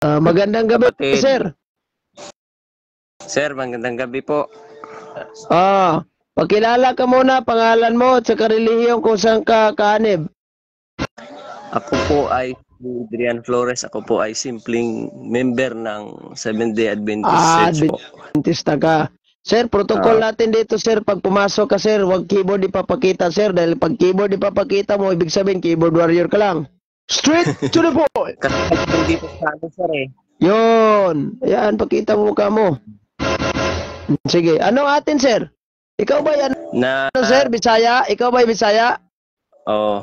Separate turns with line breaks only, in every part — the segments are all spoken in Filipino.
Magandang gabi,
Kapatid.
sir.
Sir, magandang gabi po.
Pakilala ka muna, pangalan mo at sa relihiyon kung saan ka kaanib.
Ako po ay si Adrian Flores. Ako po ay simpleng member ng Seventh-day Adventist Church po.
Adventista ka. Sir, protocol natin dito, sir. Pag pumasok ka, sir, wag keyboard ipapakita, sir. Dahil pag keyboard ipapakita mo, ibig sabihin, keyboard warrior ka lang. Straight to the point!
Kasi dito sa akin, sir eh.
Yun. Ayan, pakita mo mukha mo. Sige. Anong atin, sir? Ikaw ba yan? Sir, Bisaya? Ikaw ba Bisaya?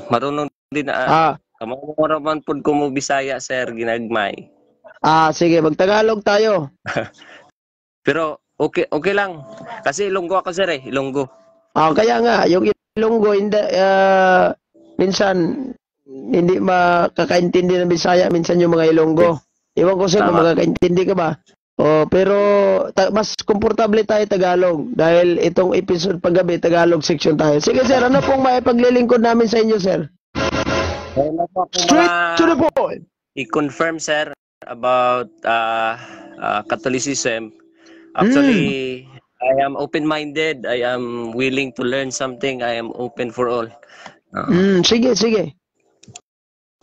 Marunong din na. Kamamuraman po ko mo Bisaya, sir, ginagmay.
Sige, mag-Tagalog tayo.
Pero, okay lang. Kasi Ilonggo ako, sir eh. Ilonggo.
Kaya nga, yung Ilonggo, hindi, minsan, hindi makakaintindi ng Bisaya, minsan yung mga Ilonggo. Iwan ko sir kung makakaintindi ka ba. Pero mas komportable tayo Tagalog dahil itong episode paggabi Tagalog section tayo. Sige sir, ano pong maipaglilingkod namin sa inyo sir? Straight to the point.
I-confirm sir about Catholicism. Actually, I am open-minded. I am willing to learn something. I am open for all.
Sige.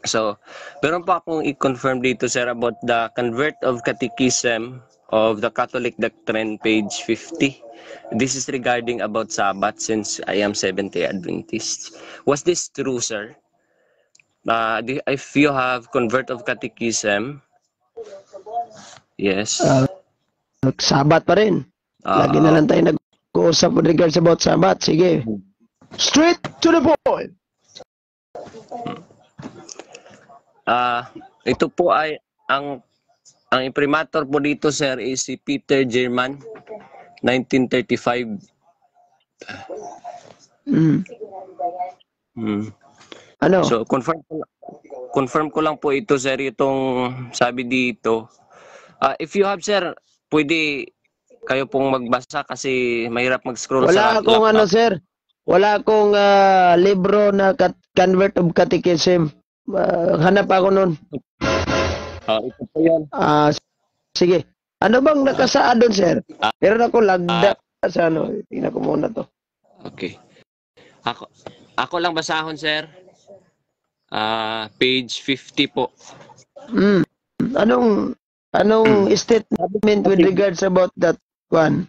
So, meron pa akong i-confirm dito, sir, about the Convert of Catechism of the Catholic Doctrine, page 50. This is regarding about Sabbath, since I am Seventh-day Adventist. Was this true, sir? If you have Convert of Catechism, yes.
Sabat pa rin. Lagi na lang tayo nag-uusap with regards about Sabbath. Sige. Straight to the point.
Ito po ay ang imprimatur po dito sir is si Peter German 1935.
Ano?
So confirm ko lang po ito sir itong sabi dito. If you have sir, pwede kayo pong magbasa kasi mahirap mag-scroll sa laptop.
Wala akong ano sir. Wala akong libro na Convert of Catechism. Hanap ako nun.
Ito po yan.
Sige. Ano bang nakasaad doon, sir? Meron ako lagda sa ano. Tingnan ko muna to.
Okay. Ako lang basahon, sir. Page 50 po.
Anong statement with regards about that one?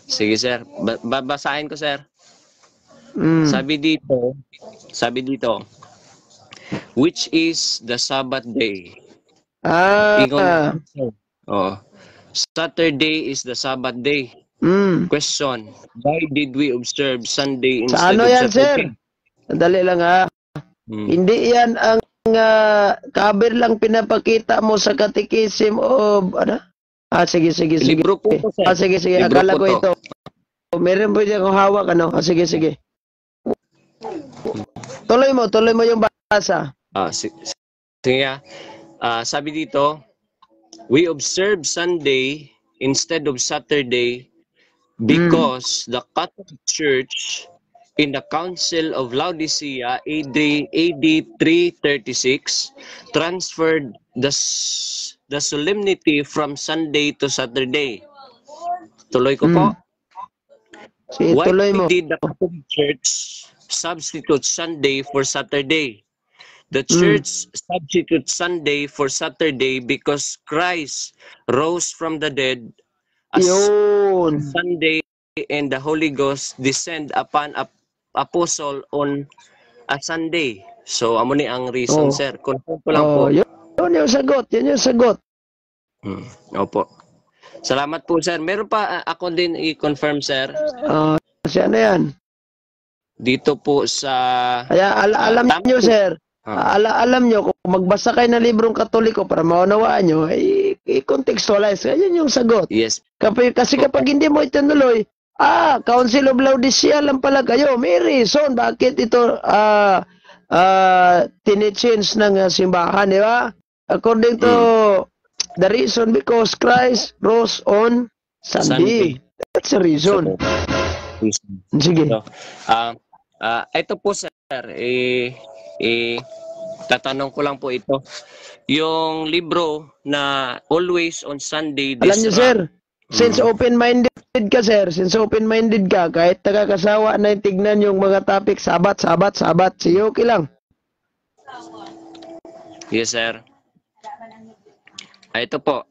Sige, sir. Babasahin ko, sir. Sabi dito, which is the Sabbath day. Saturday is the Sabbath day. Question, why did we observe Sunday instead of
yan,
Saturday?
Sir? Dali lang Hindi yan ang cover lang pinapakita mo sa catechism of ano? Sige.
Libro po po, sir.
Sige. Akala ko ito. Meron po dyan akong hawak, ano? Sige. Tuloy mo yung basa.
Sige. Sabi dito, we observe Sunday instead of Saturday because the Catholic Church in the Council of Laodicea AD 336 transferred the solemnity from Sunday to Saturday. Tuloy ko po. Why did the Catholic Church substitute Sunday for Saturday? The Church substitutes Sunday for Saturday because Christ rose from the dead as Sunday and the Holy Ghost descend upon Apostle on a Sunday. So, amo ni ang reason, sir. Confirm ko lang po.
Yun yung sagot.
Opo. Salamat po, sir. Meron pa ako din i-confirm, sir.
Ano yan?
Dito po sa...
Kaya alam nyo, sir. Alam nyo, kung magbasa kayo ng librong Katoliko para maunawaan nyo, i-contextualize. Yan yung sagot.
Yes.
Kasi kapag hindi mo itinuloy, Council of Laodicea lang pala kayo. May reason. Bakit ito tinechange ng simbahan, di ba? According to the reason, because Christ rose on Sunday. That's the reason. Sige.
Ito po, sir. tatanong ko lang po ito. Yung libro na Always on Sunday
Alam niyo, sir, since
Mm.
open-minded ka, sir, since open-minded ka, kahit tagakasawa na tignan yung mga topic, sabat, sige, okay lang.
Yes, sir. Ito po.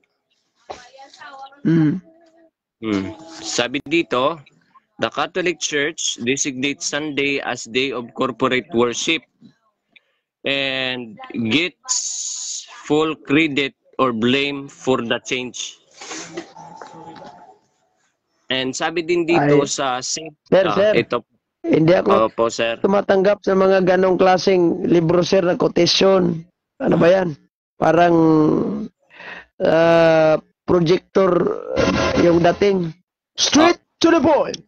Mm.
Sabi dito, the Catholic Church designates Sunday as day of corporate worship and gets full credit or blame for the change. And sabi din dito sa
Sir, sir,
ito
hindi ako
po, sir.
tumatanggap sa mga ganong klaseng libro, sir, na quotation. Ano ba yan? Parang projector yung dating. Straight to the point.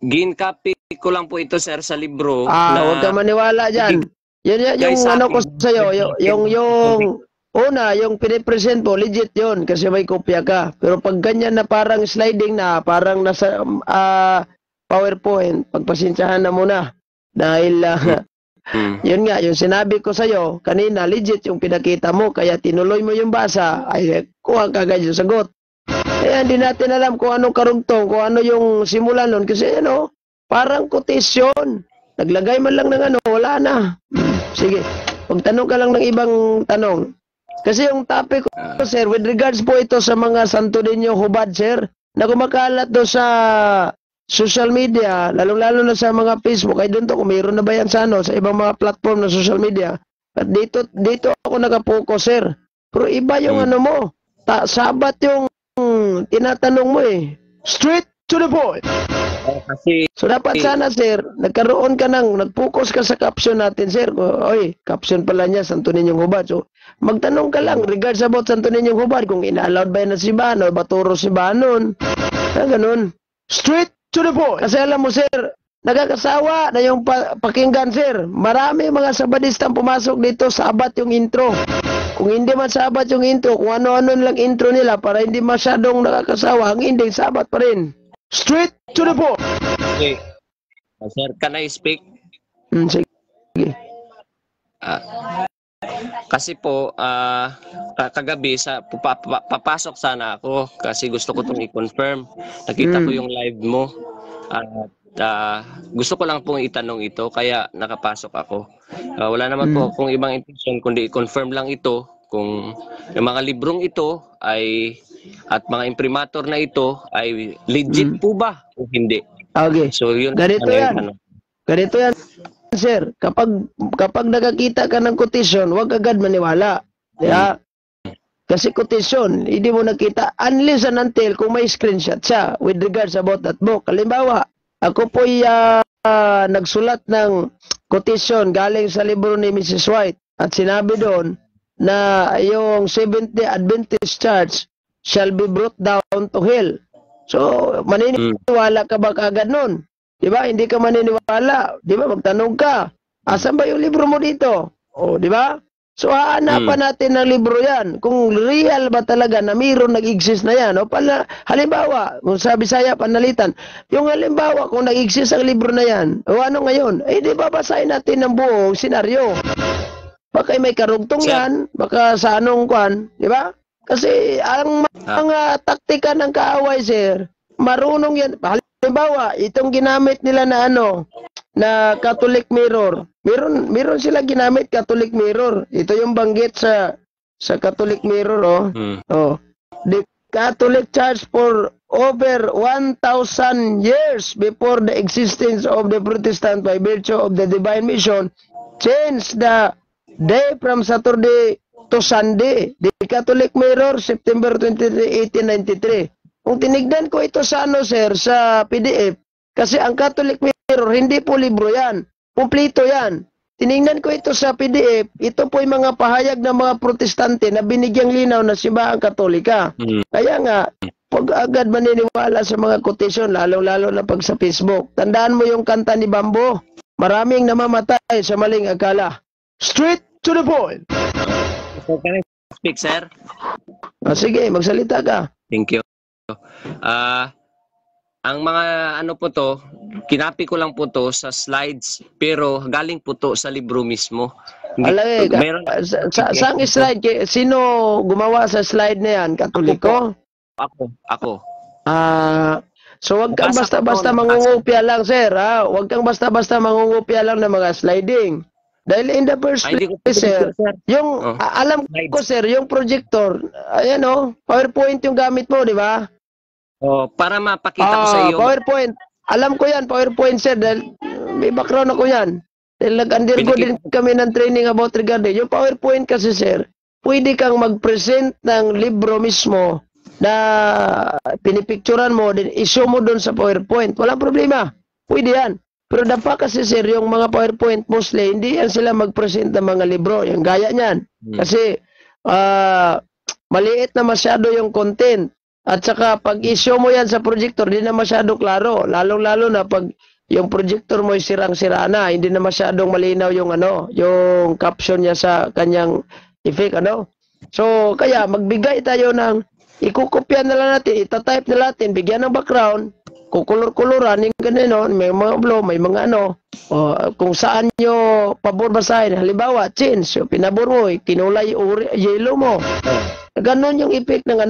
Gin-copy ko lang po ito, sir, sa libro.
Huwag ka maniwala dyan. Yan yung
Guys,
ano ko
akin.
sa'yo, yung una, yung pinipresent po, legit yun, kasi may kopya ka. Pero pag ganyan na parang sliding na, parang nasa PowerPoint, pagpasensyahan na muna. Dahil, yun nga, yung sinabi ko sa'yo, kanina, legit yung pinakita mo, kaya tinuloy mo yung basa, ay kuha ka agad yung sagot. Kaya hindi natin alam kung anong karugtong, kung ano yung simulan nun, kasi ano, parang quotation. Naglagay man lang ng ano, wala na. Sige, magtanong ka lang ng ibang tanong. Kasi yung topic ko, sir, with regards po ito sa mga Santo Niño hubad, sir, na kumakalat do sa social media, lalong-lalo na sa mga Facebook, ay doon to, kung mayroon na ba yan sa, ano, sa ibang mga platform na social media. At dito ako nakapokus, sir. Pero iba yung ano mo, sabat yung tinatanong mo eh. Straight to the point.
Kasi
So dapat sana, sir, nagkaroon ka nag-focus ka sa caption natin, sir. Oy, caption pala niya, Santo Niñong Hubad. So magtanong ka lang regards about Santo Niñong Hubad, kung ina-allowed ba yan na simbahan o baturo simbahan. Ganun. Straight to the point. Kasi alam mo, sir, nagkakasawa na yung pakinggan, sir. Marami mga sabadistang pumasok dito, sabat yung intro. Kung hindi man sabat yung intro, kung ano-ano lang intro nila para hindi masyadong nakakasawa, ang ending sabat pa rin. Straight to the point.
okay. Sir, can I speak?
Sige.
Kasi po, kagabi, papasok sana ako kasi gusto ko itong i-confirm. Nakita ko yung live mo. At gusto ko lang pong itanong ito, kaya nakapasok ako. Wala naman po akong ibang intention, kundi i-confirm lang ito kung yung mga librong ito ay at mga imprimatur na ito ay legit po ba o hindi.
Okay.
So yun.
Ganito yan, sir. Kapag nakakita ka ng quotation, huwag agad maniwala. Kaya, kasi quotation, hindi mo nakita unless and until kung may screenshot siya with regards about that book. Halimbawa, ako po'y nagsulat ng quotation galing sa libro ni Mrs. White at sinabi doon na yung Seventh-day Adventist Church shall be brought down to hell. So, maniniwala ka ba kagad nun? Diba? Hindi ka maniniwala. Diba? Magtanong ka. Asan ba yung libro mo dito? O, diba? So, haanapan natin ng libro yan. Kung real ba talaga na mayroon nag-exist na yan. O, halimbawa, kung sa Bisaya, panalitan, yung halimbawa, kung nag-exist ang libro na yan, o ano ngayon? Eh, di ba basahin natin ng buong senaryo? Baka may karugtong yan, baka sa anong kwan, di ba? Kasi ang mga taktika ng kaaway, sir, marunong yan. Halimbawa, itong ginamit nila na na Catholic Mirror. Meron sila ginamit Catholic Mirror. Ito yung banggit sa Catholic Mirror, The Catholic Church for over 1,000 years before the existence of the Protestant by virtue of the divine mission changed the day from Saturday to Sunday. The Catholic Mirror, September 23, 1893. Kung tinignan ko ito sa sir, sa PDF, kasi ang Catholic Mirror, hindi po libro yan. Kumplito yan. Tinignan ko ito sa PDF, ito po yung mga pahayag ng mga protestante na binigyang linaw na simbahang Katolika. Kaya nga, pag agad maniniwala sa mga quotation, lalo-lalo na pag sa Facebook. Tandaan mo yung kanta ni Bambo, maraming namamatay sa maling akala. Straight to the point.
So, can I speak, sir?
Sige, magsalita ka.
Thank you. ang mga ano po to, kinapi ko lang po to sa slides, pero galing po to sa libro mismo.
Alay,
Meron
saan slide? Sino gumawa sa slide na yan? Katoliko?
Ako.
So wag kang
Nabasa ko to,
basta-basta
nabasa.
mangungupya lang, sir. Ha? Wag kang basta-basta mangungupya lang ng mga sliding. Dahil in the first
Ay, hindi ko
place, sir, yung
Oh.
alam
Slides.
ko, sir, yung projector, ayan oh, PowerPoint yung gamit mo, di ba?
Oh, para mapakita ko sa iyo.
PowerPoint. Alam ko yan, PowerPoint, sir, dahil may background ako yan. Dahil nag-undergo din kami ng training about regarding. Yung PowerPoint kasi, sir, pwede kang mag-present ng libro mismo na pinipicturan mo, din issue mo doon sa PowerPoint. Walang problema. Pwede yan. Pero dapat kasi, sir, yung mga PowerPoint mostly, hindi yan sila mag-present ng mga libro. Yung gaya niyan. Kasi, maliit na masyado yung content. At saka, pag issue mo yan sa projector, hindi na masyado klaro. Lalong-lalo na pag yung projector mo ay sirang-sira na, hindi na masyadong malinaw yung yung caption niya sa kanyang effect, So, kaya, magbigay tayo ng ikukopya na lang natin, itatype na natin, bigyan ng background, kukulor-kuluran, yung ganito, may mga blow, may mga kung saan nyo pabor basahin. Halimbawa, change, so, pinabor mo, kinulay yellow mo. Ganon yung effect ng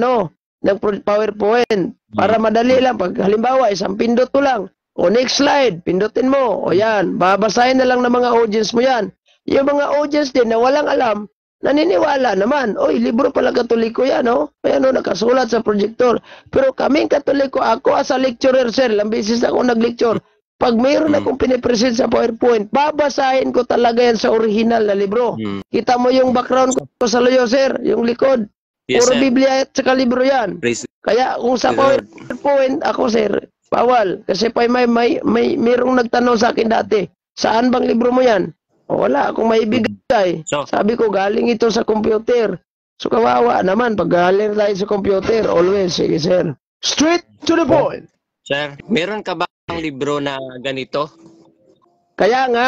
ng PowerPoint. Para madali lang, pag halimbawa, isang pindot mo lang, o next slide, pindutin mo, o yan, babasahin na lang ng mga audience mo yan. Yung mga audience din na walang alam, naniniwala naman, oy, libro pala Katoliko yan, Kaya nakasulat sa projector. Pero kaming Katoliko, ako as a lecturer, sir, ilang beses ako nag-lecture, pag mayroon akong pinipresent sa PowerPoint, babasahin ko talaga yan sa original na libro. Kita mo yung background ko sa loyo, sir, yung likod.
Yes,
Puro
sir.
Biblia at saka libro yan. Kaya kung sa PowerPoint, ako, sir, bawal. Kasi mayroong nagtanong sa akin dati, saan bang libro mo yan? Wala akong maibigay. Sabi ko, galing ito sa computer. So, kawawa naman. Pag galing tayo sa computer, always, sige, sir. Straight to the point.
Sir, meron ka bang libro na ganito?
Kaya nga,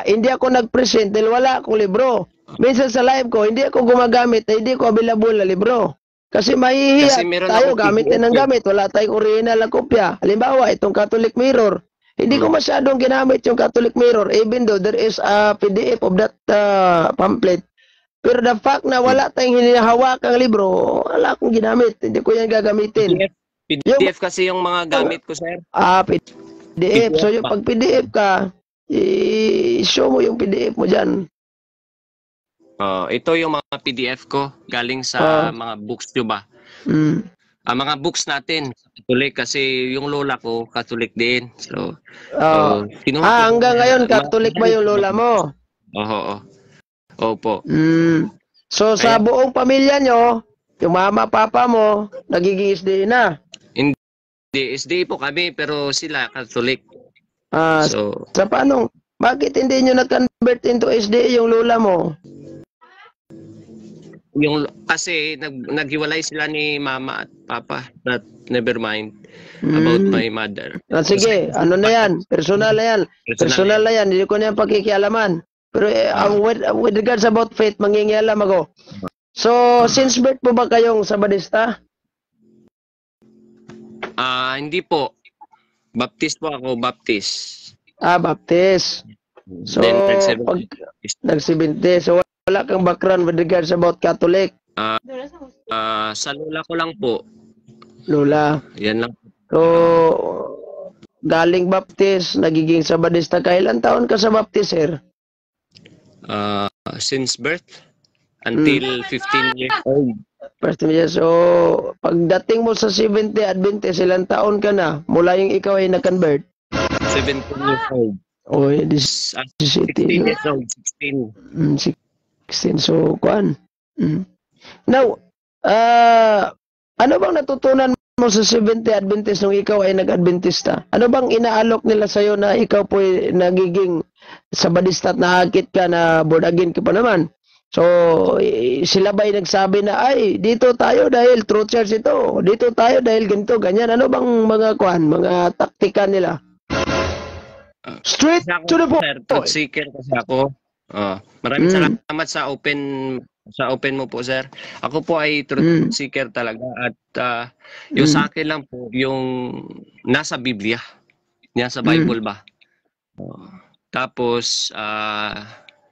hindi ako nag-present dahil wala akong libro. Minsan sa live ko, hindi ako gumagamit, hindi ko available na libro. Kasi mahihiya tayo, gamitin ng gamit. Wala tayong original na kopya. Halimbawa, itong Catholic Mirror. Hindi ko masyadong ginamit yung Catholic Mirror even though there is a PDF of that pamphlet. Pero the fact na wala tayong hinahawakang libro, wala akong ginamit. Hindi ko yan gagamitin.
PDF kasi yung mga gamit ko, sir.
PDF. So yung pag PDF ka, i-show mo yung PDF mo dyan.
Ito yung mga PDF ko galing sa mga books, diba? Ang mga books natin, Catholic kasi yung lola ko, Catholic din. So,
hanggang ngayon, Catholic ba yung lola mo?
Oo. Opo.
So, sa buong pamilya nyo, yung mama, papa mo, nagiging SDA na?
Hindi, SDA po kami, pero sila Catholic.
Sa paano? Bakit hindi nyo nag-convert into SDA yung lola mo?
Kasi naghiwalay sila ni mama at papa. But never mind about my mother.
Sige, ano na yan? Personal na yan. Personal na yan. Hindi ko na yan pakikialaman. Pero with regards about faith, mangingialam ako. So, since birth po ba kayong Sabadista?
Hindi po. Baptist po ako, Baptist.
Baptist. So, pag nag-70, so wala kang background with regards about Catholic?
Sa lola ko lang po.
Lola.
Yan lang.
So, galing Baptist, nagiging Sabadista ka. Ilan taon ka sa Baptist, sir?
Since birth until 15 years old.
So, pagdating mo sa 70 Adventist, ilang taon ka na? Mula yung ikaw ay na-convert?
17 years old. 16 years old. 16.
16. So, kuan. Now, ano bang natutunan mo sa 70 Adventist nung ikaw ay nag-Adventista? Ano bang inaalok nila sa'yo na ikaw po ay nagiging Sabadista at nakakit ka na born again ka pa naman? So, sila ba'y nagsabi na, ay, dito tayo dahil true church ito. Dito tayo dahil ganito, ganyan. Ano bang mga mga taktika nila? Straight to the point.
Truth seeker kasi ako. Maraming salamat sa open sa open mo po, sir. Ako po ay truth seeker talaga at yung sa akin lang po, yung nasa Biblia, nasa Bible ba? Tapos,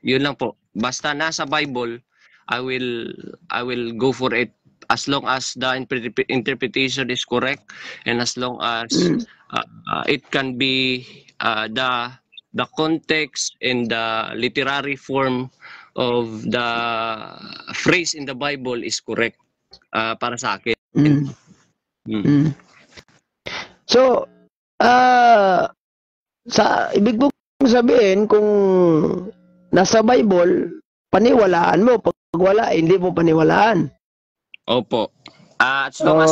yun lang po. Basta nasa Bible, I will go for it as long as the interpretation is correct and as long as it can be the context and the literary form of the phrase in the Bible is correct para sa akin.
So, ibig mo sabihin kung nasa Bible, paniwalaan mo. Pag wala, hindi mo paniwalaan.
Opo. As long as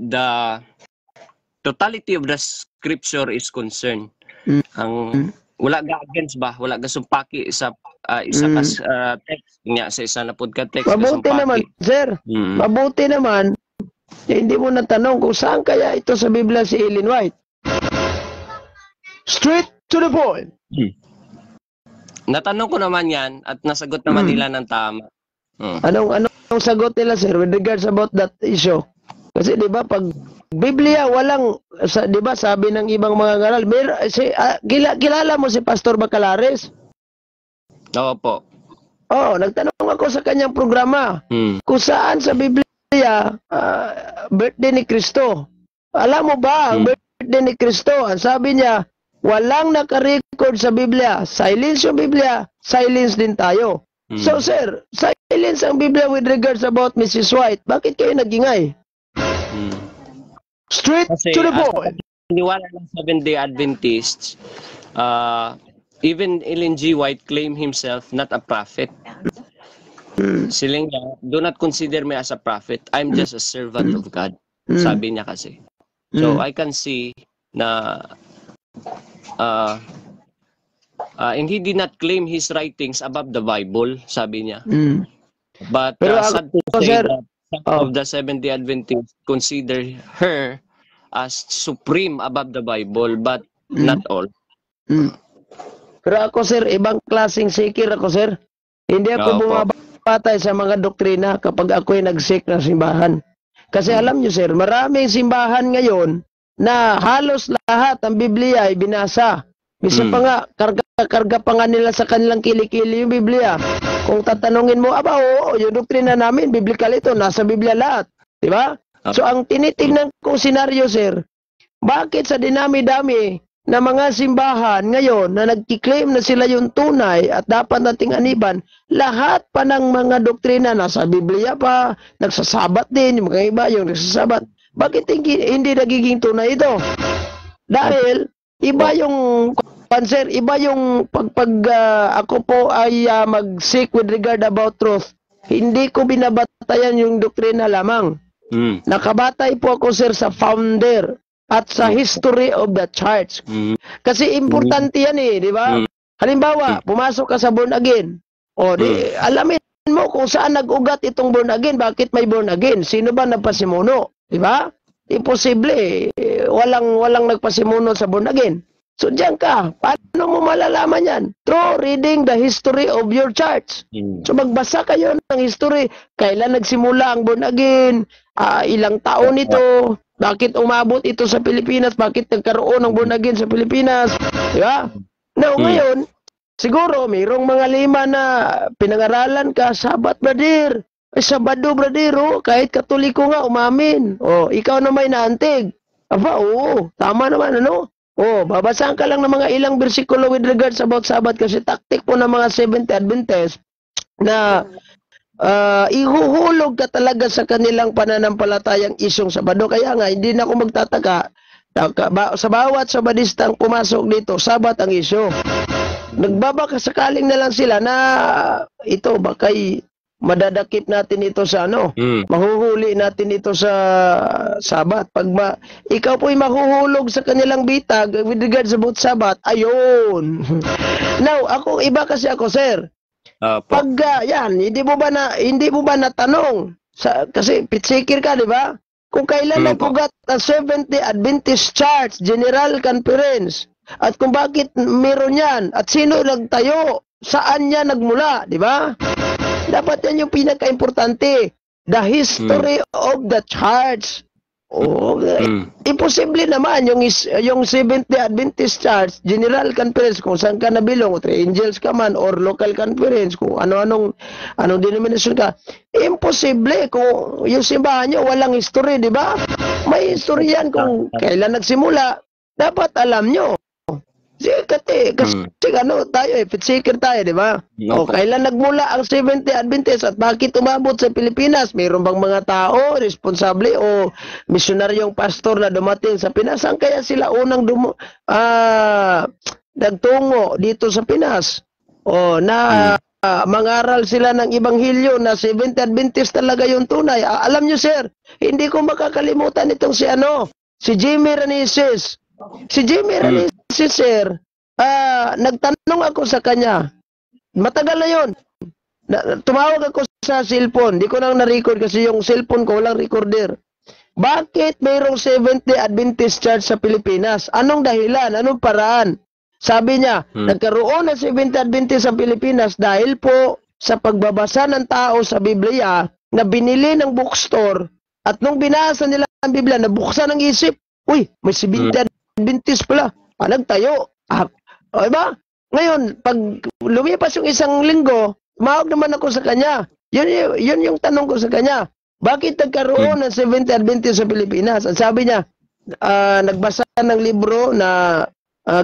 the totality of the scripture is concerned. Ang wala ga against ba, wala ga sumpaki sa isa ka text niya sa isa na podcast text.
Mabuti naman, sir. Mabuti naman. Hindi mo natanong kung saan kaya ito sa Biblia si Ellen White. Straight to the point.
Natanong ko naman yan at nasagot naman nila ng tama.
Anong sagot nila, sir, with regards about that issue? Kasi 'di ba pag Biblia walang 'di ba sabi ng ibang mga ngaral, kilala mo si Pastor Bacalares?
Opo.
Nagtanong ako sa kanyang programa kung saan sa Biblia birthday ni Kristo. Alam mo ba ang birthday ni Kristo? Ang sabi niya, walang naka-record sa Biblia. Silence yung Biblia, silence din tayo. So sir, silence ang Biblia with regards about Mrs. White. Bakit kayo nagingay? Straight
kasi,
to the point.
Niwala ng Seventh-day Adventists, even Ellen G. White claimed himself not a prophet. Siling niya, do not consider me as a prophet. I'm just a servant of God. Sabi niya kasi. So I can see na and he did not claim his writings above the Bible, sabi niya. But sad to say that some of the Seventh-day Adventists consider her as supreme above the Bible, but not all.
Pero ako, sir, ibang klaseng seeker ako, sir. Hindi ako bumabatay sa mga doktrina kapag ako'y nag-seek ng simbahan. Kasi alam nyo, sir, maraming simbahan ngayon na halos lahat ng Biblia ay binasa. Bisa pa nga, karga pa nga nila sa kanilang kilikili yung Biblia. Kung tatanungin mo, yung doktrina namin, biblical ito, nasa Biblia lahat. Diba? So, ang tinitingnan ko senaryo, sir, bakit sa dinami-dami na mga simbahan ngayon na nagkiklaim na sila yung tunay at dapat nating aniban, lahat pa ng mga doktrina nasa Biblia pa, nagsasabat din, yung mga iba yung nagsasabat. Bakit hindi nagiging tunay ito? Dahil, iba yung sir, iba yung ako po ay mag-seek with regard about truth. Hindi ko binabatayan yung doktrina lamang. Nakabatay po ako, sir, sa founder at sa history of the church. Kasi importante yan di ba? Halimbawa, pumasok ka sa born again. Alamin mo kung saan nag-ugat itong born again, bakit may born again, sino ba nagpasimuno, di ba? Imposible, walang nagpasimuno sa born again. So diyan ka, paano mo malalaman yan? Through reading the history of your church. So magbasa kayo ng history, kailan nagsimula ang born again, ilang taon ito, bakit umabot ito sa Pilipinas, bakit nagkaroon ng born again sa Pilipinas, di ba? Now ngayon, siguro mayroong mga lima na pinangaralan ka, Sabat brother, Sabado brother, kahit Katoliko nga umamin, ikaw na may naantig, tama naman babasahan ka lang ng mga ilang bersikulo with regards about Sabat kasi taktik po ng mga Seventh-day Adventists na ihuhulog ka talaga sa kanilang pananampalatayang isyong Sabado. Kaya nga, hindi na ako magtataka sa bawat Sabadistang pumasok dito, Sabat ang isyo. Nagbabaka sakaling na lang sila na ito, bakay madadakip natin ito sa mahuhuli natin ito sa Sabat. Pag ikaw po'y mahuhulog sa kanilang bitag with regards about Sabat, ayun. Now, iba kasi ako, sir. Pag hindi mo ba natanong kasi pitsikir ka, di ba? Kung kailan nag-ugat ang Seventh-day Adventist Church General Conference At kung bakit meron yan, at sino nagtayo, saan niya nagmula, di ba? Dapat yan yung pinaka-importante. The history of the church. Oh, imposible naman yung Seventh-day Adventist Church, General Conference, kung saan ka nabilong, o Three Angels ka man, or local conference, kung anong denomination ka. Imposible kung yung simbahan nyo walang history, di ba? May history yan kung kailan nagsimula. Dapat alam nyo. Kasi tayo fit seeker tayo, di ba? O kailan nagmula ang Seventh-day Adventist at bakit umabot sa Pilipinas? Mayroon bang mga tao responsable o misyonaryong pastor na dumating sa Pinas? Saan kaya sila unang nagtungo dito sa Pinas? O mangaral sila ng Ebanghelyo na Seventh-day Adventist talaga yung tunay. Alam nyo, sir, hindi ko makakalimutan itong si Jimmy Ranises. Si Jimmy Ranises, sir, nagtanong ako sa kanya. Matagal na yun. Tumawag ako sa cellphone. Di ko nang na-record kasi yung cellphone ko walang recorder. Bakit mayroong Seventh-day Adventist Church sa Pilipinas? Anong dahilan? Anong paraan? Sabi niya, nagkaroon ng Seventh-day Adventist sa Pilipinas dahil po sa pagbabasa ng tao sa Biblia na binili ng bookstore at nung binasa nila ang Biblia, nabuksan ang isip. Uy, may Seventh-day Adventist pala. Nagtayo. Diba? Ngayon, pag lumipas yung isang linggo, tumawag naman ako sa kanya. Yun yung tanong ko sa kanya. Bakit nagkaroon ng Seventh-day Adventist sa Pilipinas? At sabi niya, nagbasa ng libro na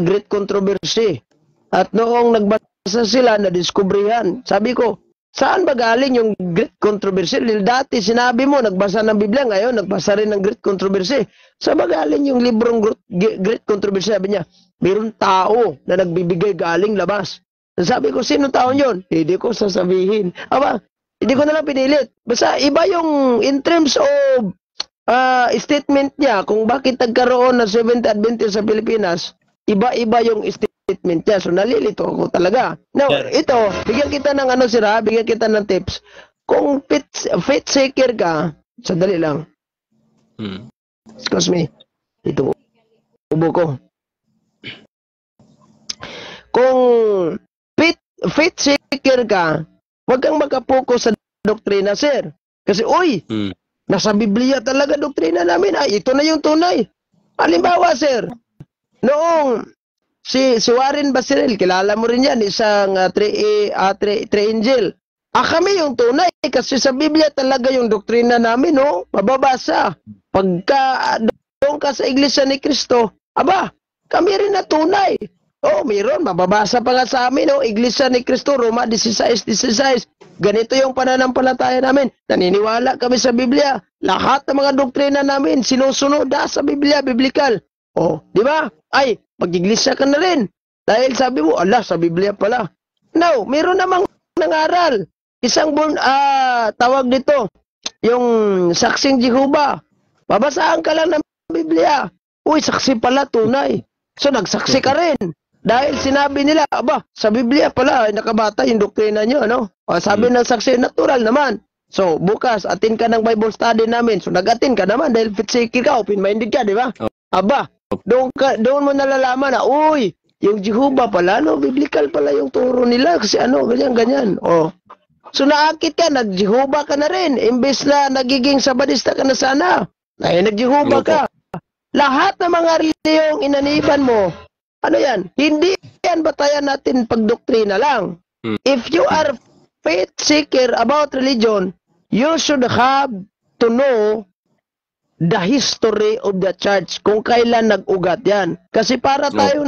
Great Controversy. At noong nagbasa sila, nadiskubrihan. Sabi ko, saan ba galing yung Great Controversy? Dati sinabi mo, nagbasa ng Biblia, ngayon nagbasa rin ng Great Controversy. Saan ba galing yung librong Great Controversy? Sabi niya, mayroong tao na nagbibigay galing labas. Sabi ko, sino tao yun? Hindi ko sasabihin. Hindi ko nalang pinilit. Basta iba yung in terms of statement niya kung bakit nagkaroon ng Seventh-day Adventist sa Pilipinas, iba-iba yung statement niya. So, nalilito ako talaga. Now, ito, bigyan kita ng bigyan kita ng tips. Kung fit seeker ka, sandali lang. Excuse me. Ito, ubo ko. Kung fit seeker ka, huwag kang makapokus sa doktrina, sir. Kasi, nasa Biblia talaga doktrina namin. Ito na yung tunay. Halimbawa, sir, noong si Warren Basirel, kilala mo rin yan, isang three angel. Kami yung tunay kasi sa Biblia talaga yung doktrina namin, mababasa. Pagka doon ka sa Iglesia ni Cristo, kami rin na tunay. Mayroon, mababasa pa nga sa amin, Iglesia ni Cristo, Roma 16:16. Ganito yung pananampalataya namin. Naniniwala kami sa Biblia. Lahat ng mga doktrina namin, sinusunod sa Biblia, biblical. Di ba? Mag-iglesia ka na rin. Dahil sabi mo, sa Biblia pala. No, meron namang nangaral. Isang tawag dito, yung saksing Jehovah. Babasaan ka lang ng Biblia. Saksi pala, tunay. So, nagsaksi ka rin. Dahil sinabi nila, sa Biblia pala, nakabata yung doktrina nyo, sabi ng saksi, natural naman. So, bukas, atin ka ng Bible study namin. So, nag-atin ka naman dahil fit seeker ka, open-minded ka, di ba? Doon mo nalalaman na, yung Jehovah pala, biblical pala yung turo nila kasi ganyan. So naakit ka, nag-Jehovah ka na rin. Imbes na nagiging Sabadista ka na sana. Nag-Jehovah ka. Lahat ng mga reliyong inaniban mo, hindi yan batayan natin pagdoktrina lang. If you are faith seeker about religion, you should have to know the history of the church, kung kailan nag-ugat yan. Kasi para tayo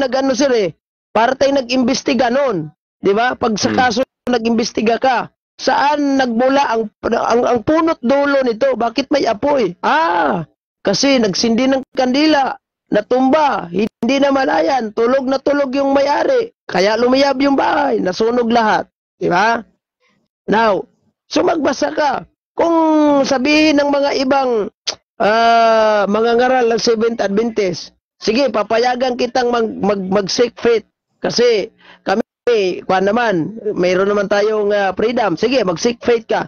para tayo nag-imbestiga nun. Di ba? Pag sa kaso nag-imbestiga ka, saan nagmula ang punot dulo nito? Bakit may apoy? Kasi nagsindi ng kandila, natumba, hindi na malayan, tulog na tulog yung may-ari. Kaya lumiyab yung bahay, nasunog lahat. Di ba? Now, so magbasa ka. Kung sabihin ng mga ibang mga ngaral ng Seventh Adventist, sige, papayagan kitang mag-seek faith. Kasi kami, mayroon naman tayong freedom. Sige, mag-seek faith ka.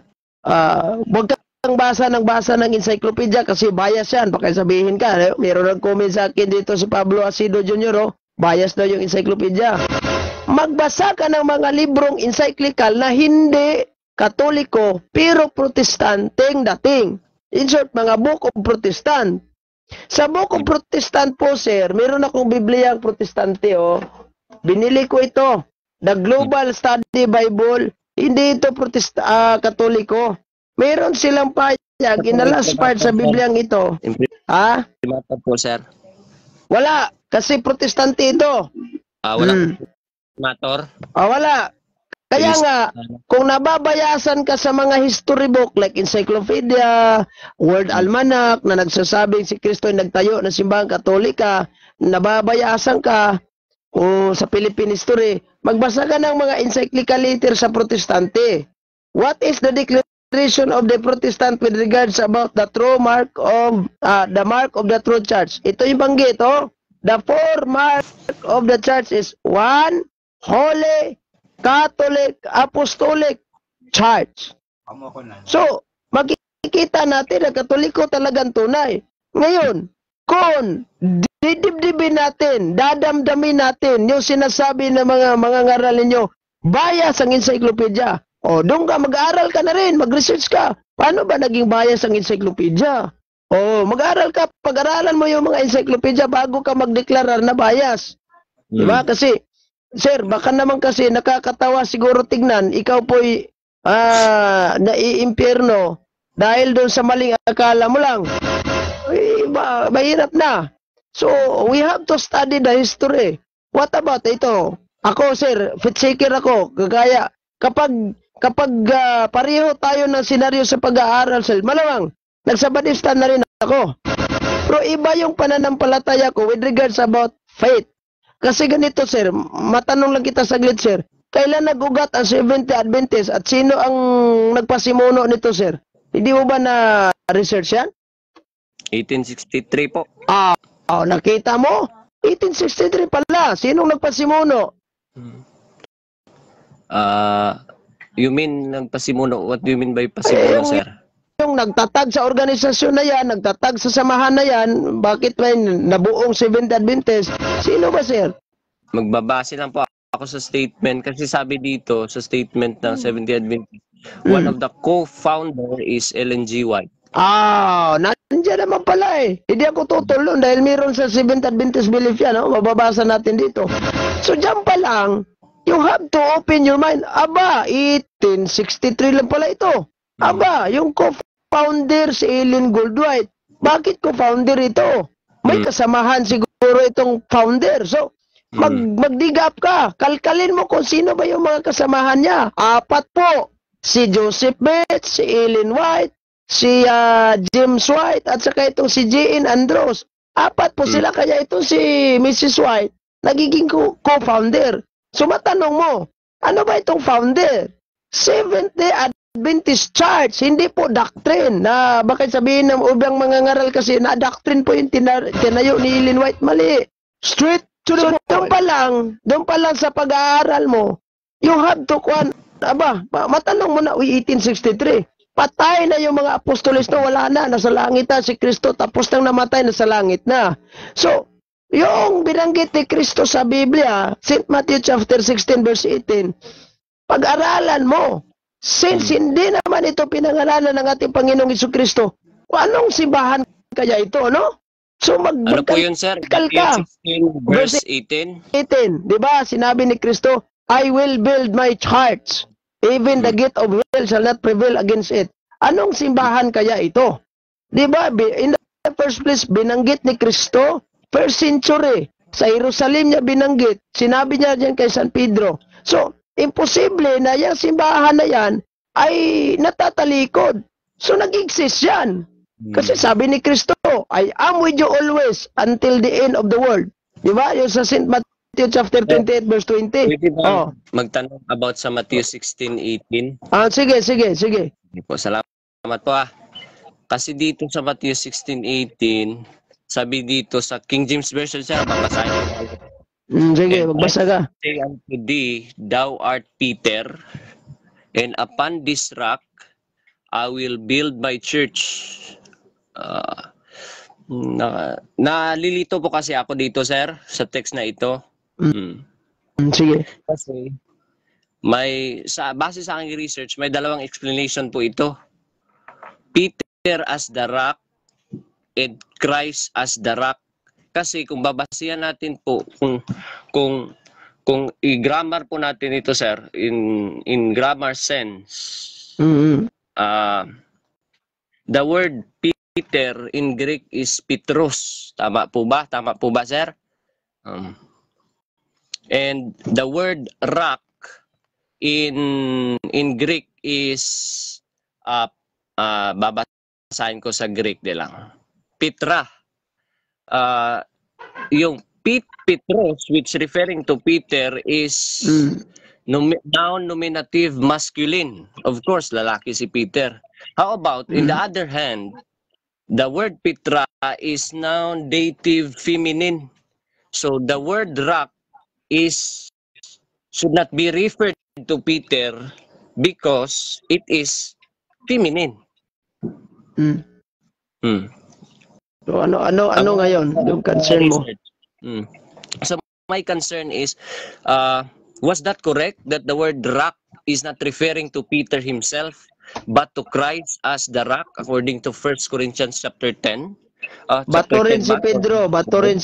Huwag kang basa ng encyclopedia kasi bias yan. Baka sabihin ka, mayroon ng comment sa akin dito si Pablo Asido Jr., bias daw yung encyclopedia. Magbasa ka ng mga librong encyclical na hindi Katoliko pero Protestanteng dating. In short, mga book of Protestant. Sa book of Protestant po, sir, meron akong Biblia Protestante, oh. Binili ko ito. The Global Study Bible. Hindi ito Katoliko. Meron silang payag in the last part sa Bibliang ito. Ha?
Imprimatur po, sir.
Wala. Kasi Protestante ito.
Wala imprimatur.
Wala. Kaya nga, kung nababayasan ka sa mga history book like Encyclopedia, World Almanac, na nagsasabing si Kristo ay nagtayo ng simbahang Katolika, nababayasan ka, o sa Philippine history, magbasa ka ng mga encyclical literature sa Protestante. What is the declaration of the Protestant with regards about the true mark of the mark of the true church? Ito yung banggit, oh. The four mark of the church is 1. Holy, Catholic, Apostolic, Church. So, makikita natin na Katoliko talagang tunay. Ngayon, kung didibdibin natin, dadamdamin natin yung sinasabi ng mga ngaral ninyo, bias ang encyclopedia. O, doon ka, mag-aaral ka na rin, mag-research ka. Paano ba naging bias ang encyclopedia? O, mag-aaral ka, pag-aralan mo yung mga encyclopedia bago ka magdeklarar na bias. Diba? Kasi, sir, baka naman kasi nakakatawa siguro tignan, ikaw po'y naiimpyerno dahil doon sa maling akala mo lang. Mahirap na. So, we have to study the history. What about ito? Ako, sir, fit-seeker ako. Kagaya, kapag pareho tayo ng senaryo sa pag-aaral, sir, malamang, nagsabadistan na rin ako. Pero iba yung pananampalataya ko with regards about faith. Kasi ganito, sir, matanong lang kita saglit, sir. Kailan nag-ugat ang Seventh-day Adventist at sino ang nagpasimuno nito, sir? Hindi mo ba na-research yan?
1863 po.
Nakita mo? 1863 pala. Sinong nagpasimuno?
You mean nagpasimuno? What do you mean by pasimuno, sir?
Yung nagtatag sa organisasyon na yan, nagtatag sa samahan na yan, bakit may nabuong Seventh-day Adventist? Sino ba, sir?
Magbabase lang po ako sa statement kasi sabi dito sa statement ng Seventh-day Adventist, one of the co-founder is Ellen G. White.
Nandiyan naman pala eh. Hindi ako tutulong dahil meron sa Seventh Adventist belief yan, no? Mababasa natin dito. So, dyan pa lang, you have to open your mind. 1863 lang pala ito. Yung co-founder si Ellen Goldwhite. Bakit co-founder ito? May kasamahan siguro itong founder. So, mag-dig up ka. Kalkalin mo kung sino ba yung mga kasamahan niya. 4 po. Si Joseph Bates, si Ellen White, si James White, at saka itong si J.N. Andrews. 4 po sila, kaya ito si Mrs. White, nagiging co-founder. So matanong mo, ano ba itong founder? Seventh-day Adventist Church, hindi po doctrine. Na bakit sabihin ng ubang mga ngaral kasi na doctrine po yung tinayo ni Ellen White, mali. Straight to the point. Doon pa lang sa pag-aaral mo, you have to matanong mo na, 1863. Patay na yung mga apostoles na, wala na, nasa langit na si Kristo, tapos nang namatay, nasa langit na. So, yung binanggit ni Kristo sa Biblia, St. Matthew chapter 16 verse 18, pag-aralan mo, since hindi naman ito pinangalanan ng ating Panginoong Jesucristo, anong simbahan kaya ito, no? So,
ano po yun, sir? Matthew 16 verse 18?
18, di ba? Sinabi ni Kristo, I will build my church. Even the gate of hell shall not prevail against it. Anong simbahan kaya ito? Di ba? In the first place, binanggit ni Kristo, first century, sa Jerusalem niya binanggit. Sinabi niya dyan kay San Pedro. So, imposible na yung simbahan na yan ay natatalikod. So, nag-exist yan. Kasi sabi ni Kristo, I am with you always until the end of the world. Di ba? Yung sa St. Matthew chapter 28 verse 20.
Pwede ba magtanong about sa Matthew 16:18?
Sige.
Sige po, salamat po Kasi dito sa Matthew 16:18, sabi dito sa King James Version, sir, babasahin ko.
Sige, magbasa ka.
Say unto thee, thou art Peter, and upon this rock I will build my church. Nalilito po kasi ako dito, sir, sa text na ito. Mm.
Sige.
Kasi base sa aking research, may dalawang explanation po ito. Peter as the rock and Christ as the rock. Kasi kung babasihan natin po kung i-grammar po natin ito, sir, in grammar sense, the word Peter in Greek is Petros. Tama po ba? Tama po ba, sir? And the word rock in Greek is babasahin ko sa Greek de lang. Petra. Yung Petros, which referring to Peter, is noun nominative masculine. Of course, lalaki si Peter. How about, in the other hand, the word Petra is noun dative feminine. So the word rock should not be referred to Peter because it is feminine.
So ano ngayon yung concern mo?
So my concern is, was that correct that the word rock is not referring to Peter himself but to Christ as the rock according to 1 Corinthians chapter 10?
Bato rin si Pedro, bato rin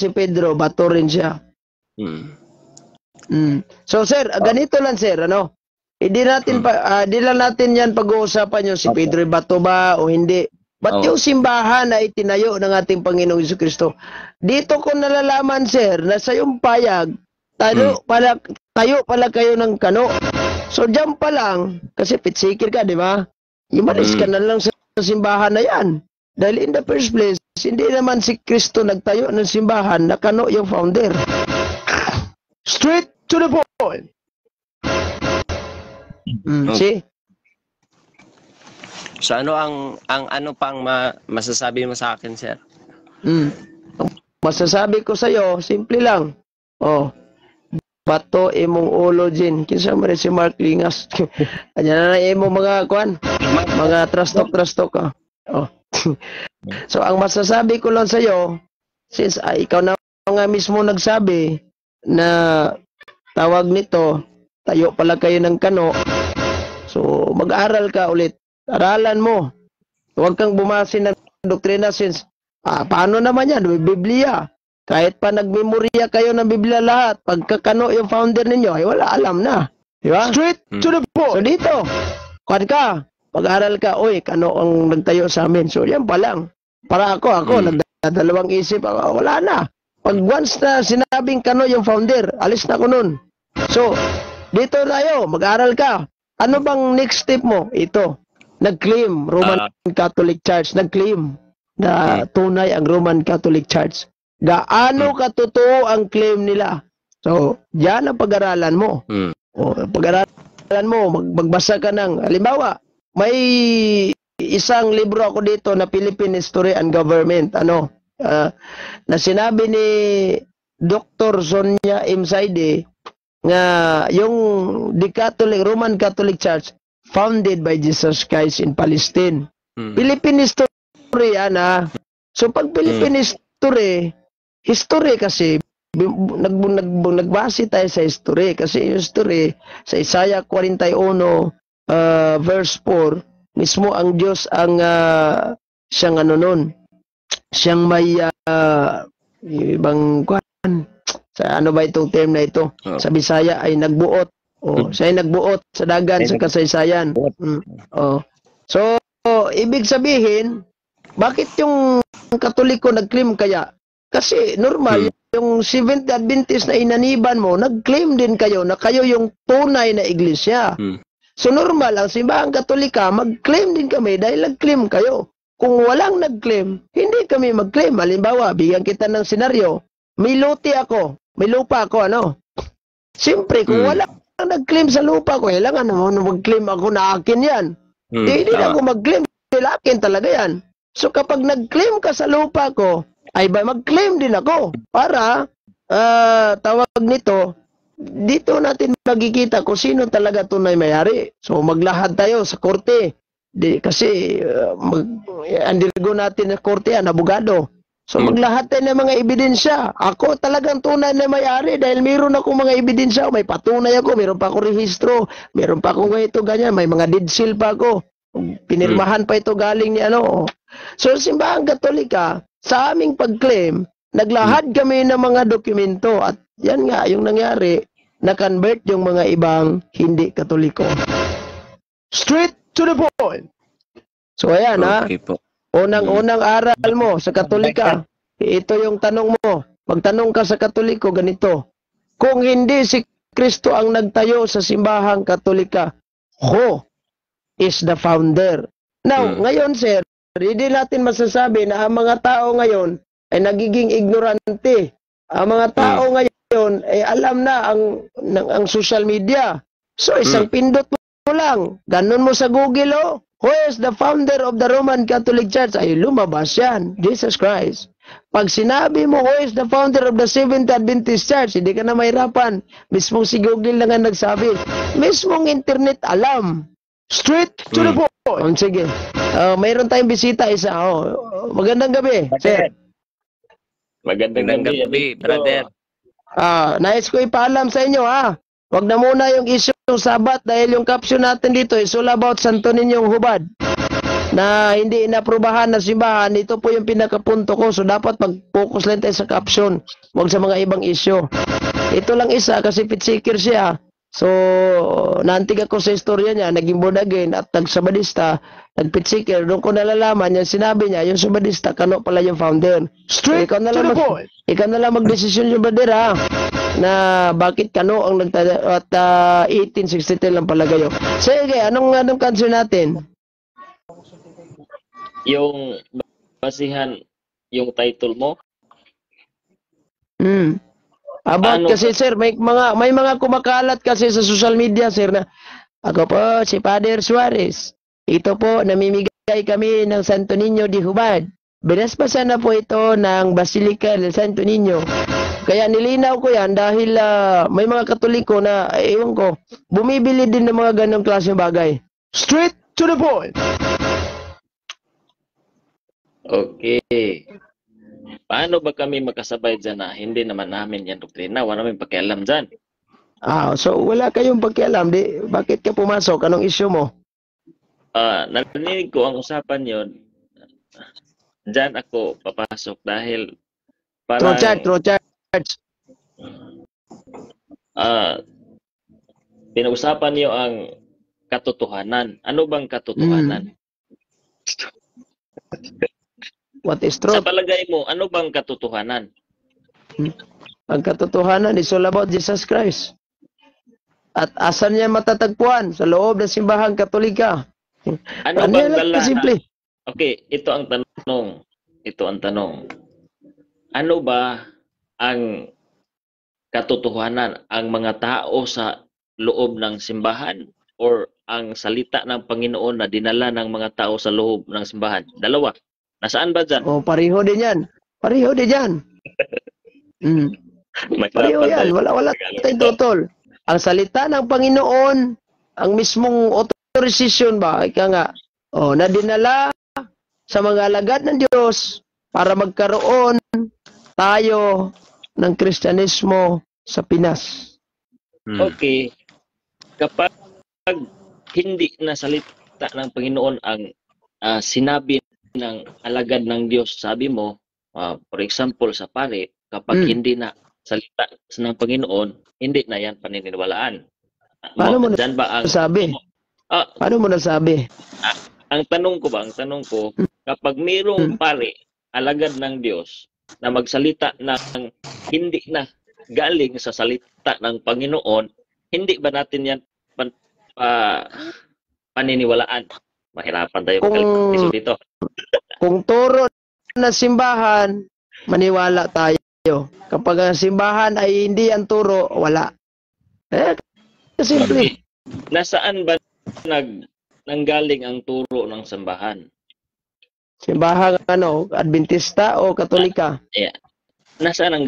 siya. So sir, ganito lang sir, ano? Hindi lang natin yan pag-uusapan yung si Pedro bato ba o hindi. Ba't yung simbahan ay tinayo ng ating Panginoong Jesucristo? Dito ko nalalaman sir na sa yung payag, tayo pala kayo ng kano. So diyan pa lang, kasi pitsikir ka, di ba? Imalis ka na lang sa simbahan na yan. Dahil in the first place, hindi naman si Kristo nagtayo ng simbahan na kano yung founder. Straight to the point. See?
So ano ang ano pang masasabi mo sa akin, sir?
Masasabi ko sa iyo, simple lang. Bato imong ulo din. Kinsa man si Mark Lingas. Anya na imong mga kuan, mga trastok ka. So ang masasabi ko lang sa iyo, since ikaw na nga mismo nagsabi na tawag nito, tayo pala kayo ng kano. So mag-aral ka ulit. Aralan mo. Huwag kang bumase ng doktrina since paano naman yan? Biblia. Kahit pa nagmemorya kayo ng Biblia lahat, pagkakano yung founder ninyo, ay wala alam na. Di ba? Straight to the point. So dito, kuwan ka, mag-aral ka, kano ang nagtayo sa amin. So yan pa lang. Para ako, nagdadalawang isip, wala na. Pag once na sinabing kano yung founder, alis na ko nun. So, dito tayo, mag-aral ka. Ano bang next step mo? Ito. Nag-claim Roman Catholic Church, nag-claim na tunay ang Roman Catholic Church. Gaano katotoo ang claim nila? So, yan ang pag-aralan mo. Pag-aralan mo, magbasa ka ng, halimbawa, may isang libro ako dito na Philippine History and Government, na sinabi ni Dr. Sonia M. Saide nga yung Roman Catholic Church founded by Jesus Christ in Palestine. Philippine history yan So pag Philippine history kasi nagbase tayo sa history kasi yung history sa Isaiah 41 verse 4 mismo ang Diyos ang siyang siyang may ibang sa ano ba itong term na ito sa Bisaya ay nagbuot. Siya ay nagbuot sa dagan sa kasaysayan. So, ibig sabihin, bakit yung Katoliko nag-claim kaya? Kasi normal, yung Seventh Adventist na inaniban mo, nag-claim din kayo na kayo yung tunay na iglesia. So normal, ang simbahang Katolika, mag-claim din kami dahil nag-claim kayo. Kung walang nag-claim, hindi kami mag-claim. Halimbawa, bigyan kita ng senaryo, may lote ako, may lupa ako, Siyempre, kung wala nag-claim sa lupa ko, kailangan naman mag-claim ako na akin yan. Hindi na ako mag-claim, dahil akin talaga yan. So kapag nag-claim ka sa lupa ko, ay ba mag-claim din ako para tawag nito, dito natin magkikita kung sino talaga tunay may-ari. So maglahad tayo sa korte. Kasi undergo natin na korte yan, abogado. So maglahat tayo ng mga ebidensya. Ako talagang tunay na may-ari dahil meron ako mga ebidensya. May patunay ako, meron pa ako rehistro, meron pa ako ganito, ganyan, may mga deed seal pa ako. Pinirmahan pa ito galing ni ano. So Simbahang Katolika, sa aming pag-claim, naglahad kami ng mga dokumento at yan nga yung nangyari, na-convert yung mga ibang hindi Katoliko. Straight to the point. So ayan
Okay po.
Unang aral mo sa Katolika, ito yung tanong mo. Magtanong ka sa Katoliko, ganito. Kung hindi si Kristo ang nagtayo sa Simbahang Katolika, who is the founder? Now, ngayon sir, hindi natin masasabi na ang mga tao ngayon ay nagiging ignorante. Ang mga tao ngayon ay alam na ang social media. So isang pindot mo lang, ganun mo sa Google, who is the founder of the Roman Catholic Church? Ay lumabas yan, Jesus Christ. Pag sinabi mo who is the founder of the Seventh Adventist Church, hindi ka na mahirapan. Mismong si Google lang ang nagsabi. Mismong internet alam. Straight to the point. Sige. Mayroon tayong bisita isa. Magandang gabi, sir.
Magandang gabi, brother.
Nais ko ipaalam sa inyo Wag na muna yung issue ng Sabat dahil yung caption natin dito is all about Santo Ninyong Hubad na hindi inaprubahan na simbahan. Ito po yung pinakapunto ko. So dapat mag-focus lang tayo sa caption. Wag sa mga ibang issue. Ito lang isa kasi pitseeker siya. So naantig ako sa istorya niya. Naging born again at nagsabadista. Nagpitseeker. Doon ko nalalaman yung sinabi niya. Yung sabadista, kano pala yung founder. Straight to the point. Ikaw na lang mag-desisyon yung brother na bakit kano ang nagtada at 1863 lang pala kayo. Sige, anong cancer natin?
Yung basihan yung title mo?
About kasi sir, may mga kumakalat kasi sa social media sir na ako po si Father Suarez. Ito po namimigay kami ng Santo Niño de Hubad. Binasbasan na po ito ng Basilica del Santo Niño. Kaya nilinaw ko yan dahil may mga Katoliko na, ewan ko, bumibili din ng mga ganong klaseng bagay. Straight to the point!
Okay. Paano ba kami makasabay dyan na hindi naman namin yan doktrina? Wala namin pakialam dyan.
So wala kayong pakialam. Bakit ka pumasok? Anong issue mo?
Narinig ko ang usapan yon. Dyan ako papasok dahil parang...
True church.
Pinag-usapan niyo ang katotohanan. Ano bang katotohanan?
What is
Sa
truth?
palagay mo, ano bang katotohanan?
Ang katotohanan is all about Jesus Christ. At asan niya matatagpuan? Sa loob ng Simbahang Katolika.
Ano bang dala?
Simple.
Okay, ito ang tanong. Ano ba ang katotohanan? Ang mga tao sa loob ng simbahan or ang salita ng Panginoon na dinala ng mga tao sa loob ng simbahan? Dalawa. Nasaan ba dyan?
Pareho din yan. Pareho yan. Wala tayong tutol. Ang salita ng Panginoon, ang mismong authorization ba, na dinala sa mga alagad ng Diyos para magkaroon tayo ng Kristyanismo sa Pinas.
Okay. Kapag hindi na salita ng Panginoon ang sinabi ng alagad ng Diyos, sabi mo, for example, sa pare, kapag hindi na salita ng Panginoon, hindi na yan paniniwalaan.
Paano mo nasabi? Paano mo nasabi?
Ang tanong ko, kapag mayroong pare, alagad ng Diyos, na magsalita ng hindi na galing sa salita ng Panginoon, hindi ba natin yan paniniwalaan? Mahirapan tayo mag-iso dito.
Kung turo na simbahan, maniwala tayo. Kapag ang simbahan ay hindi ang turo, wala. Simple.
Nasaan ba nanggaling ang turo ng simbahan?
Simbahan Adventista o Katolika?
Nasaan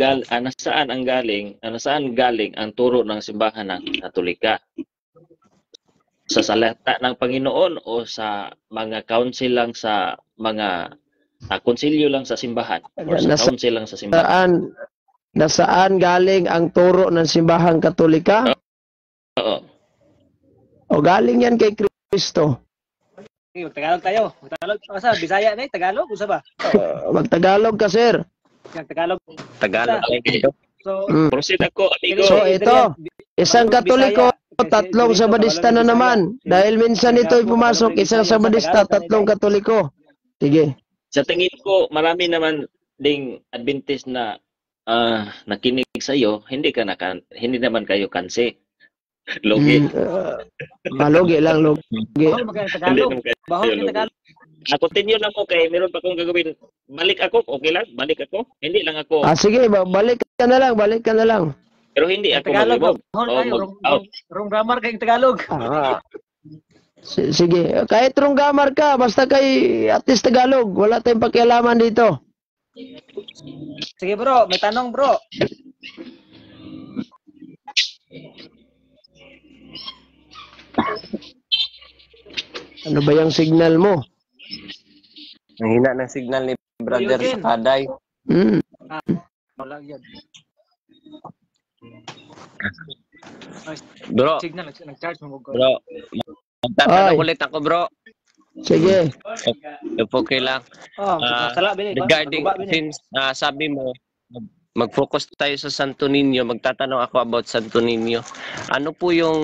galing ang turo ng simbahan ng Katolika? Sa salita ng Panginoon o sa mga council lang sa mga konsilyo lang sa simbahan or sa
Nasa-
council lang sa simbahan.
Nasaan galing ang turo ng simbahang Katolika?
Oo.
O galing yan kay Kristo?
Okay, Tagalog tayo. Tagalog sa Bisaya na Tagalog usa ba?
Magtagalog ka, sir.
Tagalog.
Tagalog tayo dito.
So,
Proceed ako, amigo.
So, ito, isang Katoliko, tatlong Sabadista na naman. Dahil minsan ito'y pumasok, isang Sabadista, tatlong Katoliko. Sige.
Sa tingin ko, marami naman ding Adventist na nakinig sa iyo, hindi naman kayo kanse. Logi.
Malogi lang, logi.
bahol magkano Tagalog.
Hindi naman kayo
Bahol
logi.
ng Tagalog.
Continue lang mo kay meron pa akong gagawin. Balik ako, okay lang? Balik ako? Hindi lang ako.
Sige, balik ka na lang.
Pero hindi ako
Tagalog.
mag-remove.
Bahol
O
kayo.
mag-out.
Wrong grammar kayong Tagalog.
Sige, kahit runggamar ka, basta kay at least Tagalog, wala tayong pakialaman dito.
Sige bro, may tanong bro.
Ano ba yung signal mo?
Ang hina ng signal ni Brother
Eugene.
Sakaday.
Wala yan.
Bro,
Signal, nag-charge mo.
bro. Magtatanong
Ay.
ulit ako, bro.
Sige.
Okay lang.
Oh, sala bini.
Regarding,
Baguba, bini.
since sabi mo, mag-focus tayo sa Santo Niño, magtatanong ako about Santo Niño. Ano po yung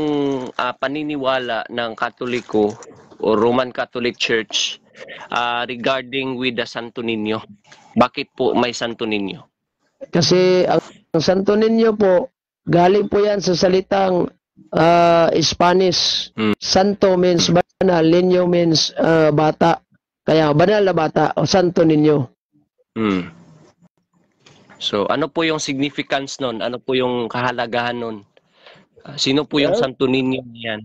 paniniwala ng Katoliko o Roman Catholic Church regarding with the Santo Niño? Bakit po may Santo Niño?
Kasi ang Santo Niño po, galing po yan sa salitang Spanish. Santo means banal, Niño means bata. Kaya banal na bata o Santo Niño.
So, ano po yung significance nun? Ano po yung kahalagahan nun? Sino po yung Santo Niño yan?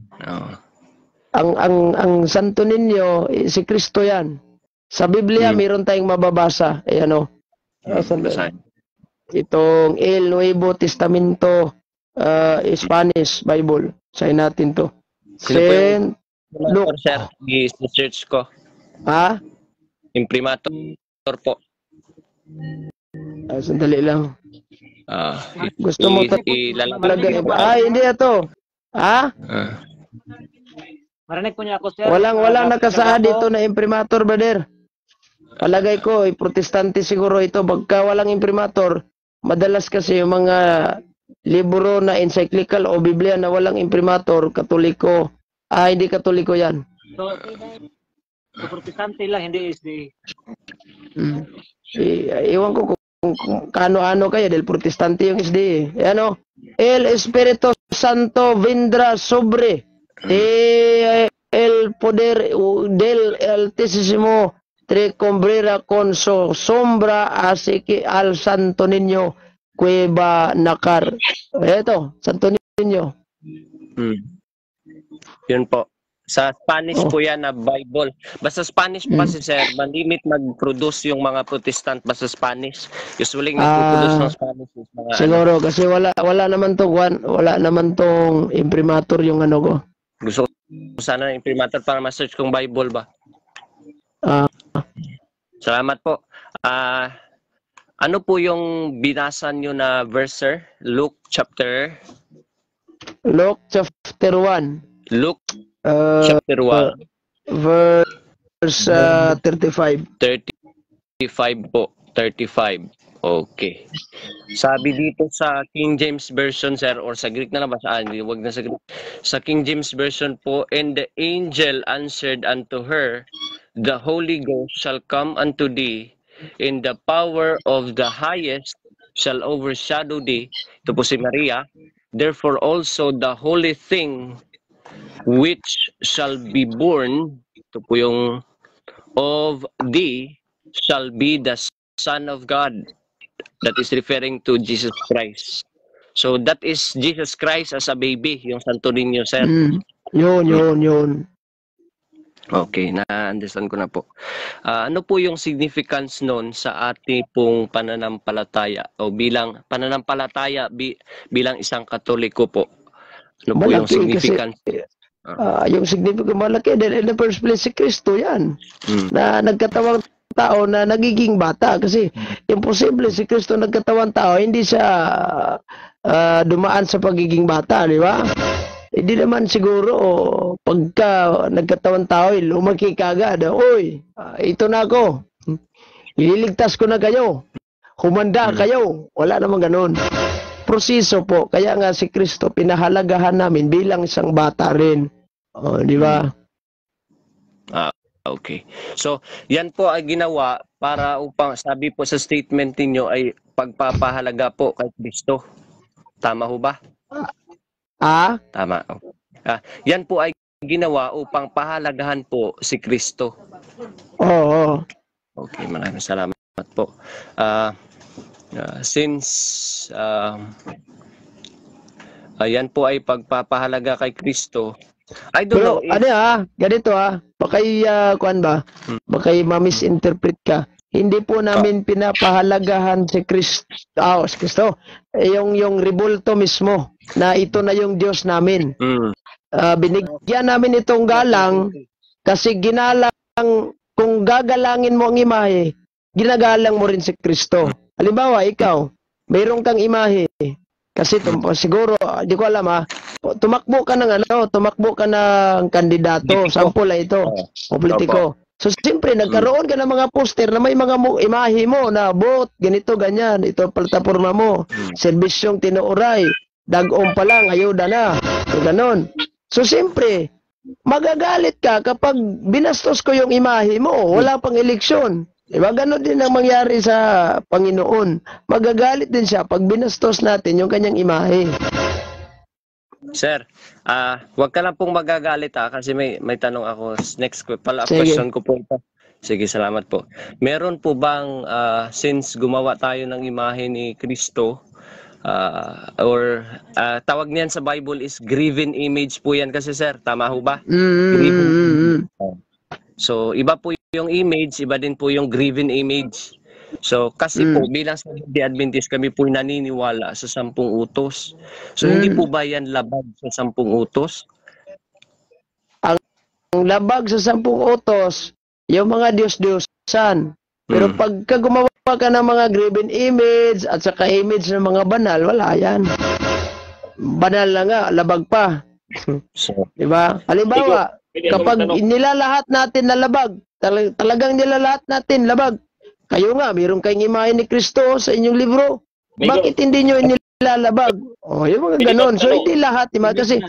Ang Santo Niño, si Kristo yan. Sa Biblia, mayroon tayong mababasa. Ayan o. Itong El Nuevo Testamento Spanish Bible. Sayin natin to.
Sino po yung
Look.
sir, sa church ko?
Ha?
Imprimator po.
Sandali lang. Gusto mo
ilalagay
Ay, hindi ito. Ha?
Marinig po niya ako, sir.
Walang nakasaad dito na imprimator, brother. Palagay ko, protestante siguro ito. Pagka walang imprimator, madalas kasi yung mga libro na encyclical o Biblia na walang imprimator, Katoliko, hindi Katoliko yan.
So, protestante lang, hindi SDA.
Iwan ko kung kano-ano kayo dahil protestante yung SDA. Ano? El Espiritu Santo vendrá sobre el poder del Altísimo recombrera con su sombra así que al Santo Niño cueva nacar. Ito, Santo Niño.
Yun po. Sa Spanish po yan na Bible. Basta Spanish po kasi sir, malimit mag-produce yung mga Protestant basta Spanish. Usually nag-produce ng Spanish. Mga
Siguro kasi wala naman tong imprimator yung ano ko.
Gusto ko sana ng imprimator para ma-search kong Bible ba. Salamat po. Ano po yung binasa nyo na verse, sir? Luke chapter
1.
Luke chapter 1.
Verse 35.
35 po. 35. Okay. Sabi dito sa King James Version, sir, or sa Greek na lang ba? Wag na sa Greek. Sa King James Version po, and the angel answered unto her, the Holy Ghost shall come unto thee, and the power of the highest shall overshadow thee. Ito po si Maria. Therefore also the holy thing which shall be born, ito po yung of thee, shall be the Son of God. That is referring to Jesus Christ. So that is Jesus Christ as a baby, yung Santo Niño, sir.
Yun.
Okay, na-understand ko na po. Ano po yung significance nun sa ating pong pananampalataya o bilang pananampalataya bilang isang Katoliko po? Ano po yung significance?
Yung significance malaki dahil in the first place si Kristo yan. Na nagkatawang tao na nagiging bata kasi imposible si Kristo nagkatawang tao, hindi siya dumaan sa pagiging bata, di ba? Hindi naman siguro pagka nagkatawang tao, lumaki ka agad, oy, ito na ako. Ililigtas ko na kayo. Humanda kayo. Wala namang ganun. Proseso po. Kaya nga si Kristo pinahalagahan namin bilang isang bata rin. Di ba?
Okay. So, yan po ay ginawa para upang, sabi po sa statement ninyo, ay pagpapahalaga po kay Kristo. Tama ho ba? Tama. Yan po ay ginawa upang pahalagahan po si Kristo.
Oo.
Okay, maraming salamat po. Since yan po ay pagpapahalaga kay Kristo, I don't know if...
ganito bakay kuan ba? Bakay ma-misinterpret ka. Hindi po namin pinapahalagahan si Kristo. Yung rebulto mismo na ito na yung Diyos namin. Binigyan namin itong galang kasi ginalang, kung gagalangin mo ang imahe, ginagalang mo rin si Kristo. Halimbawa, ikaw, mayroon kang imahe. Kasi siguro, di ko alam tumakbo ka ng kandidato, sample ito, o politiko. So, siyempre, nagkaroon ka ng mga poster na may mga imahe mo na bot, ganito, ganyan, ito plataforma mo, serbisyong tinuuray, dagong pa lang, ayuda na, so, ganon. So, siyempre, magagalit ka kapag binastos ko yung imahe mo, wala pang eleksyon. Diba? Ganon din ang mangyari sa Panginoon. Magagalit din siya pag binastos natin yung kanyang imahe.
Sir, wag ka lang pong magagalit kasi may tanong ako. Next question ko po ito. Sige, salamat po. Meron po bang, since gumawa tayo ng imahe ni Kristo, or tawag niyan sa Bible is graven image po yan kasi sir, tama ho ba? So, iba po yung image, iba din po yung graven image. So, kasi po, bilang sa Adventist, kami po naniniwala sa 10 utos. So, hindi po ba yan labag sa 10 utos?
Ang labag sa 10 utos, yung mga Diyos-Diyosan. Pero pagka gumawa ka ng mga graven image at saka image ng mga banal, wala yan. Banal na nga, labag pa.
So,
diba? Halimbawa, kapag nilalahat natin na labag, talagang nilalahat natin labag. Kayo nga, mayroon kayong imahe ni Kristo sa inyong libro. Bakit hindi nyo inilalabag? Yung mga ganon. So, hindi lahat. Diba? Kasi,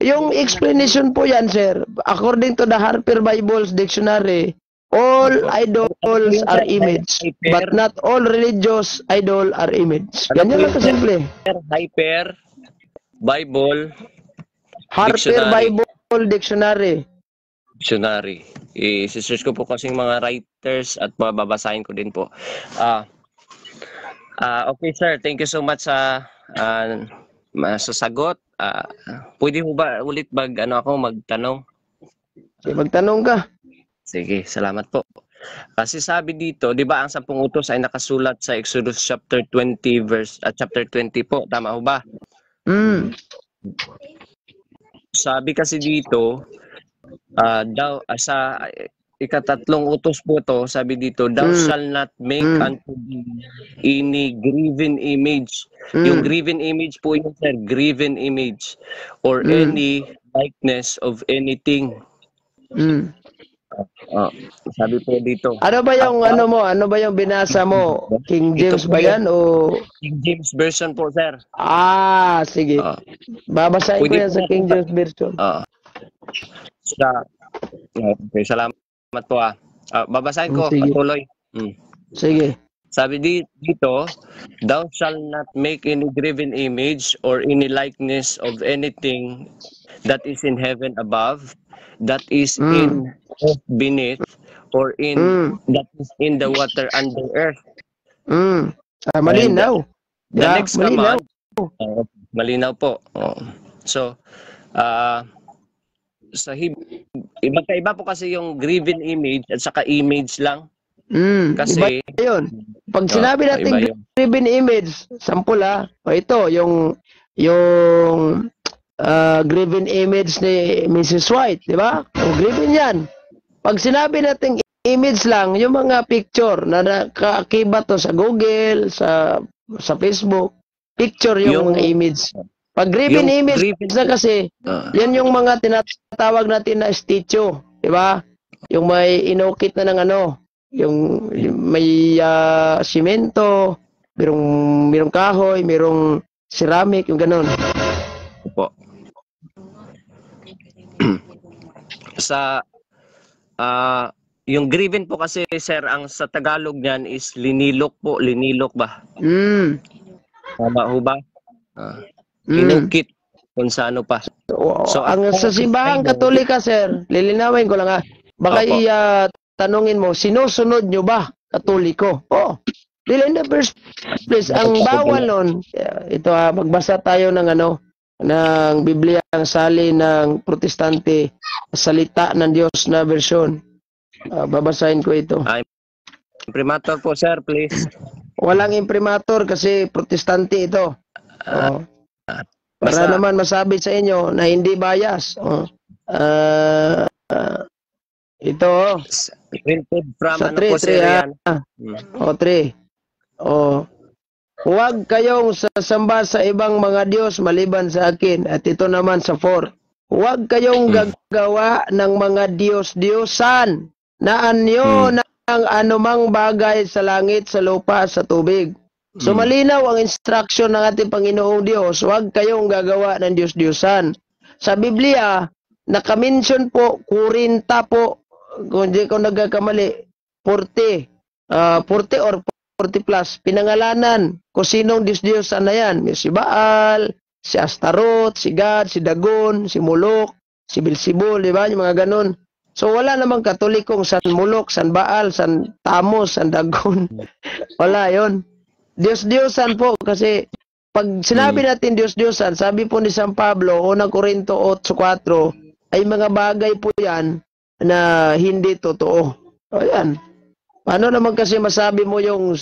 yung explanation po yan, sir, according to the Harper Bible's Dictionary, all idols are image, but not all religious idol are image. Ganyan lang kasimple.
Harper Bible
Dictionary. I-search ko po kasing mga writers at babasahin ko din po. Okay sir, thank you so much sa sagot. Pwede mo ba ulit magtanong? Sige, magtanong ka.
Sige, salamat po. Kasi sabi dito, 'di ba ang 10 utos ay nakasulat sa Exodus chapter 20 chapter 20 po, tama ho ba? Sabi kasi dito, sa ikatatlong utos po to, sabi dito, thou shall not make unto thee any graven image. Yung graven image po yung sir, graven image or any likeness of anything. Sabi po dito.
Ano ba yung ano ba yung binasa mo? King James ba yan o
King James version po sir?
Sige. Babasahin ko yan sa King James version.
Okay, salamat po babasahin ko, patuloy.
Sige.
Sabi dito, thou shall not make any graven image or any likeness of anything that is in heaven above, that is in earth beneath, or that is in the water under earth.
Malinaw.
The next command, malinaw po. So, magkaiba po kasi yung graven image at saka image lang. Kasi
iba yun. Pag sinabi natin graven image, sample ito yung graven image ni Mrs. White, di ba? O graven yan. Pag sinabi natin image lang, yung mga picture na nakaakibat to sa Google, sa Facebook. Picture yung mga image. Pag graven
yung
image
graven
na kasi, yan yung mga tinatawag natin na statue, di ba? Yung may inukit na ng ano, yung may simento, merong kahoy, merong ceramic, yung ganun.
po. Sa yung graven po kasi sir, ang sa Tagalog niyan is linilok po, linilok ba? Tama ho ba? Inukit kung sa ano pa.
So, ang sa simbahang Katolika, sir, lilinawin ko lang baka
Opo.
tanungin mo, sinusunod nyo ba Katoliko? Dili in the first place, ang bawal nun, ito magbasa tayo ng ng Biblia, ang sali ng Protestante, salita ng Diyos na version. Babasahin ko ito.
Imprimatur po sir, please.
Walang imprimatur kasi Protestante ito. Para naman masabi sa inyo na hindi bias. Ito.
Printed from
Sa
ano po sir yan?
3. Huwag kayong sasamba sa ibang mga Diyos maliban sa akin. At ito naman sa 4. Huwag kayong gagawa ng mga Diyos-Diyosan na anyo ng anumang bagay sa langit, sa lupa, sa tubig. So malinaw ang instruction ng ating Panginoong Diyos, huwag kayong gagawa ng Diyos-Diyosan. Sa Biblia, nakamention po, 40 po, kung hindi ko nagkakamali, 40 or 40 plus, pinangalanan kung sinong Diyos-Diyosan na yan. Si Baal, si Astaroth, si God, si Dagon, si Molok, si Beelzebul, di ba? Yung mga ganun. So wala namang Katolikong San Molok, San Baal, San Tamos, San Dagon. Wala yon. Diyos-Diyosan po kasi pag sinabi natin Diyos-Diyosan, sabi po ni San Pablo, unang Korinto 8:4, ay mga bagay po yan na hindi totoo. Ayan. Paano naman kasi masabi mo yung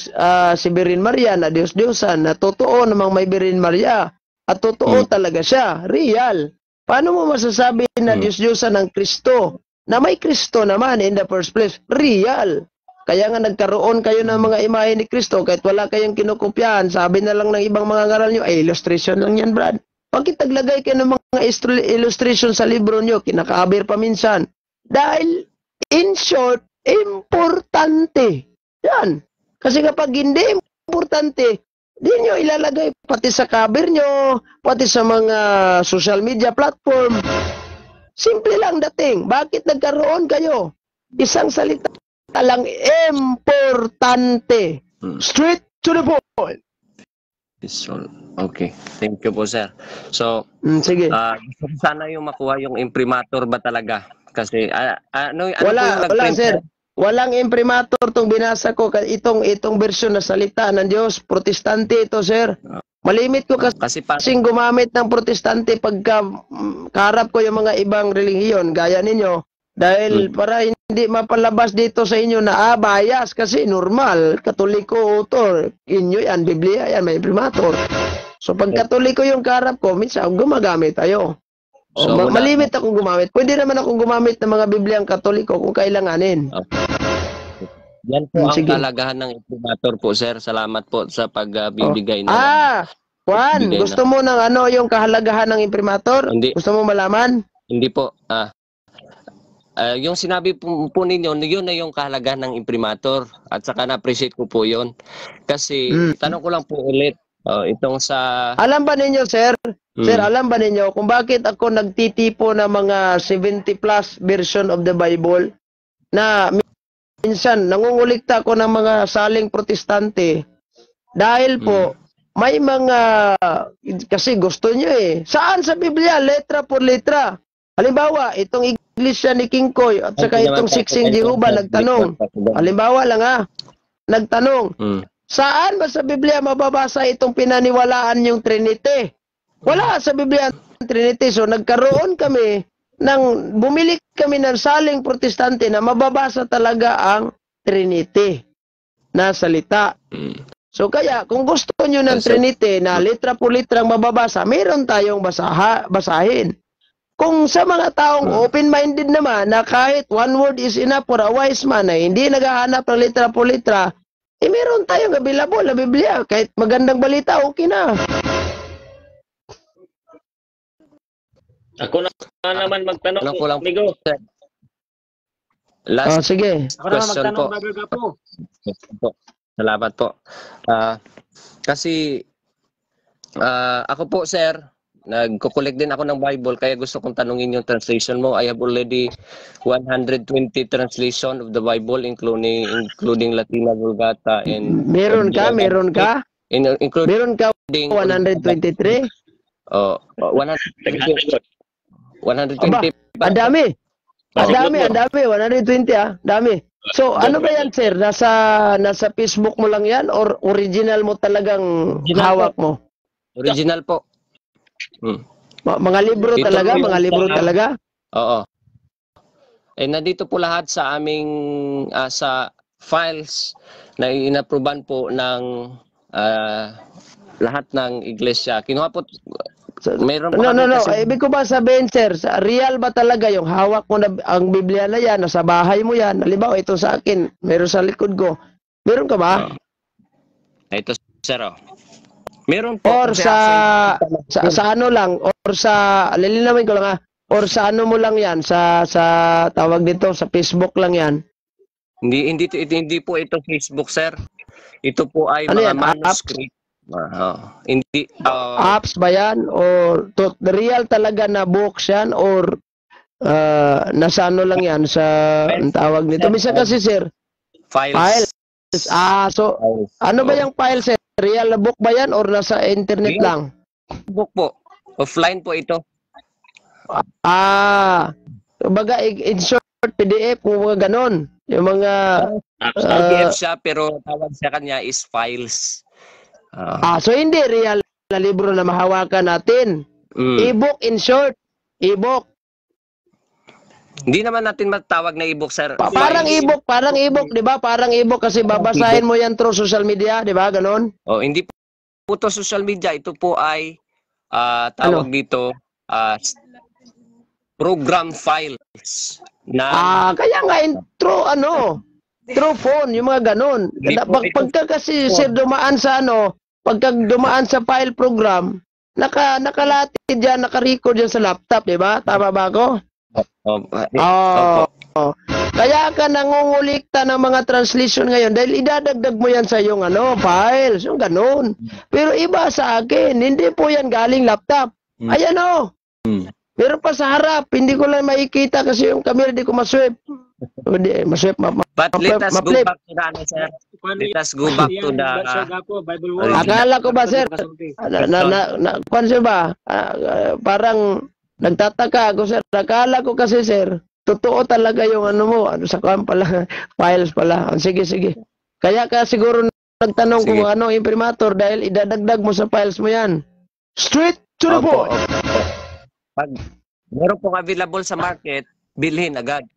si Birhen Maria na Diyos-Diyosan, na totoo namang may Birhen Maria at totoo talaga siya, real. Paano mo masasabi na Diyos-Diyosan ng Kristo, na may Kristo naman in the first place, real? Kaya nga nagkaroon kayo ng mga imahe ni Kristo kahit wala kayong kinukopyahan. Sabi na lang ng ibang mga ngaral nyo, illustration lang yan, Brad. Bakit naglagay kayo ng mga illustration sa libro nyo? Kinakabir pa minsan. Dahil, in short, importante. Yan. Kasi kapag hindi importante, di nyo ilalagay pati sa cover nyo, pati sa mga social media platform. Simple lang dating. Bakit nagkaroon kayo? Isang salita lang, importante. Straight to the point.
Okay. Thank you po, sir. So,
sige.
Sana yung makuha yung imprimatur ba talaga? Kasi,
wala, sir. Walang imprimatur tong binasa ko. Itong version na salita ng Diyos. Protestante ito, sir. Malimit ko kasi gumamit ng Protestante pagka kaharap ko yung mga ibang relihiyon. Gaya ninyo. Dahil para hindi mapalabas dito sa inyo na bias kasi normal, Katoliko author, inyo yan, Biblia yan, may imprimatur. So pag Katoliko yung karap ko, minsan gumagamit tayo. Malimit akong gumamit. Pwede naman akong gumamit ng mga Bibliang Katoliko kung kailanganin.
Yan po ang kalagahan ng imprimatur po, sir. Salamat po sa pagbibigay na.
Juan, gusto mo ng yung kahalagahan ng imprimatur?
Hindi.
Gusto mo malaman?
Hindi po. Yung sinabi po ninyo, yun na yung kahalagahan ng imprimatur. At saka na-appreciate ko po yun. Kasi, tanong ko lang po ulit, itong sa...
Alam ba ninyo, sir? Sir, alam ba ninyo kung bakit ako nagtitipo ng mga 70 plus version of the Bible? Na minsan, nangungulikta ko ng mga saling Protestante. Dahil po, may mga... Kasi gusto nyo Saan sa Biblia? Letra por letra. Halimbawa, itong Iglesia ni King Koy at saka itong Siksing Jehovah nagtanong. Halimbawa lang nagtanong. Saan ba sa Biblia mababasa itong pinaniwalaan yung Trinity? Wala sa Biblia ang Trinity. So nagkaroon kami bumili kami ng saling Protestante na mababasa talaga ang Trinity na salita. So kaya kung gusto nyo ng Trinity na litra po litrang mababasa, meron tayong basahin. kung sa mga taong open-minded naman na kahit one word is enough for a wise man na hindi naghahanap ng litra po litra, meron tayong available na Biblia. Kahit magandang balita, okay na.
Ako na naman magtanong,
Ano ko lang,
amigo.
Last
Sige.
Ako naman
question
magtanong,
po.
Brother Gapo.
po. Salamat po. Kasi ako po, sir, nagkukulik din ako ng Bible, kaya gusto kong tanungin yung translation mo. I have already 120 translation of the Bible, including Latina Vulgata and
Meron ka?
including
Meron ka 123?
120.
Aba, ang dami. Ang dami, 120 dami. So, ano ba yan, sir? Nasa Facebook mo lang yan or original mo talagang hawak mo?
Original po.
Mga libro
Dito
talaga?
po
Mga
yung
libro talaga?
Oo. Nandito po lahat sa aming sa files na inapruban po ng lahat ng iglesia. Kinuha po, mayroon pa
No.
kasi.
Ibig ko ba sabihin, sir, real ba talaga yung hawak mo na ang Biblia na yan, nasa bahay mo yan? Halimbawa, ito sa akin, meron sa likod ko. Meron ka ba?
Ito, sir. Meron po.
Or
kasi
sa ano lang, or sa, lilinawin ko lang or sa ano mo lang yan, sa tawag dito, sa Facebook lang yan.
Hindi po ito Facebook, sir. Ito po ay
Ano
mga
yan,
manuscript. Hindi
Apps ba yan? Or the real talaga na books yan? Or nasa ano lang yan? Sa ang tawag nito. Misa kasi, sir,
files.
so, ano ba yung file, sir? Real na book ba yan? Or nasa internet
Real.
lang?
Book po. Offline po ito.
Baga, in short, PDF, kung mga ganon. Yung mga,
PDF siya, pero tawag sa kanya is files.
so hindi real na libro na mahawakan natin. E-book in short. E-book.
Hindi naman natin matawag na e-book, sir.
Parang e-book, 'di ba? Parang e-book kasi babasahin mo 'yan through social media, 'di ba? Ganon.
Hindi po to social media, ito po ay tawag dito program files na
kaya nga through phone, yung mga ganon. Pagka kasi sir dumaan sa pagka dumaan sa file program, nakalatid diyan, naka-record diyan sa laptop, 'di ba? Tama ba ako? Kaya ka nangungulikta ng mga translation ngayon dahil idadagdag mo yan sa yung files, yung ganun. Pero iba sa akin, hindi po yan galing laptop. Ayan meron pa sa harap, hindi ko lang makikita kasi yung camera di ko maswipe. Hindi, maswipe,
But let us go back to the sir. Let us go back to the
akala ko ba, sir, sir ba, parang nagtataka ako, sir. Akala ko kasi, sir, totoo talaga yung mo, sa kwan pala, files pala. Sige. Kaya ka siguro nagtanong kung imprimatur dahil idadagdag mo sa files mo yan. Straight to the point.
Pag meron pong available sa market, bilhin agad.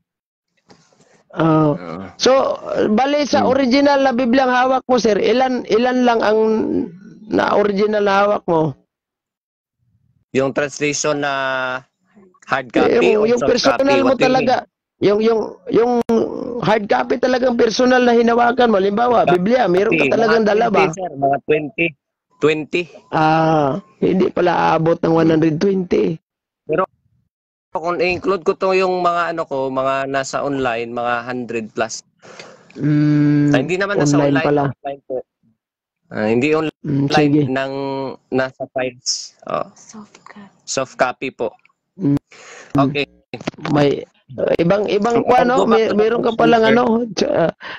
So, bali sa original na Biblia ang hawak mo, sir, ilan lang ang na original na hawak mo?
Yung translation na hard copy o
yung
soft
personal
copy,
mo talaga. Yung hard copy talagang personal na hinawakan mo. Halimbawa, Biblia, meron ka talagang dala ba?
Sir, mga 20.
Hindi pala aabot ng 120.
Pero kung i-include ko to yung mga mga nasa online, mga 100 plus. Hindi naman nasa online
pala.
Online po. Hindi online
sige.
nasa files. Soft copy po. Okay.
May ibang meron ka palang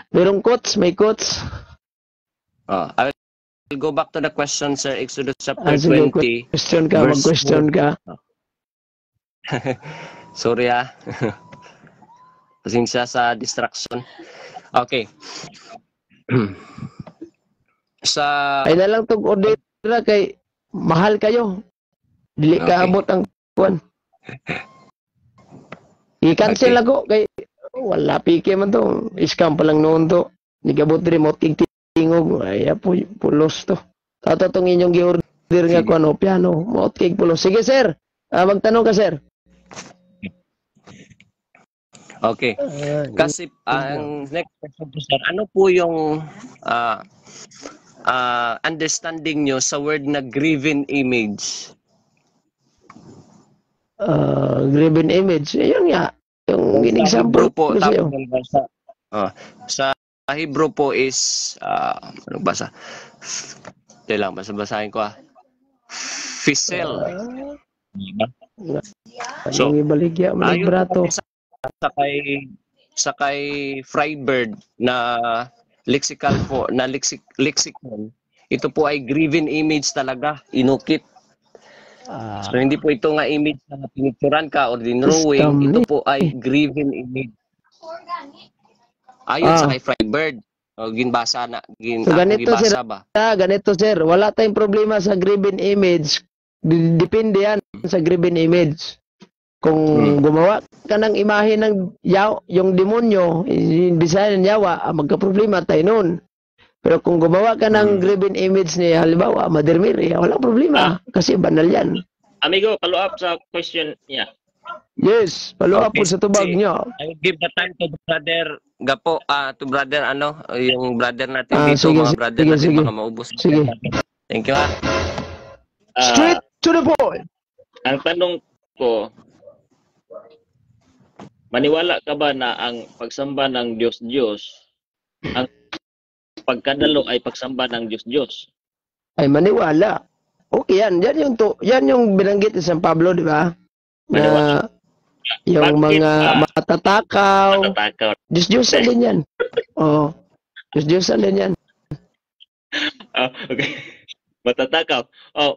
merong quotes, may quotes.
I will go back to the question, sir. Exodus chapter
Sige,
20.
Mag-question ka.
Sorry pasensya sa distraction. Okay.
Ay na lang tong order kay mahal kayo. Dili ka abot ang kuan. I-cancel ako kay wala pike man to. Scam pa lang noon to. Nigabot diri mo tingog. Ay pulos to. Tato tong inyong gi-order nga kuan piano. Mo pulos. Sige, sir. Magtanong ka, sir.
Okay. Kasi ang next question po, sir, ano po yung understanding nyo sa word na graven image?
Graven image. Yun nga. Yung
Sa
in-example
Hebrew po,
ko sa'yo.
sa Hebrew po is, ano basa? Ito lang, basa-basahin ko Fisel. So,
Anong ibaligya mo ng
ayon
brato?
sa kay Freiberg na lexical po, na lexicon, ito po ay graven image talaga, inukit. So, hindi po ito nga image na pinicturan ka or dinrawing, ito po ay graven image. Ayon sa kay Freiberg. O, ginbasa na,
So, ganito, sir.
gibasa ba?
Ganito, sir. Wala tayong problema sa graven image. Depende yan sa graven image. Kung gumawa ka ng imahe ng yung demonyo, yung Bisaya ng Yawa, magka-problema tayo noon. Pero kung gumawa ka ng graven image ni halimbawa, Mother Mary, walang problema. Kasi banal yan.
Amigo, follow up sa question niya.
Yes, follow up po sa tubag nyo.
I will give the time to brother Gapo, to brother yung brother natin dito,
sige,
mga brother
sige,
natin,
sige.
baka maubos.
Sige.
Thank you,
Straight to the point.
Ang tanong ko, maniwala ka ba na ang pagsamba ng Diyos-Diyos, ang pagkadalo ay pagsamba ng Diyos-Diyos?
Ay maniwala. Okay yan. Yan yung binanggit ni San Pablo, di ba? Na yung
Bakit
mga matatakaw. Diyos-Diyosan din yan. Oo. Diyos-Diyosan din yan.
Okay. Matatakaw.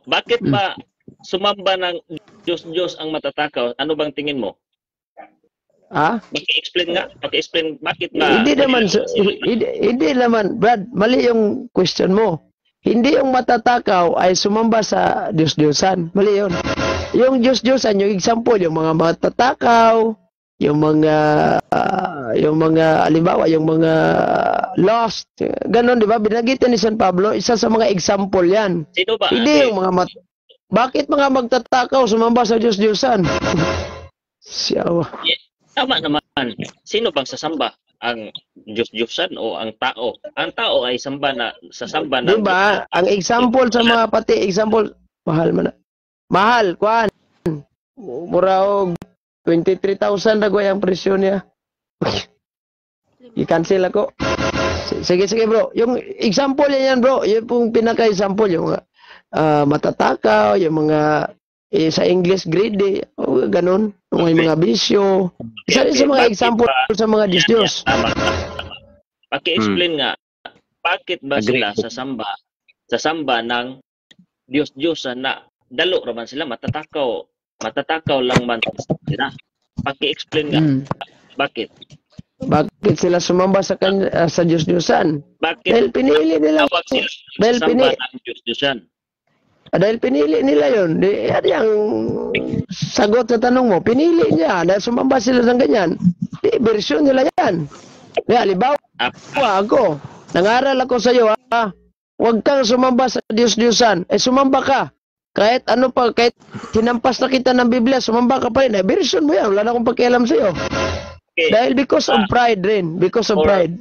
Bakit ba sumamba ng Diyos-Diyos ang matatakaw? Ano bang tingin mo? Paki-explain nga. Paki-explain bakit ba?
Hindi naman, Brad, mali yung question mo. Hindi yung matatakaw ay sumamba sa Diyos-Diyosan. Mali yun. Yung Diyos-Diyosan, yung example, yung mga matatakaw, yung mga halimbawa, yung mga lost, ganon, di ba? Binagitan ni San Pablo, isa sa mga example yan.
Sino ba?
Hindi yung mga bakit mga magtatakaw sumamba sa Diyos-Diyosan? Siyawa.
Tama naman. Sino bang sasamba? Ang Diyos-Diyosan o ang tao? Ang tao ay sasamba ng
diba? Ang example sa mga example, mahal, kuan. Mura og 23,000 na ang presyo niya. I-cancel ako. Sige, bro. Yung example yan, bro. Yung pong pinaka-example. Yung matatakaw, yung mga sa English greedy, ganun. Yung may mga bisyo. Isa rin sa mga example sa mga Diyos-Diyos.
Paki-explain nga, bakit ba sila sasamba ng Diyos-Diyosan na dalo raman sila, matatakaw lang man sila. Paki-explain nga, bakit?
Bakit sila sumamba sa Diyos-Diyosan?
Bakit?
Dahil pinili nila.
Dahil sasamba ng Diyos-Diyosan.
Dahil pinili nila yun. Yan yung sagot sa tanong mo. Pinili niya. Dahil sumamba sila ng ganyan. Version nila yan. Halimbawa, ako. Nangaral ako sa iyo, huwag kang sumamba sa Diyos-Diyosan. Sumamba ka. Kahit ano pa, kahit hinampas na kita ng Biblia, sumamba ka pa rin. Version mo yan. Wala na akong pakialam sa iyo. Okay. Dahil because of pride rin. Because of pride.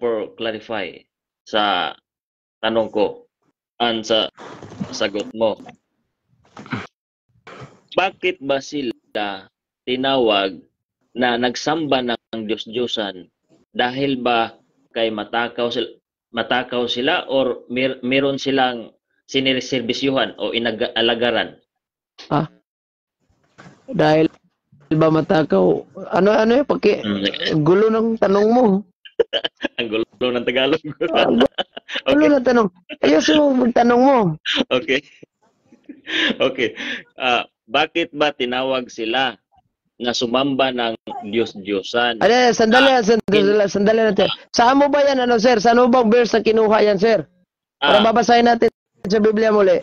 For clarify sa tanong ko, sa sagot mo. Bakit ba sila tinawag na nagsamba ng Diyos-Diyosan? Dahil ba kay matakaw sila or meron silang siniserbisyuhan o inalagaran?
Dahil ba matakaw? Ano yung gulo ng tanong mo?
Ang gulo ng Tagalog.
Gulo ng tanong. Ayusin mo magtanong mo.
Okay. Bakit ba tinawag sila na sumamba ng Diyos-Diyosan?
Sandali natin. Saan mo ba yan, sir? Saan mo bang verse na kinuha yan, sir? Para babasahin natin sa Biblia muli.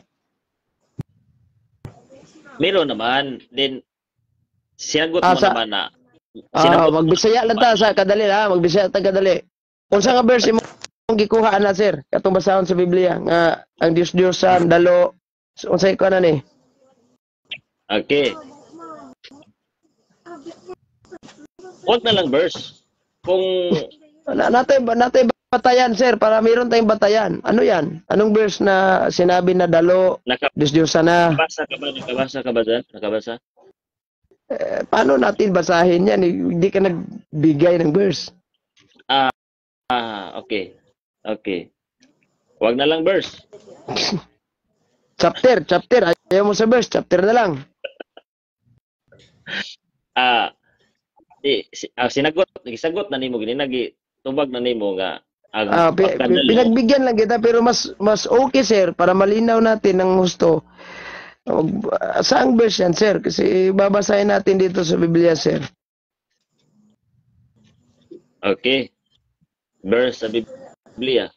Meron naman. Then, sinagot mo naman na.
Magbisaya lang ta sa kadali ha. Magbisaya ta kadali. Kung saan nga verse mo gikuhaan na, sir? Katong basahon sa Biblia nga ang Diyos-Diyosan, dalo. Unsay ko na ni?
Okay. Huwag na lang verse. Kung
Natay batayan, sir, para mayroon tayong batayan. Ano yan? Anong verse na sinabi na dalo, Diyos-Diyosa na?
nakabasa ka ba dyan? Nakabasa?
Paano natin basahin yan? Hindi ka nagbigay ng verse.
Okay. Okay. Huwag na lang verse.
Chapter. Ayaw mo sa verse, chapter na lang.
Gisagot na nimo gini tubag na nimo nga ang pagkadalo.
Pinagbigyan lang kita pero mas okay, sir, para malinaw natin ng gusto. Saang verse yan, sir? Kasi babasahin natin dito sa Biblia, sir.
Okay. Verse sa Biblia.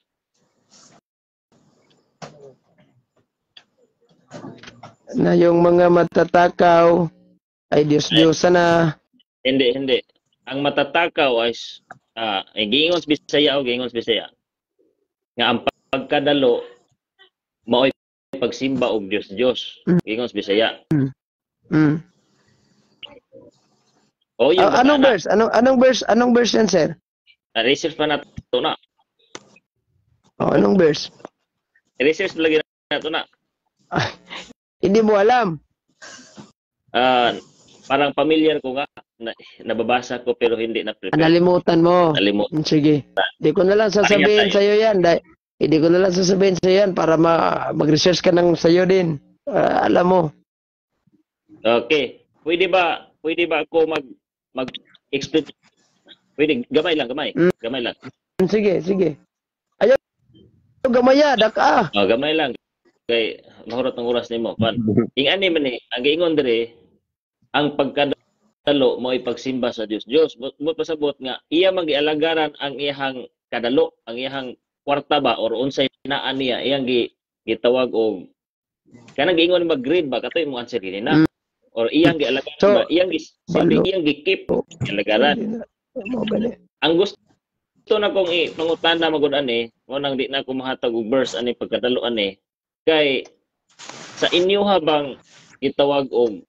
Na yung mga matatakaw ay Diyos-Diyosa na.
Hindi. Ang matatakaw ay giingon sa Bisaya nga ang pagkadalo mao'y pagsimba og Dios. Giingon sa Bisaya. O yung
anong verse? Anong verse yan, sir?
Research pa nato na.
Anong verse?
Research lagi nato na.
Hindi mo alam.
Parang familiar ko nga, nababasa ko pero hindi na prepare.
Nalimutan mo. Sige. Hindi ko na lang sasabihin sa iyo yan. Hindi ko na lang sasabihin sa iyo yan para mag-research ka ng sa iyo din. Alam mo.
Okay. Pwede ba ako mag-explain? Pwede, gamay lang. Gamay lang.
Sige. Ayaw, gamaya, daka.
Gamay lang. Kay mahurot ng oras nimo. Ingani man ni, ang giingon dire, ang pagkadalo mo ipagsimba sa Dios. Mo pasabot nga iya magialagaran ang iyang kadalo, ang iyang kwarta ba or unsay naan niya, iyang gitawag og kanang giingon mag-grade ba katoy mo answer dinhi na. Or iyang gialagaran ba, iyang gikeep alagaran. Ang gusto na kong pangutana magud ani, mo nang di na ko mahatag og verse ani pagkadalo ani. Kay sa inyo habang gitawag og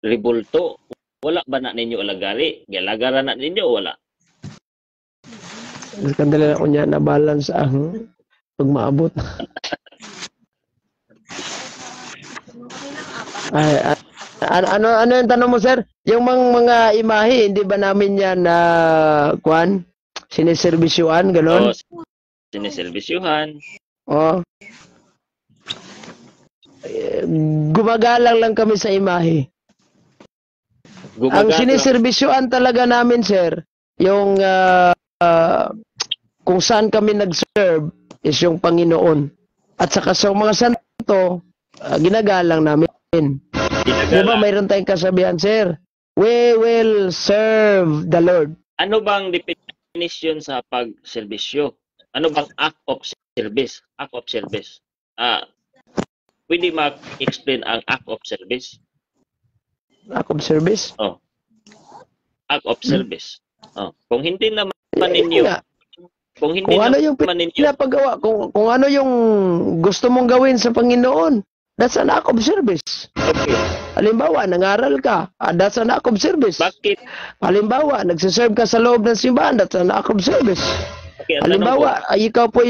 rebulto, wala ba na ninyo alagari? Gialagaran na ninyo o wala?
Skandala na ko niya na balance ang pag maabot. Ano yung tanong mo, sir? Yung mga imahe, hindi ba namin yan na siniservisyuhan, gano'n?
Siniservisyuhan.
Gumagalang lang kami sa imahe. Ang siniservisyoan talaga namin, sir, yung kung saan kami nag-serve is yung Panginoon. At saka sa mga santo, ginagalang namin. Diba mayroon tayong kasabihan, sir? We will serve the Lord.
Ano bang definition sa pag-serbisyo? Ano bang act of service? Act of service. Pwede ma-explain ang act of service?
Act of service?
Act of service. Kung hindi naman ninyo, kung
ano yung pinapagawa, kung ano yung gusto mong gawin sa Panginoon, that's an act of service.
Okay.
Halimbawa, nangaral ka, that's an act of service.
Bakit?
Halimbawa, nagsiserve ka sa loob ng simbahan, that's an act of service.
Okay,
halimbawa, ikaw po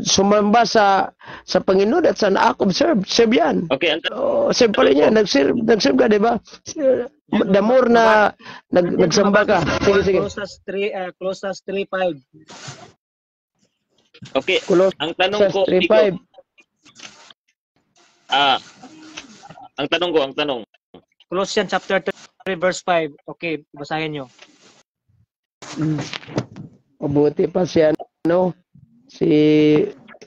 sumamba sa Panginoon, that's an act of serve yan.
Okay,
serve pa rin yan, nag-serve ka, di ba? The more na nagsamba ka. Sige.
Closest 3:5.
Okay, ang tanong ko, ang tanong.
Colossians chapter 3 verse 5. Okay, basahin nyo.
Mabuti pa si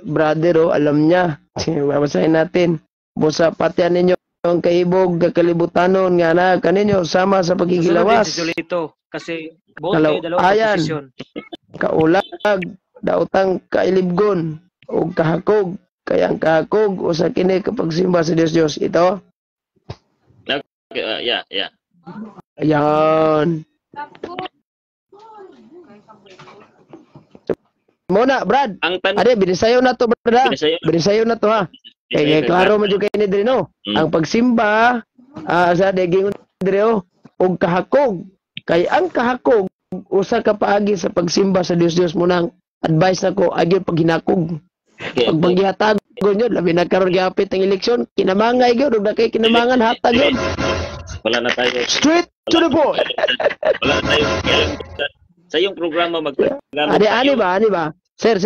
brother, alam niya. Babasahin natin. Busa patian ninyo ang kaibog, kalibutanon nga na kaninyo sama sa pagkikilawas.
Kasi both kayo dalawang posisyon.
Kaulag, daotang kailibgon, o kahakog, kayang kahakog, o sa kini kapag simba sa Diyos. Ito?
Yeah.
Ayan. Muna, Brad. Binisayo na to, Brad. Binisayo na to, ha. Kaya klaro mo dyan kayo ni Drino. Ang pagsimba, sa deging Drino, og kahakog, Kay ang kahakog usa ka paagi sa pagsimba sa Dios mo nang advice nako agyon pag hinakog.
Okay,
Pag manggihatagon yun, labi na karon gihapit ang eleksyon, kinamangay yun, huwag na kayo kinamangan, hatag yun.
Wala na tayo.
Straight to the point.
Wala na tayo. Sa iyong programa
Ani ba? Sir.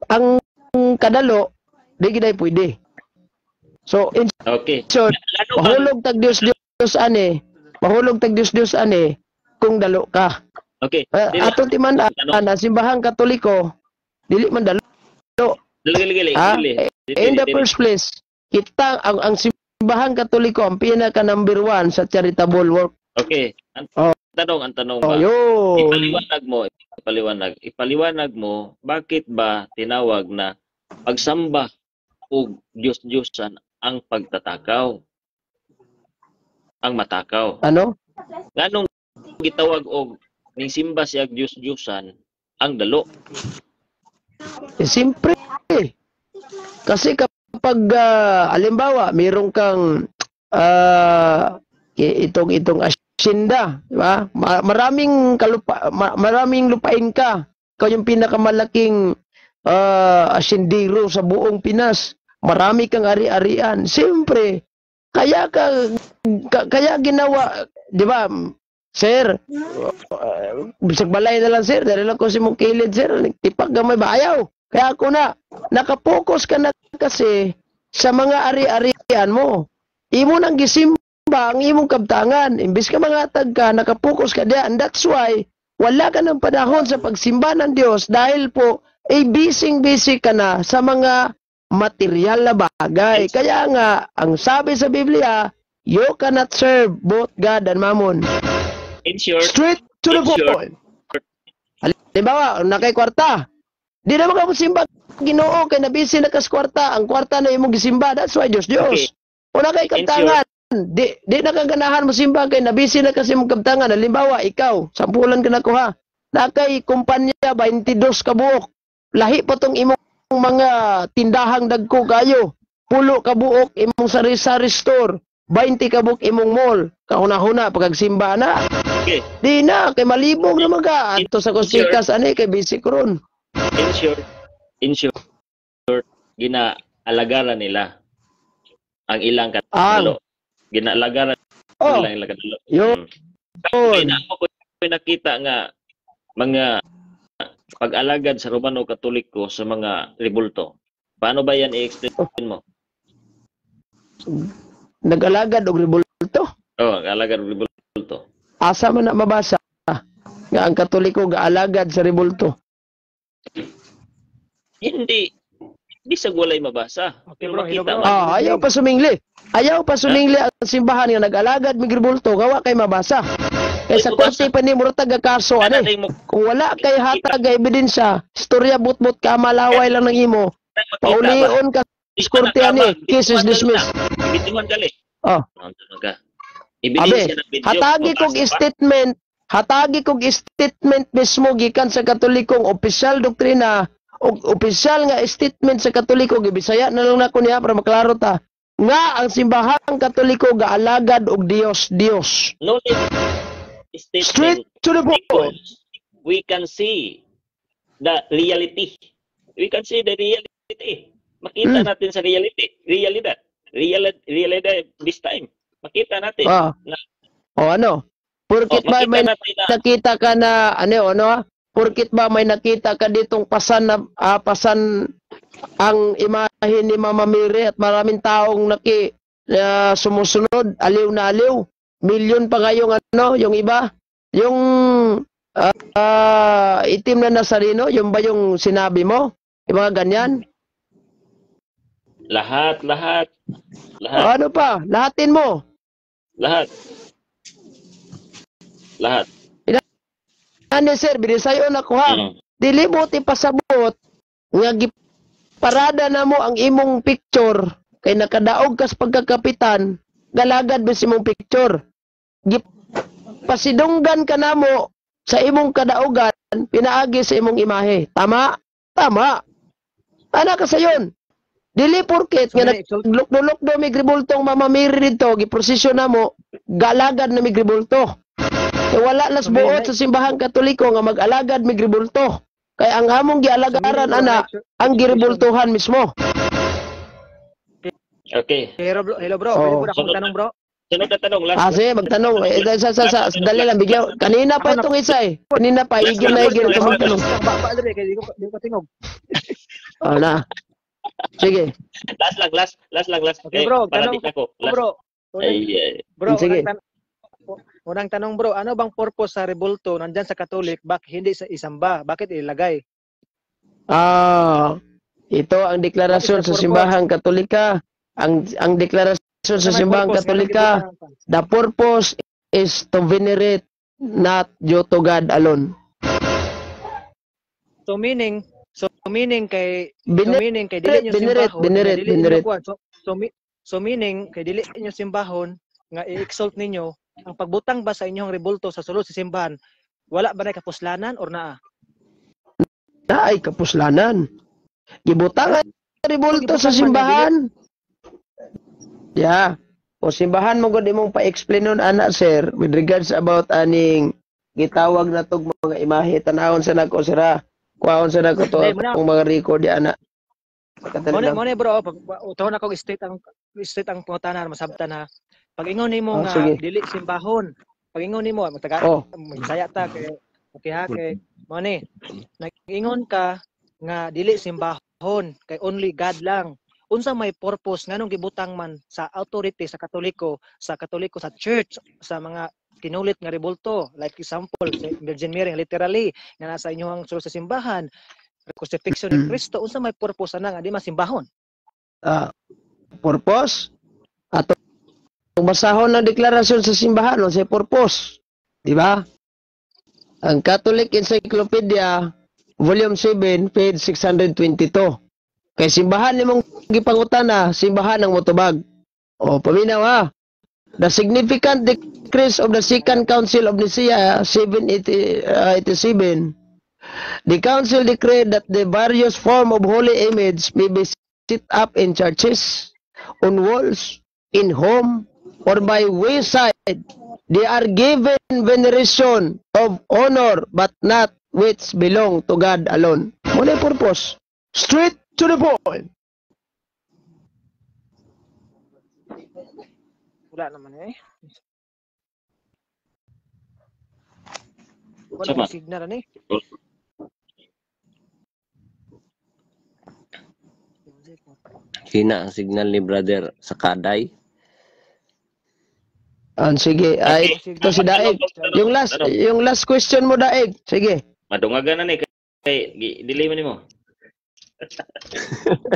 Ang kadalo, di gid pwede. So, in
Okay.
short, mahulog tag Dios ani. Mahulog tag Dios ani kung dalo ka.
Okay.
Ato timan na simbahang Katoliko, dili man dalo.
Gali.
In the first place, kita ang simbahang Katoliko ang pinaka number 1 sa charitable work.
Okay. Ang tanong ba?
Yun.
Ipaliwanag mo, bakit ba tinawag na pagsamba o Diyos-Diyosan ang pagtatakaw? Ang matakaw.
Ano?
Nganong gitawag og ning simba siya Diyos-Diyosan ang dalo?
Siyempre. Kasi kapag halimbawa, mayroon kang itong asyenda, di ba? Maraming lupain ka. Ikaw yung pinakamalaking asyendero sa buong Pinas. Marami kang ari-arian. Siyempre, kaya ginawa, di ba? Sir, bisag balay na lang sir, dahil lang ko si mong kilid sir, nagtipak gamay ba? Ayaw. Kaya ako na, nakapokus ka na kasi sa mga ari-arian mo. Imo nang gisimba ang imong kabtangan. Imbis ka mga tag ka, nakapokus ka diyan. That's why, wala ka ng panahon sa pagsimba ng Diyos dahil po, busy ka na sa mga material na bagay. Kaya nga, ang sabi sa Biblia, you cannot serve both God and Mammon.
In short,
Straight to the point. Halimbawa, nakay kwarta. Di naman ka simba Ginoo kay nabisi na kas kwarta. Ang kwarta na imong gisimba. That's why Dios.
Okay.
O nakay kabtangan. Di na kaganahan mo simba kay nabisi na kasi mong kabtangan. Halimbawa, ikaw, sampulan ka na ko ha. Nakay kumpanya 22 ka buok. Lahi pa tong imong mga tindahang dagko kayo. Pulo ka buok imong sari-sari store. 20 ka buok imong mall. Kahuna-huna pagagsimba na.
Okay.
Di na, kay malibog naman ka. Ato sa kusikas, ani, kay busy ko ron.
In short, ginaalagaran nila ang ilang katalo. Ginaalagaran nila ang ilang katalo.
Yun.
Kaya na ako nakita nga mga pag-alagad sa Romano Katoliko sa mga rebulto. Paano ba yan i-explain mo?
Nag-alagad og rebulto.
Alagad og rebulto.
Asa man na mabasa nga ang Katoliko gaalagad sa rebulto.
Hindi sa walay mabasa.
Okay,
Pero
bro,
makita
hello, bro.
man.
Ayaw pa sumingli. Ayaw pa sumingli ang simbahan nga nag-alagad mig rebulto gawa kay mabasa. Kay sa korte pa ni murag kaso ani. Kung wala kay hatag nga ebidensya, istorya but-but ka malaway lang ng imo. Paulion ka sa korte ani, case is dismissed.
Ibituhan gali.
Abe, hatagi kog statement mismo gikan sa Katolikong opisyal doktrina o opisyal nga statement sa Katoliko gibisaya na lang nako niya para maklaro ta nga ang simbahang Katoliko gaalagad og Dios.
No statement.
Straight to the point.
Because we can see the reality. We can see the reality. Makita natin sa realidad this time. Makita natin. Porkit ba may nakita ka na porkit ba may nakita ka ditong pasan ang imahe ni Mama Mary at maraming taong sumusunod, aliw na aliw. Milyon pa ngayong yung iba. Yung itim na Nazareno, yung ba yung sinabi mo? Yung mga ganyan? Lahat.
Ano pa? Lahatin mo.
Lahat.
Ano sir, binisayo na ko ha. Dili mo ti pasabot nga giparada na mo ang imong picture kay nakadaog kas pagkakapitan, galagad ba si imong picture. Pasidunggan ka na mo sa imong kadaogan, pinaagi sa imong imahe. Tama? Ana ka sayon. Dili porket nga naglukdo-lukdo mi gribultong Mama Mary dito, giprosesyon na mo, galagad na mi gribulto. Kay wala nas buot sa simbahang Katoliko nga mag-alagad mig ribulto. Kay ang among gialagaran ana ang giribultuhan mismo.
Okay.
Hello bro,
Oh.
pwede po akong tanong bro.
Sunod na tanong, last.
Sige, magtanong. Dali lang, bigyan. Kanina pa itong isa eh. Kanina pa, igil na igil ito magtanong.
Baba dire kay di ko tingog.
Na. Sige.
Last lang.
Okay bro,
para
tanong
di ako. Last.
bro. Bro,
Sige.
unang tanong bro, ano bang purpose sa rebulto nandyan sa Katolik, bakit hindi sa isamba? Bakit ilagay?
Ito ang deklarasyon sa simbahang Katolika. Ang deklarasyon sa simbahang Katolika, the purpose is to venerate, not due to God alone.
So meaning kay
Venerate,
dili nyo simbahon,
venerate.
dili nyo kuwan. So meaning kay dili nyo simbahon nga i-exalt ninyo ang pagbutang ba sa inyong rebulto sa sulod sa simbahan, wala ba na kapuslanan or naa?
Ay kapuslanan. Gibutang ang rebulto sa simbahan. Yeah. O simbahan mo gud imong pa-explain nun ana sir with regards about aning gitawag na tog mga imahe tanawon sa nako sira. Kuhaon sa nako to ang mga record di ana.
Mo bro, utahon ako state ang pangutanan masabtan na pag-ingon nimo nga
sige.
dili simbahon. Pag-ingon nimo magtaga magsaya ta kay kay mo ni. Nag-ingon ka nga dili simbahon kay only God lang. Unsa may purpose nganong gibutang man sa authority sa Katoliko sa church sa mga kinulit nga rebulto, like example sa Virgin Mary literally nga nasa inyong sulod sa simbahan, crucifixion ni Kristo, unsa may purpose ana nga di masimbahon?
Purpose ato basahon ng deklarasyon sa simbahan o sa purpose, di ba? Ang Catholic Encyclopedia Volume 7 page 622. Kay simbahan nimong gipangutana, simbahan ang motubag. O paminaw ha. The significant decrees of the Second Council of Nicaea 787. The council declared that the various form of holy image may be set up in churches, on walls, in home, or by wayside. They are given veneration of honor but not which belong to God alone. Muna purpose. Straight to the point.
Wala naman eh.
Sama.
Wala signal ani.
Hina ang signal ni brother sa Kaday.
Sige, ito si Daig. Yung last question mo Daig. Sige.
Madungagan na ni kay delay man nimo.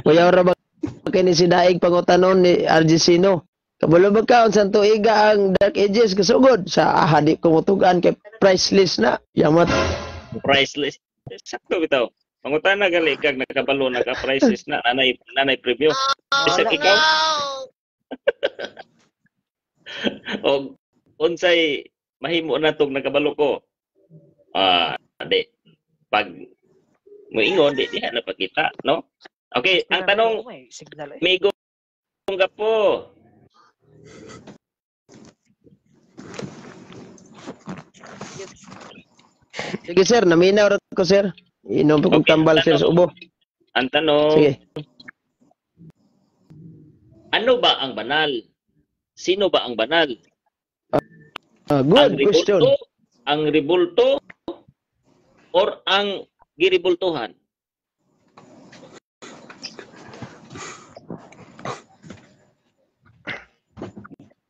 Kuya ora ba kini si Daig pangutanon ni Argesino. Kabalo ba ka unsan tuiga ang Dark Ages kasugod sa hadi ko mutugan kay priceless na. Yamat.
Priceless. Sakto bitaw. Pangutana gali kag nakabalo naka-priceless na nanay preview. Isa ikaw. O unsay mahimo na tong nakabalo ko. Di pag moingon di diha na pakita, no? Okay, ang tanong Migo gapo.
Sige sir, naminaw ra ko sir. Inom ko tambal sir sa ubo.
Ang tanong,
Sige.
ano ba ang banal? Sino ba ang banal?
Good question.
Ang rebulto or ang giribultuhan?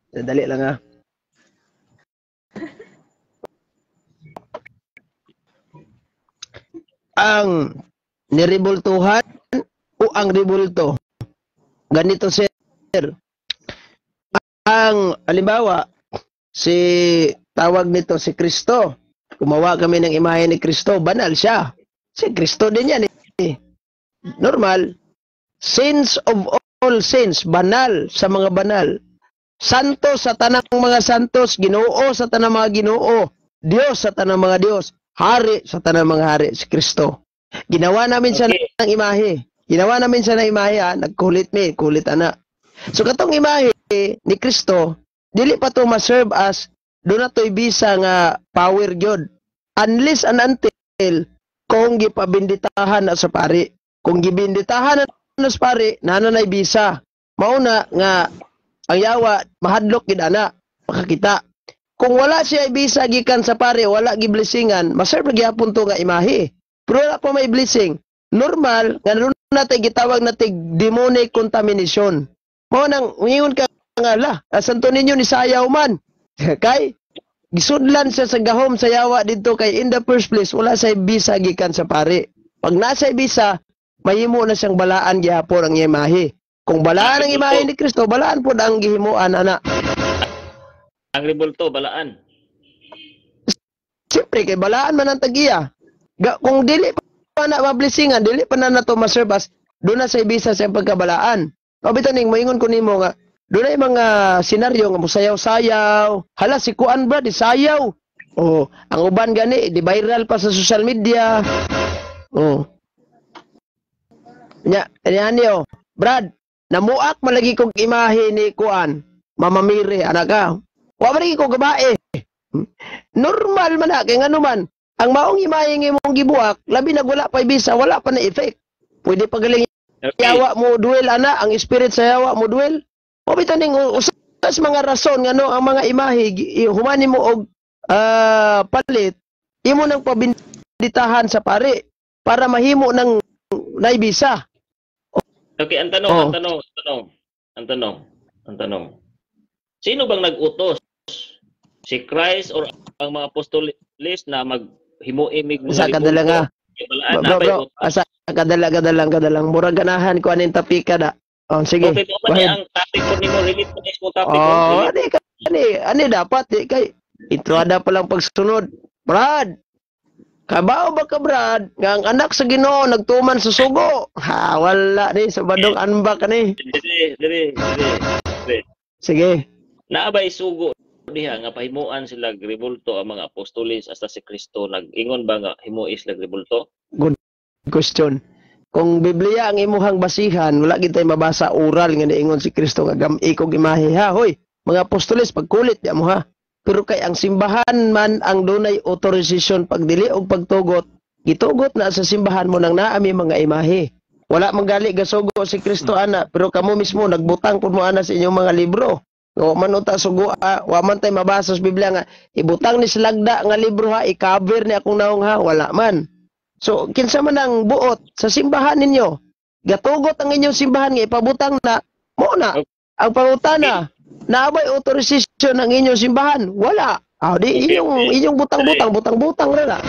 Dali lang ha. Ang niribultuhan o ang ribulto. Ganito sir. Ang halimbawa, si tawag nito si Kristo. Gumawa kami ng imahe ni Kristo, banal siya. Si Kristo din yan eh. Normal. Sins of all sins, banal sa mga banal. Santo sa tanang mga santos, Ginoo sa tanang mga Ginoo, Diyos sa tanang mga Diyos, Hari sa tanang mga hari, si Kristo. Ginawa namin siya ng imahe. Ginawa namin siya ng imahe, nagkulit kulit ana. So katong imahe ni Kristo, dili pa to ma-serve as doon na to'y bisa nga power gyud. Unless and until kung gipabinditahan na sa pari. Kung gibinditahan na sa pari, nanay bisa. Mauna nga ang yawa mahadlok gid ana makakita. Kung wala siya bisa gikan sa pari, wala giblessingan, maserve gyapon to nga imahe. Pero wala pa may blessing. Normal nga doon natin gitawag natin demonic contamination. Mao nang ingon ka nga la, santo ninyo ni sayaw man. Kay gisudlan siya sa gahom sa yawa dito kay in the first place wala say bisa gikan sa pari. Pag nasa bisa, mahimo na siyang balaan gihapon ang imahe. Kung balaan ang imahe ni Kristo, balaan po ang gihimuan ana.
Ang rebulto balaan.
Siyempre kay balaan man ang tagiya. Kung dili pa na mablessingan, dili pa na nato maservas, doon na sa bisa sa pagkabalaan. Kabito ning moingon ko nimo nga doon ay mga senaryo nga musayaw-sayaw. Hala si Kuan Brad di sayaw. Oh, ang uban gani di viral pa sa social media. Oh. Niyo, Brad, namuak malagi kog imahe ni Kuan. Mama Mire, anak ka. Wa man ko gabae. Normal man na kay ngano man. Ang maong imahe nga imong gibuak, labi na wala pa bisa, wala pa na effect. Pwede pa galing yawa mo duel ana, ang spirit sa yawa mo duel. O bitaw ning usas mga rason ngano ang mga imahe humani mo og palit, imo nang pabinditahan sa pare para mahimo ng naibisa.
Okay, ang tanong. Sino bang nag-utos? Si Christ or ang mga apostoles na maghimuimig mo?
Sa kadala nga. Bro, asa kadalang murag ganahan ko aning tapika da. Oh, sige.
Okay, ang topic ko nimo relate mo sa topic ko.
Oh, ani dapat di kay introada pa lang pagsunod. Brad. Kabaw ba ka, Brad? Nga ang anak sa Ginoo nagtuman sa sugo. Ha, wala ni sa badong anbak ni.
Dire.
Sige.
Naabay sugo diha nga pahimuan sila rebulto ang mga apostoles hasta si Kristo nag-ingon ba nga himuis sila rebulto?
Good question. Kung Biblia ang imuhang basihan, wala gid tay mabasa oral nga niingon si Kristo nga gam-i kog imahe ha. Hoy, mga apostoles pagkulit ya mo ha. Pero kay ang simbahan man ang dunay authorization pagdili og pagtugot, gitugot na sa simbahan mo nang naami mga imahe. Wala manggali gasugo si Kristo ana, pero kamo mismo nagbutang pud mo ana sa inyong mga libro. O man uta sugo, wa man tay mabasa sa Biblia nga ibutang ni silagda nga libro ha, i-cover ni akong naong ha, wala man. So kinsa man ang buot sa simbahan ninyo, gatugot ang inyong simbahan nga ipabutang na mo na ang pangutana. Naabay authorization ng inyong simbahan? Wala. Di inyong butang-butang ra.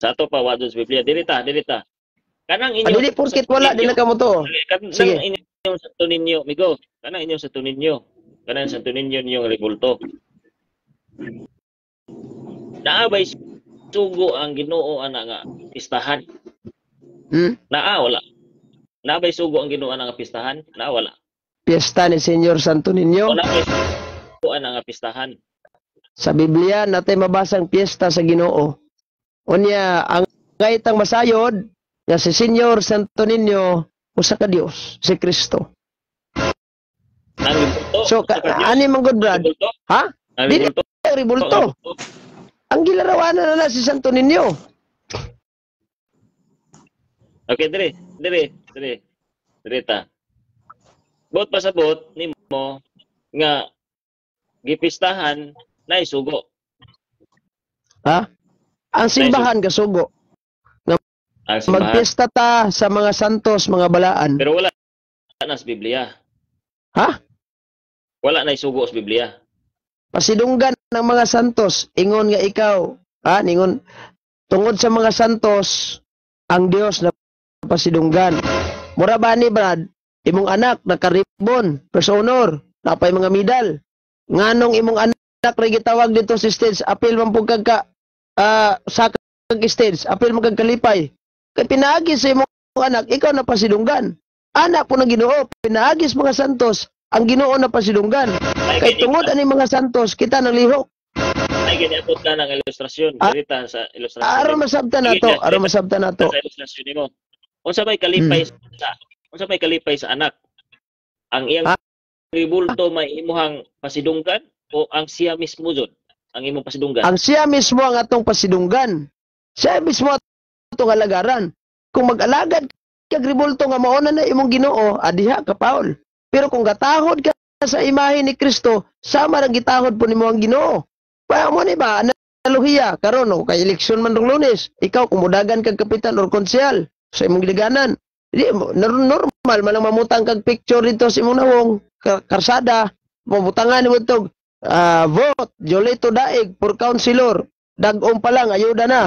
Sa ato pa wadon sa Biblia, dirita. Kanang inyong
dili porket wala din na kamo to.
Sige. Inyong sa tuninyo, migo. Kanang inyong sa tuninyo. Kanang sa tuninyo ninyong rebulto. Naabay sugo ang Ginoo ana nga pistahan. Wala. Naabay sugo ang Ginoo ana nga pistahan? Wala.
Piyesta ni Senyor Santo Niño.
Wala may sugo ana nga pistahan.
Sa Biblia natay mabasang piyesta sa Ginoo. Unya ang gaitang masayod nga si Senyor Santo Niño usa ka Dios, si Kristo. So ani man good Brad? Ha? Dili rebulto. Ang gilarawanan na si Santo Niño.
Okay, dire ta. Bot pasabot nimo nga gipistahan na isugo.
Ha? Ang simbahan kasugo. Magpiyesta ta sa mga santos, mga balaan.
Pero wala na sa Biblia.
Ha?
Wala na isugo sa Biblia.
Pasidunggan ng mga santos, ingon nga ikaw, ningon, tungod sa mga santos, ang Dios na pasidunggan. Mura ba ni Brad, imong anak, nakaribon, first honor, napay mga medal. Nganong imong anak, gitawag dito sa stage, apil man pong sa stage, apil man kalipay. Kaya pinaagis sa imong anak, ikaw na pasidunggan. Anak po ng Ginoo, pinaagis mga santos, ang Ginoo na pasidunggan. Kay tungod ani mga santos, kita nang lihok.
Ay giniabot ka ng ilustrasyon, dirita sa ilustrasyon.
Aron masabtan nato.
Sa ilustrasyon nimo. Unsa may kalipay sa anak? Ang iyang rebulto may imuhang pasidunggan o ang siya mismo jud ang imong pasidunggan?
Ang siya mismo ang atong pasidunggan. Siya mismo atong alagaran. Kung mag-alagad kag ribulto nga mao na imong Ginoo, adiha ka Paul. Pero kung gatahod ka sa imahe ni Kristo, sama ra gitahod po nimo ang Ginoo. Pa mo ni ba analohiya karon o kay eleksyon man rong Lunes, ikaw kumudagan kag kapitan or konsyal sa imong gidaganan. Di normal man lang mamutang kag picture dito sa imong nawong karsada, mabutangan nimo tog vote Jolito Daig for councilor. Dag-ong pa lang ayuda na.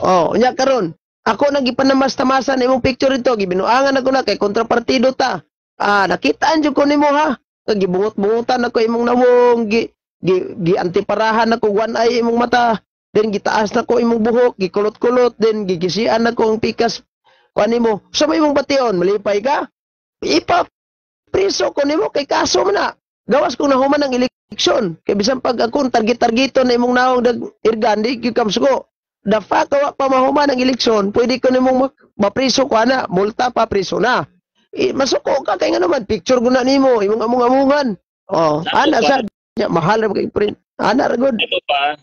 Oh, nya karon ako nang gipanamas-tamasan imong picture ito, gibinuangan ako na kay kontrapartido ta. Nakitaan jud ko nimo ha. Gibungot-bungutan ako imong nawong, gi antiparahan ako one eye imong mata. Then gitaas na ko imong buhok, gikulot-kulot, then gigisian ako ang pikas kanimo. Sa may imong bation, malipay ka? Ipa priso ko nimo kay kaso man na. Gawas kong nahuman ng eleksyon. Kay bisan pag ako target-targeton na imong nawong dag irgan di gyud kamsuko. The fact wa pa mahuman ng eleksyon, pwede ko nimong mapriso ko ana, multa pa priso na. Masuko ka kay nga naman picture guna nimo imong among-amungan. Oh, ana sa mahal ra kay print. Ana ra gud.
Ito pa,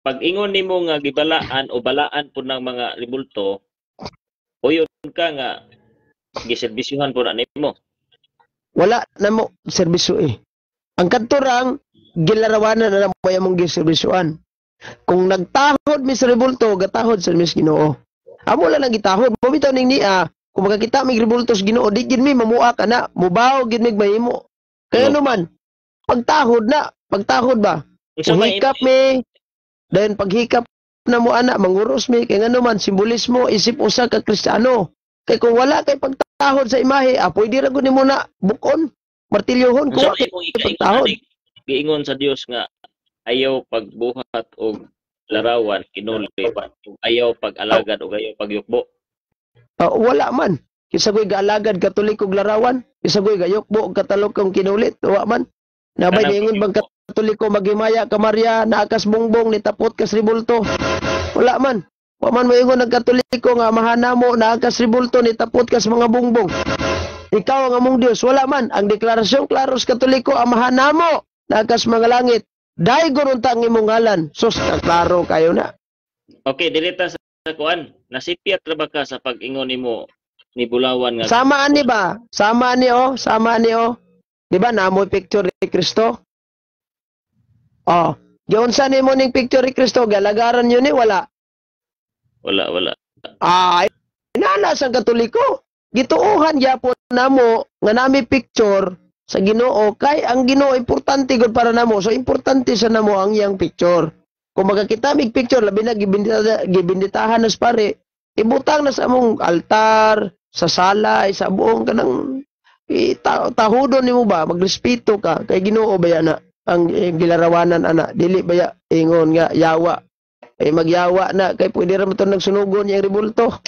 pag ingon nimo nga gibalaan o balaan po ng mga ribulto, uyon ka nga giserbisyuhan po na nimo.
Wala na mo serbisyo eh. Ang kadturang gilarawanan na mo imong giserbisyuan. Kung nagtahod mi sa ribulto, gatahod sa mis Ginoo. Amo lang gitahod, bumitaw ning niya, kung makakita mi ribulto sa Ginoo, di gid mi mamuha ka na, mubaw gid mi mahimo. Kaya naman, pagtahod ba? Kung hikap mi, dahil paghikap na mo ana, manguros mi, kaya nga naman, simbolismo, isip usa ka Kristiyano. Kaya kung wala kay pagtahod sa imahe, pwede ra gud nimo na bukon, martilyohon ko kay pagtahod.
Giingon sa Dios nga ayaw pagbuhat o larawan kinuli, ayaw pag-alagad o ayaw pagyukbo.
Wala man. Kisa ko'y gaalagad katoliko og larawan, kisa ko'y gayukbo og katalokong kinulit, wala man. Nabay diingon bang katoliko maghimaya ka Maria, naakas bongbong nitapot kas ribulto. Wala man. Wa man moingon ang katoliko nga mahana mo naakas ribulto nitapot kas mga bongbong. Ikaw ang among Dios, wala man. Ang deklarasyon klaros katoliko ang mahana mo naakas mga langit. Dahil gano'n ang imong ngalan. Sus, klaro kayo na.
Okay, dilita sa kuan. Nasipyat ra ba ka sa pag-ingon nimo ni Bulawan nga?
Samaan ni ba? Samaan ni o. Di ba, namoy picture ni Kristo? Oh, yun sa ni mo ning picture ni Kristo, galagaran yun wala.
Wala.
Inanas ang katoliko. Gituuhan yapon namo nga nami picture sa Ginoo kay ang Ginoo importante gud para namo, so importante sa namo ang iyang picture. Kung makakita mig picture labi na gibinditahan nas pare, ibutang na sa among altar, sa sala, sa buong kanang tahudon nimo ba, magrespeto ka kay Ginoo baya na ang gilarawanan ana, dili baya ingon nga yawa. Magyawa na kay pwede ra mo to nagsunugon yang ribulto.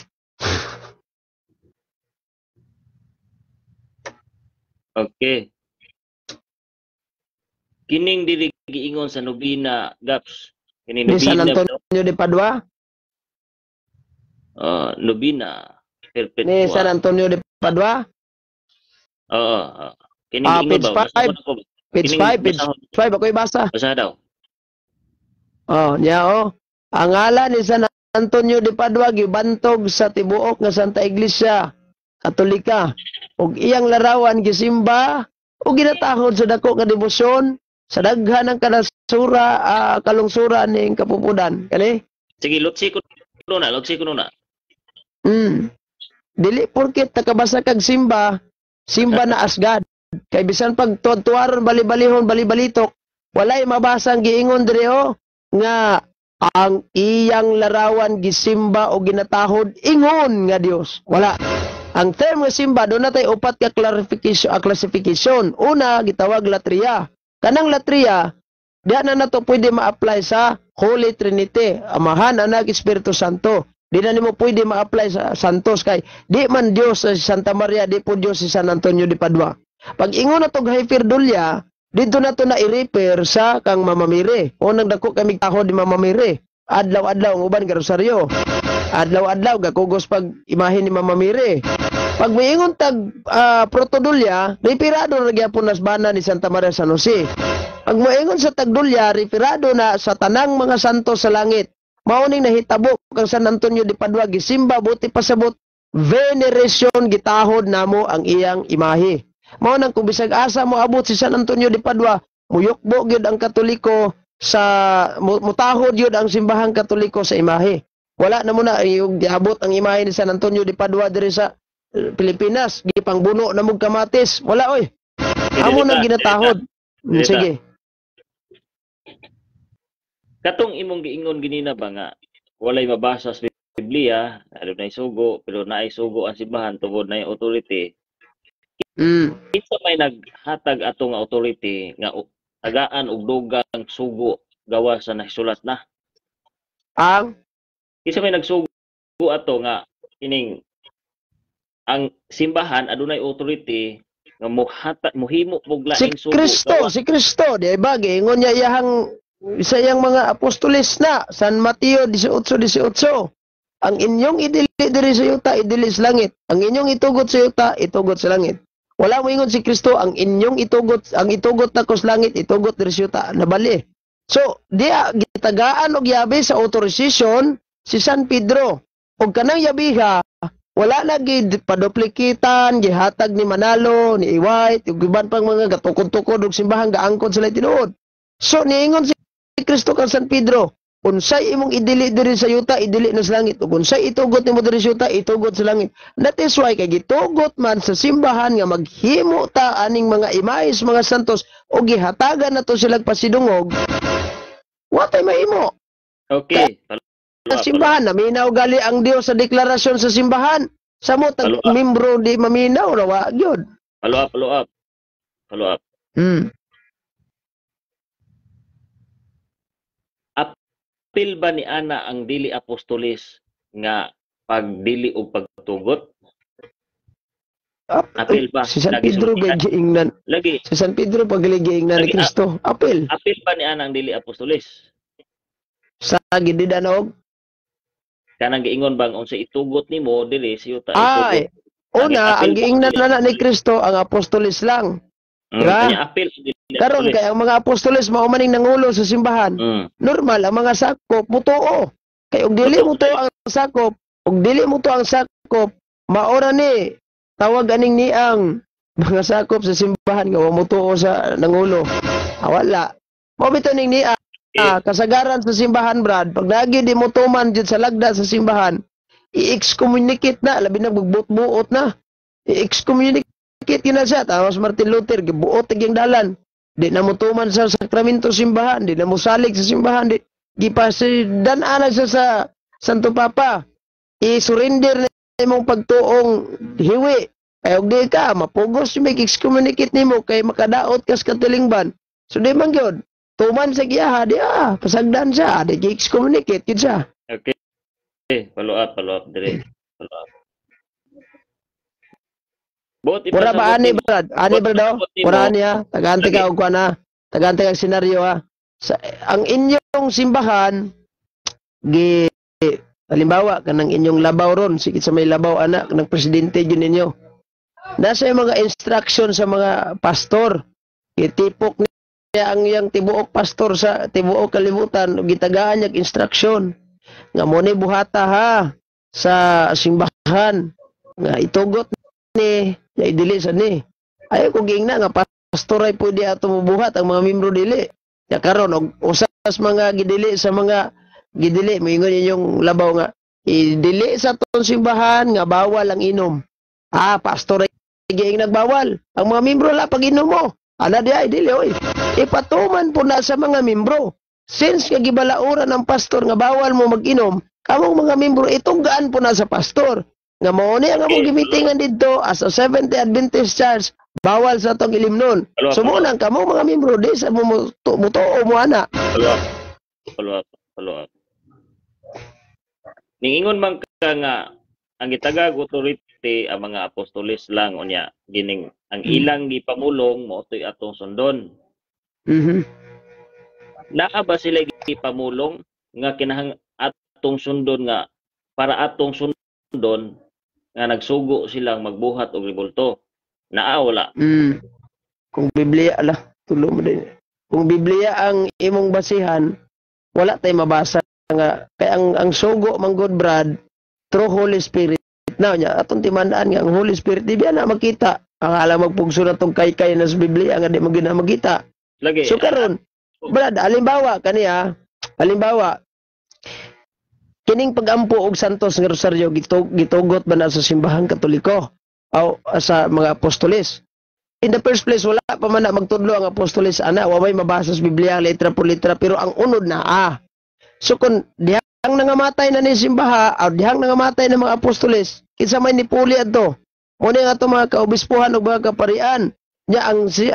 Okay. Kining dili giingon sa nobina, Gaps. Kining
Ni San
nobina.
Antonio de Padua?
Nobina. Perpetua.
Ni San Antonio de Padua?
Oo. Kining
page
ba?
5. Page 5 ako'y basa.
Basa daw.
Niya ang ngalan ni San Antonio de Padua gibantog sa tibuok nga Santa Iglesia Katolika. Og iyang larawan gisimba o ginatahod sa dako nga debosyon sa daghan ng kalungsura ning kapupudan. Kani?
Sige, lutsi ko na.
Dili porket nakabasa kag simba na asgad. Kay bisan pag tuwaron bali-balihon bali-balitok, walay mabasang giingon diri nga ang iyang larawan gisimba o ginatahod ingon nga Dios. Wala. Ang term nga simba doon natay upat ka classification. Una, gitawag latria. Kanang latria, diyan na nato pwede ma-apply sa Holy Trinity, Amahan, Anak, Espiritu Santo. Di na nimo pwede ma-apply sa Santos kay di man Dios si Santa Maria, di po Dios si San Antonio de Padua. Pag ingon na tong hyperdulya, dito na to na i-refer sa kang mamamiri. Unang dako kami tahod di mamamiri. Adlaw-adlaw ang uban ka rosaryo. Adlaw-adlaw gakugos pag imahe ni mamamiri. Pag moingon tag protodulya, referado na gyapon nas bana ni Santa Maria San Jose. Pag moingon sa tagdulya, referado na sa tanang mga santo sa langit. Mauning nahitabo kang San Antonio de Padua gisimba buti pasabot veneration gitahod namo ang iyang imahe. Mao nang kung bisag asa mo abot si San Antonio de Padua, muyukbo gyud ang Katoliko sa mutahod gyud ang simbahang Katoliko sa imahe. Wala na muna yung giabot ang imahe ni San Antonio de Padua diri sa Pilipinas, gipangbuno na mog kamatis. Wala oy. Amo nang ginatahod. Sige.
Katong imong giingon ginina ba nga walay mabasa sa Biblia, adto na isugo, pero naay sugo ang simbahan tungod na yung authority. Kinsa may naghatag atong authority nga tagaan og dugang sugo gawa sa nasulat na? Kinsa may nagsugo ato nga ining ang simbahan adunay authority nga mohimo og laing sugo.
Si Kristo, di ba giingon niya iyang isa yang mga apostoles na San Mateo 18:18. Ang inyong idili diri sa yuta, idili sa langit. Ang inyong itugot sa yuta, itugot sa langit. Wala mo ingon si Kristo, ang inyong itugot, ang itugot na ko sa langit, itugot diri sa yuta. Nabali. So, diya gitagaan og yabi sa authorization si San Pedro. Og kanang yabiha, wala na gid paduplikitan, gihatag ni Manalo, ni White, ug iban pang mga gatukod-tukod og simbahan gaangkon sila tinuod. So, niingon si Kristo kang San Pedro, unsay imong idili diri sa yuta, idili na sa langit. Ug unsay itugot nimo diri sa yuta, itugot sa langit. That is why kay gitugot man sa simbahan nga maghimo ta aning mga imahe sa mga santos o gihatagan nato silang pasidungog. Wa tay mahimo.
Okay.
Sa simbahan naminaw gali ang Dios sa deklarasyon sa simbahan. Samo tag membro di maminaw ra wa gyud.
Follow up. Apil ba ni ana ang dili apostolis nga pagdili og pagtugot? Apil ba?
Si San Pedro giingnan.
Lagi.
Si San Pedro pagligiingnan ni Kristo. Apil.
Apil ba ni ana ang dili apostolis?
Sa gididanog.
Kanang giingon bang unsa itugot nimo dili sa yuta
Ay, una ang giingnan na ni Kristo ang apostoles lang.
Kanya apil
karon kay ang mga apostoles mao maning nangulo sa simbahan. Normal ang mga sakop mutuo. Kay og dili mo to ang sakop, maora ni tawag aning niang mga sakop sa simbahan nga mutuo sa nangulo. Wala. Mao bitaw ning niang kasagaran sa simbahan, Brad, pag nagi di mo tuman dyan sa lagda sa simbahan, i-excommunicate na, labi na magbuot-buot na. I-excommunicate na siya. Tapos Martin Luther, gibuot yung dalan. Di na mo tuman sa sakramento simbahan, di na mo salig sa simbahan, di pa si danana siya sa Santo Papa. I-surrender na mong pagtuong hiwi. Ay, og di ka, mapugos yung mag-excommunicate ni mo kay makadaot kas katilingban. So, di man yun. Tuman sa giyaha, di pasagdan siya, di i-excommunicate yun siya.
Okay. Follow up, dire. Follow up.
Pura ba ani, Brad? Ani, Brad, daw? Pura ani, ha? Tagaante ka, ugwa na. Tagaante ka senaryo, ha? Ang inyong simbahan, halimbawa, kanang inyong labaw ron, sige sa may labaw, anak, ng presidente yun ninyo. Nasa yung mga instruction sa mga pastor, itipok niya ang iyang tibuok pastor sa tibuok kalibutan gitagaan niyag instruction nga mo ni buhata ha sa simbahan nga itugot ni nga idili sa ni ay ko giingna nga pastor ay pwede ato mobuhat ang mga membro dili ya karon og usas mga gidili sa mga gidili moingon ninyong labaw nga idili sa ton simbahan nga bawal ang inom pastor ay giing nagbawal ang mga membro la pag inom mo ana di ay dili oy ipatuman po na sa mga membro. Since kagibalauran ng pastor nga bawal mo mag-inom, kamong mga membro itugaan po na sa pastor. Nga mao ni ang among gimitingan didto as a Seventh-day Adventist Church, bawal sa tong ilimnon. Sumunang kamong mga membro di sa mutuo mo ana.
Follow up. Ningingon man ka nga ang gitagag authority ang mga apostoles lang unya gining ang ilang gipamulong mo toy atong sundon. Naa ba sila gipamulong nga kinahang atong sundon nga para atong sundon nga nagsugo silang magbuhat og rebulto. Naa wala.
Kung Biblia ala, tulo mo din. Kung Biblia ang imong basihan, wala tay mabasa nga kay ang sugo man good Brad through Holy Spirit. Now nya atong timandaan nga ang Holy Spirit di na makita. Ang alam magpugso na tong kay na sa Biblia nga di mo gina makita.
Lagi.
So karon, Brad, halimbawa kaniya, halimbawa kining pagampo og santos nga rosaryo gitugot ba na sa simbahang Katoliko o sa mga apostoles? In the first place, wala pa man na magtudlo ang apostoles ana, wa may mabasa sa Biblia letra por letra, pero ang unod na So kung dihang nangamatay na ni simbaha, o dihang nangamatay na mga apostoles, kinsa may nipuli adto? Mo ni nga ato mga kaobispuhan ug mga kaparian. Nya ang si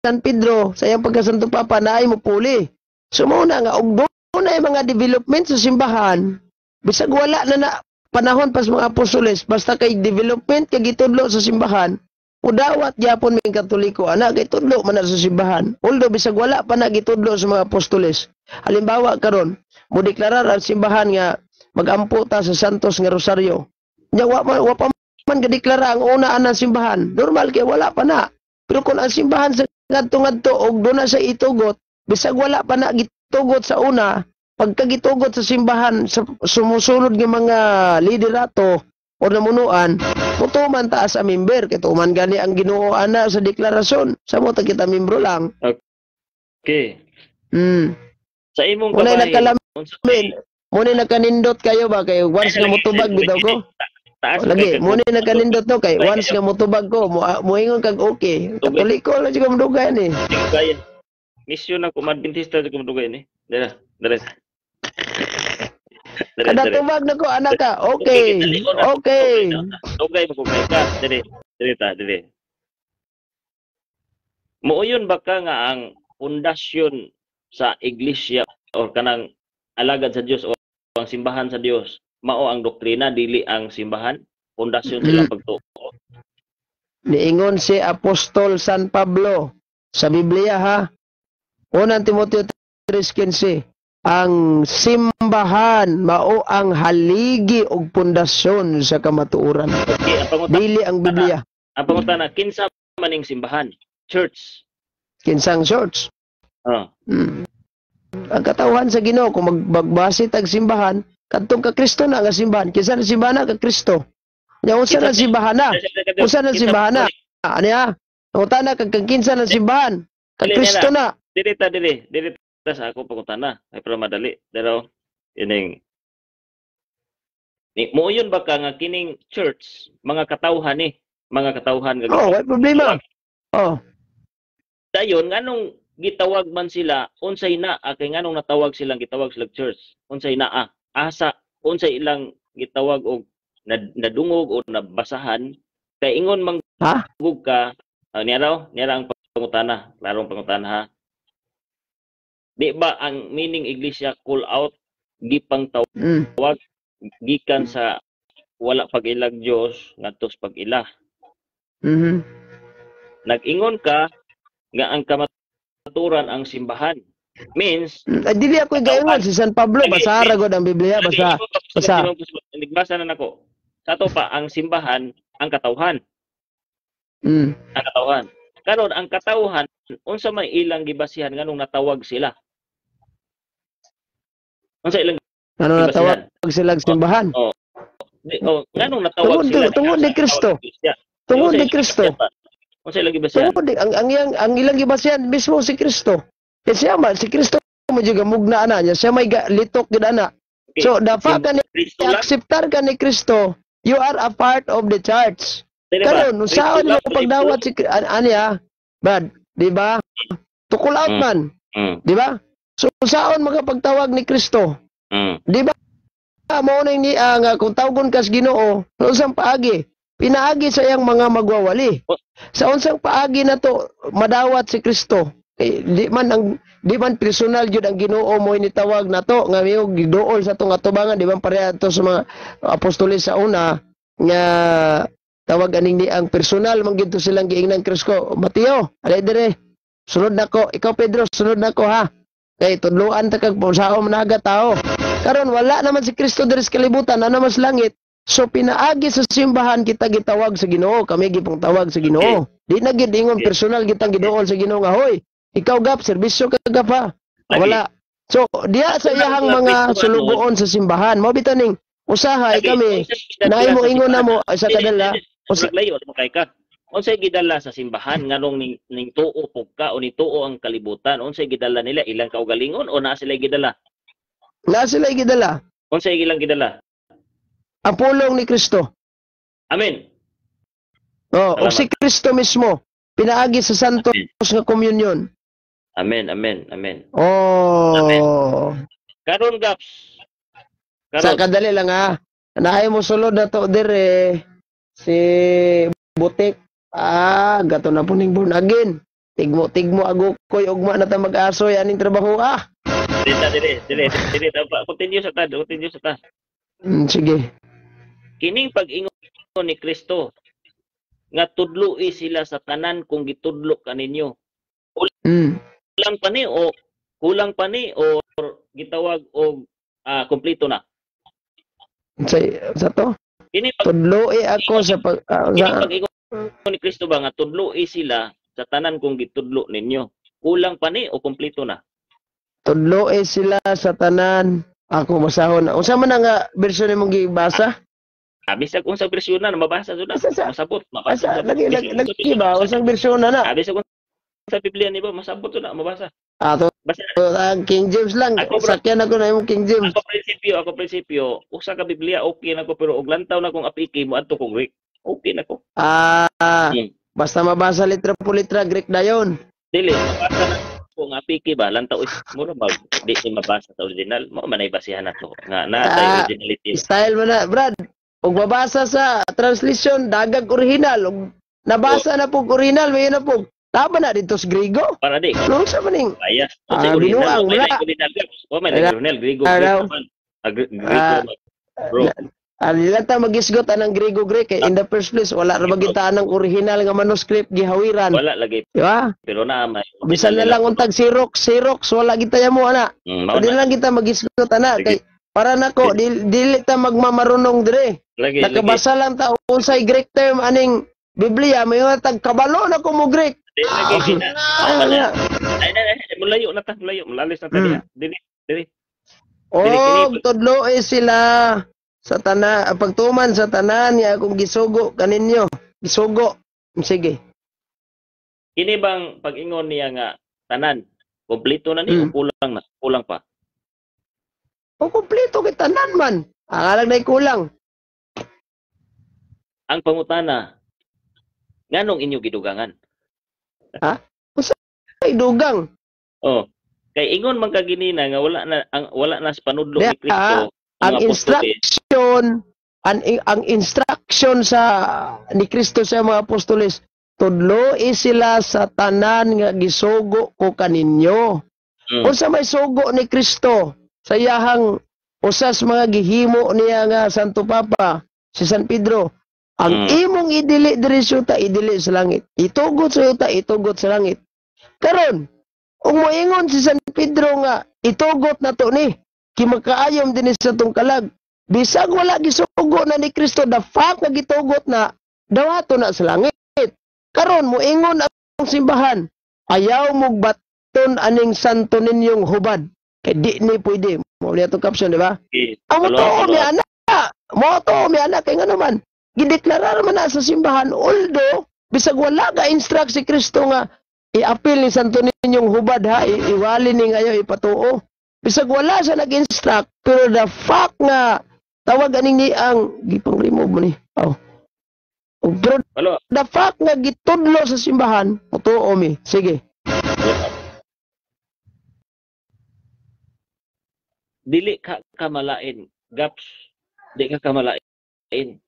San Pedro sa iyang pagkasantong papa naay mo puli. So mo na nga og doon ay mga development sa simbahan. Bisag wala na panahon pas mga apostoles, basta kay development kay gitudlo sa simbahan. Udawat gyapon ming Katoliko ana kay tudlo man na sa simbahan. Although bisag wala pa na gitudlo sa mga apostoles. Halimbawa karon, mo deklarar ang simbahan nga magampo ta sa santos nga rosaryo. Nya wa pa man gadeklara ang una anang simbahan. Normal kay wala pa na. Pero kung ang simbahan sa ngadto-ngadto og doon na sa itugot, bisag wala pa na gitugot sa una, pagka gitugot sa simbahan sa sumusunod nga mga liderato o namunuan, mutuman taas ang member, kaya tuman gani ang Ginoo ana sa deklarasyon. Sa mo ta kita membro lang.
Okay. Sa imong
Muna
kabahin,
nakalamin, muna nakanindot kayo ba? Kay once nga mutubag bitaw ko. Lagi, muna nakanindot no kay once nga mutubag ko, muingon kag okay. Katoliko lang siya kumdugay ni.
Misyon ng kumadbentista sa kumdugay ni. Dara.
Kada tubag na ko, anak ka, okay. Okay.
Okay, magkukay ka. Dili. Muuyon ba ka nga ang pundasyon sa iglesia o kanang alagad sa Dios o ang simbahan sa Dios mao ang doktrina dili ang simbahan? Pundasyon sila pagtuo.
Niingon si Apostol San Pablo sa Biblia ha. Unang Timoteo 3:15. Ang simbahan mao ang haligi og pundasyon sa kamatuoran.
Okay,
dili ang Biblia.
Ang pangutana, kinsa maning simbahan? Church.
Kinsang church. Ang katawhan sa Ginoo kung magbase tag simbahan, kadtong ka Kristo na nga simbahan. Kinsa na simbahan na ka Kristo? Nya unsa na simbahan na? Unsa na simbahan na? Ani ha? Pangutana kag kinsa na simbahan? Ka Kristo na.
Dili sa ako pangutana ay para madali pero ining ni moyon ba ka nga kining church mga katawhan nga
wala problema.
dayon nganong gitawag man sila unsay naa kay nganong natawag silang gitawag silang church unsay naa asa unsay ilang gitawag og nadungog o nabasahan kay ingon mang ka niya ang pangutana klarong pangutana ha. Di ba ang meaning iglesia call out gipang tawag gikan sa wala pag-ilag Dios ngadto sa pag-ila. Nag-ingon ka nga ang kamaturan ang simbahan means
dili ako gayon si San Pablo basa ra gud ang Biblia basa.
Nagbasa na nako. Sa to pa ang simbahan ang katawhan. Ang katawhan. Karon ang katawhan unsa may ilang gibasihan nganong natawag sila? Unsa ilang
natawag sila simbahan?
Nganong natawag sila?
Tungod ni Kristo. Tungod ni Kristo.
Unsa ilang gibasihan?
Ang ilang gibasihan mismo si Kristo. Kasi si Kristo mo juga mugna ana niya. Siya may litok gid ana. So dapat ka ni akseptar ka ni Kristo. You are a part of the church. Karon usaon mo pagdawat si aniya? Brad, di ba? Tukul out man. Di ba? So usaon makapagtawag ni Kristo? Di ba? Mao na ni nga kung tawgon kas Ginoo, unsang paagi? Pinaagi sa iyang mga magwawali. Sa unsang paagi na to madawat si Kristo. Di man personal jud ang Ginoo mo initawag na to nga miyog giduol sa tong atubangan di ba pareha to sa mga apostoles sa una nga tawag aning di ang personal man gid to silang giingnan Kristo. Mateo, alay dire. Sunod nako, ikaw Pedro, sunod nako ha. Kay tudloan ta kag sao managa tao. Karon wala naman si Kristo diri sa kalibutan, ano mas langit. So pinaagi sa simbahan kita gitawag sa Ginoo, kami gipong tawag sa Ginoo. Di na gid ingon personal kitang giduol sa Ginoo nga hoy, ikaw gap serbisyo ka gap ha. Wala. So diya sa iyahang mga sulugoon sa simbahan, mo bitaning usahay kami. Naay mo ingon na mo sa kadala.
Layo mo kay ka. Unsay gidala sa simbahan nganong ning tuo pug ka o ni tuo ang kalibutan? Unsay gidala nila ilang kaugalingon o naa sila gidala?
Na sila gidala.
Unsay ilang gidala?
Ang pulong ni Kristo.
Amen.
O si Kristo mismo pinaagi sa santos nga komunyon.
Amen, amen, amen.
Oh.
Karon gaps.
Sa kadali lang ha. Naay mo sulod na to dire si Butik. Gato na po ning born again. Tigmo agukoy ugma na ta mag-asoy aning trabaho
Dili. Continue sa ta.
Sige.
Kining pag-ingon ni Kristo nga tudloi sila sa tanan kung gitudlo kaninyo. Kulang pa ni o gitawag og kompleto na.
Sa to?
Kini
Tudloi ako sa
pag-ingon ni Kristo ba nga tudloi sila sa tanan kung gitudlo ninyo. Kulang pa ni o kompleto na?
Tudloi sila sa tanan. Ako masahon. Unsa man nga bersyon imong gibasa?
Bisag unsang bersyon na mabasa jud na. Masabot, mabasa.
Lagi ba unsang bersyon na?
Bisag sa Biblia ni ba masabot jud na mabasa. Basta
King James lang. Sakyan ako na yung King James.
Ako prinsipyo, usa ka Biblia okay na ko pero og lantaw na kong apiki mo adto kong Greek. Okay na ko.
Basta mabasa litra po litra Greek dayon.
Dili, mabasa na kung apiki ba lantaw is mura ba di ko mabasa sa original mo manay basihan nato nga na originality.
Style mo na, Brad. Og mabasa sa translation dagag original og nabasa na pug original may na pug tama na dito sa Griego.
Para di.
No sa maning.
Ayas. Original. Original Griego. Bro.
Alilata magisgot anang Griego-Greek in the first place wala ra magitaan ng original nga manuscript gihawiran.
Wala lagi.
Diba?
Pero na may
bisan na lang untag Xerox wala kita mo ana. Di lang kita magisgot ana kay para nako dili ta magmamarunong dire. Nakabasa lang ta unsay Greek term aning Biblia may tag kabalo na ko mo Greek.
Mulayo na ta, mulalis na ta diha. Dili.
Tudlo sila sa tanan, pagtuman sa tanan niya kung gisugo kaninyo. Gisugo. Sige.
Kini bang pag-ingon niya nga tanan, kompleto na ni o kulang na? Kulang pa.
Kompleto kay tanan man. Ang alang na kulang.
Ang pangutana, nganong inyo gidugangan?
Usa kay dugang.
Kay ingon man kaginina nga wala na sa panudlo ni Kristo.
Ang instruction sa ni Kristo sa mga apostoles, tudloi sila sa tanan nga gisugo ko kaninyo. Unsa may sugo ni Kristo sa iyahang usas mga gihimo niya nga Santo Papa si San Pedro. Ang imong idili diretso ta idili sa langit. Itugot sa yuta itugot sa langit. Karon, ug moingon si San Pedro nga itugot na to ni kimakayom din sa tong kalag. Bisag wala gisugo na ni Kristo the fact nga gitugot na dawato na sa langit. Karon moingon ang simbahan, ayaw mo baton aning santo ninyong hubad. Kay di ni pwede. Mo niya to caption, di ba? Ang moto mi ana. Moto mi ana kay ngano man. Gideklarar man na sa simbahan although bisag wala ka instruct si Kristo nga i-appeal ni santo ninyong hubad ha, iwali ni ngayo ipatuo. Bisag wala siya nag-instruct, pero the fact nga tawag aning ni ang gipang-remove mo ni. Pero the fact nga gitudlo sa simbahan, mutuo mi. Sige.
Dili ka kamalain, gaps. Di ka kamalain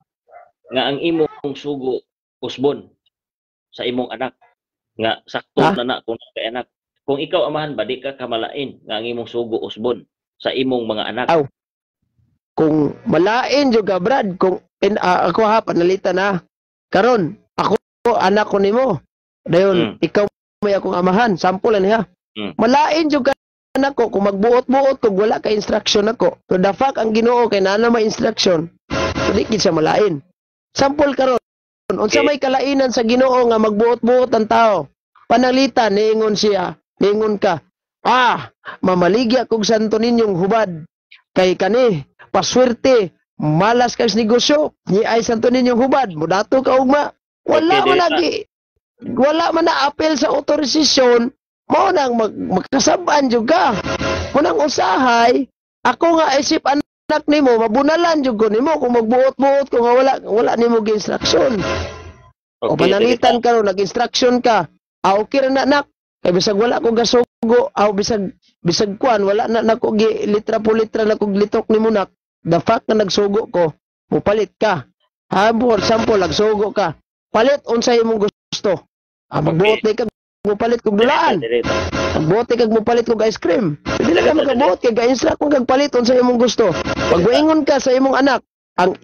nga ang imong sugo usbon sa imong anak nga sakto na kung kay anak. Kung ikaw amahan ba, di ka kamalain nga ang imong sugo usbon sa imong mga anak.
Kung malain juga Brad, kung ako panalita na. Karon, ako anak ko nimo. Dayon ikaw may akong amahan, sample niya. Malain juga anak ko kung magbuot-buot kung wala ka instruction ako. So the fact ang Ginoo kay nana may instruction. Dili gid siya malain. Sample karon, unsa may kalainan sa Ginoo nga magbuot-buot ang tao. Panalitan niingon siya, niingon ka, mamaligya kog santo ninyong hubad. Kay kani, paswerte, malas kay sa negosyo, ni ay santo ninyong hubad, mudato ka ugma. Wala man lagi, wala man na apel sa otorisasyon, mao nang magkasaban jud ka. Kunang usahay, ako nga isip anak nimo, mabunalan jud ko nimo kung magbuot-buot ko nga wala nimo gi-instruction. O panalitan ka ro, nag-instruction ka. Okay ra na anak. Kay bisag wala ko gasugo, bisag kuan wala na nako gi litra po litra na kog litok nimo nak. The fact na nagsugo ko, mupalit ka. For example, nagsugo ka. Palit unsay imong gusto. Magbuot kag mupalit kog dulaan. Magbuot kag mupalit kog ice cream. Dili ka magabuot kay ga-instruct kung kag palit unsay imong gusto. Pag moingon ka sa imong anak, ang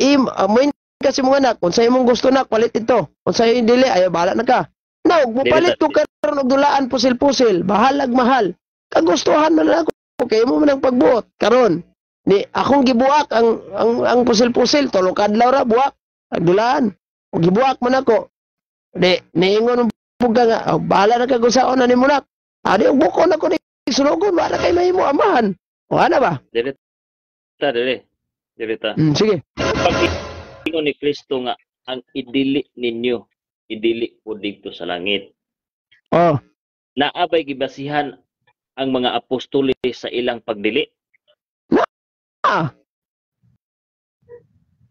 kasi imong anak, unsay imong gusto nak palit ito. Unsay dili ayo bahala na ka. Now, mupalit ko karon og dulaan pusil-pusil, bahalag mahal. Kagustuhan man ako kay mo man ang pagbuot karon. Ni akong gibuak ang pusil-pusil tulo kadlaw ra buak ang dulaan. Og gibuak man ako. Niingon puga nga, bahala na kag usaon na nimo nak. Adi og buko na ko ni sunugon wala kay mahimo amahan. O ana ba?
Direta.
Sige.
Pag-ingon ni Kristo nga ang idili ninyo, idili po dito sa langit.
Oh.
Naabay gibasihan ang mga apostol sa ilang pagdili.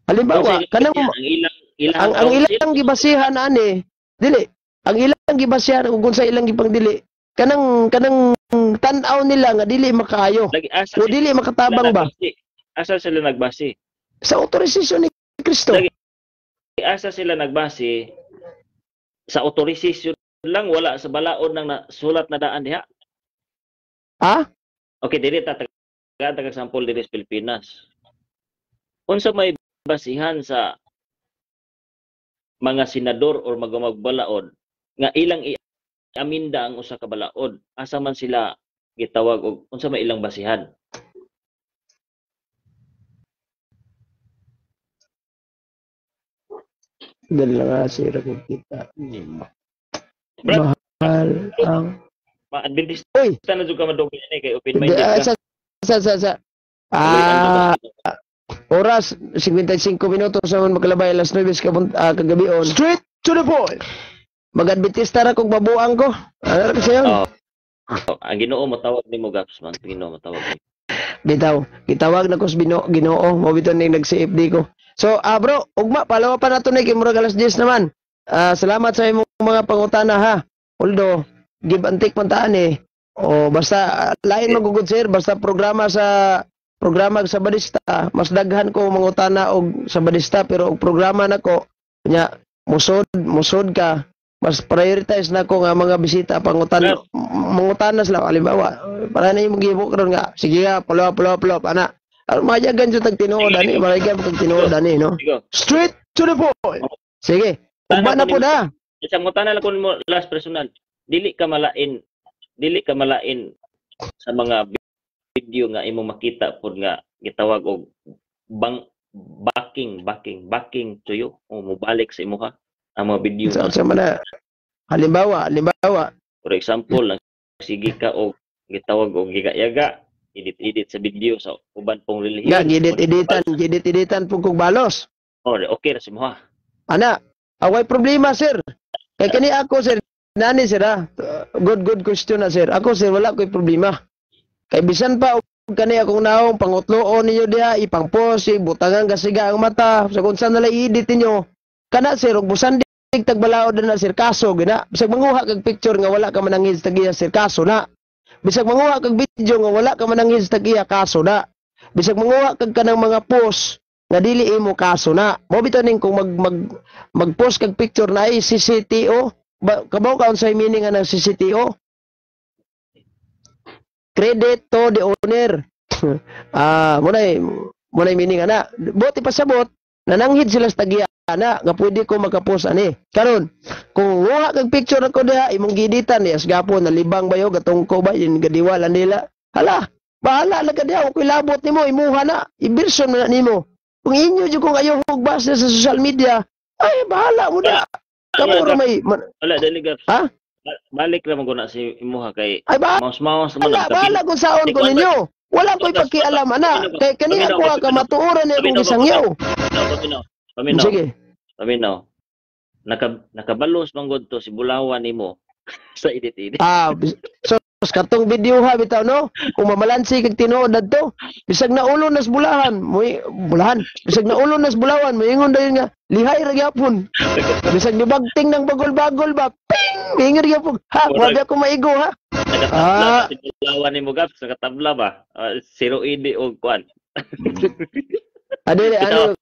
Halimbawa, kanang ang ilang gibasihan ani, dili. Ang ilang gibasihan ug unsa ilang gipangdili, kanang tan-aw nila nga dili makayo. O dili makatabang ba?
Asa sila nagbase?
Sa otorisasyon ni Kristo.
Asa sila nagbase sa otorisasyon lang, wala sa balaod ng sulat na daan diha. Okay, dili ta example diri sa Pilipinas. Unsa may basihan sa mga senador or magbalaod nga ilang iaminda ang usa ka balaod, asa man sila gitawag og unsa may ilang basihan?
Dali lang sira ko kita. Mahal ang
ma-adventista
Oy,
na jud ka madugay ni kay open minded ka.
Oras 55 minutos sa magkalabay alas 9 kagabi on. Straight to the point. Mag-adventista ra kog babuang ko. Ano ra kasi yun?
Ang Ginoo matawag nimo gaps man, Ginoo matawag nimo.
Bitaw, gitawag na ko sa Ginoo, mo bitaw ning nag-CFD ko. So, bro, ugma palawa pa nato ni kimurag alas 10 naman. Salamat sa imong mga pangutana ha. Although give and take man taan eh. O basta lain magugod sir, basta programa sa Badista, mas daghan ko mangutana og sa Badista pero og programa nako nya musod ka, mas prioritize nako nga mga bisita mangutana sila halimbawa para na imong gibo karon nga sige nga palo ana. Mayagan jud tag tinuod ani, mayagan tag tinuod ani no. Straight to the point. Sige. Ugma na po na.
Isang ngutana lang kun mo last personal. Dili ka malain sa mga video nga imong makita pud nga gitawag og backing to you o mobalik sa imuha ang mga video
sa mana halimbawa
for example sige ka og gitawag og giga-yaga edit sa video sa uban pong relihiyon
editan pug kog balos
okay ra sa imuha
ana away problema sir kay kani ako sir nani sir good question na sir ako sir wala koy problema. Kay bisan pa kani akong naong pangutloon ninyo diha ipang-post butangan kasiga ang mata sa kung saan nala i-edit ninyo kana sir ug busan dig tagbalaod na sir kaso gina bisag manguha kag picture nga wala ka manangid sa tagiya sir kaso na bisag manguha kag video nga wala ka manangid sa tagiya kaso na bisag manguha kag kanang mga post nga dili imo kaso na mo bitaw ning kung mag-post kag picture na ay CCTO kabaw ka unsay meaning nga ng CCTO? Credit to the owner. Munay meaning ana. Buti pa sabot, nananghid sila sa tagiya ana nga pwede ko magka-post ani. Karon, kung wa kag picture ako diha imong giditan yes gapon nalibang bayo gatong ko ba yin gadiwalan nila. Hala, bahala na ka diha koy labot nimo imuha na. I-version na nimo. Kung inyo dyan kung ayaw hugbas na sa social media, ay, bahala mo na. Kamu ra may...
Wala, dali ka.
Ha?
Balik naman ko na si imuha kay
Ay,
maus-maus
bahala kung saon ko ninyo. Wala ko'y pakialam, ana. Kay kani ako ka matuoran niya kung gisangyaw.
Paminaw.
Sige.
Paminaw. Nakabalos manggod to si Bulawan nimo sa edit-edit.
So katong video ha bitaw no. Kung mamalansi kag tinuod adto, bisag na ulo nas bulahan, bulahan. Bisag na ulo nas bulawan, moingon dayon nga lihay ra gyapon. Bisag nibagting nang bagol-bagol ba, ping, moingon gyapon. Ha, grabe ako maigo ha.
Si Bulawan nimo gap sa katabla ba? Zero ED og kwan.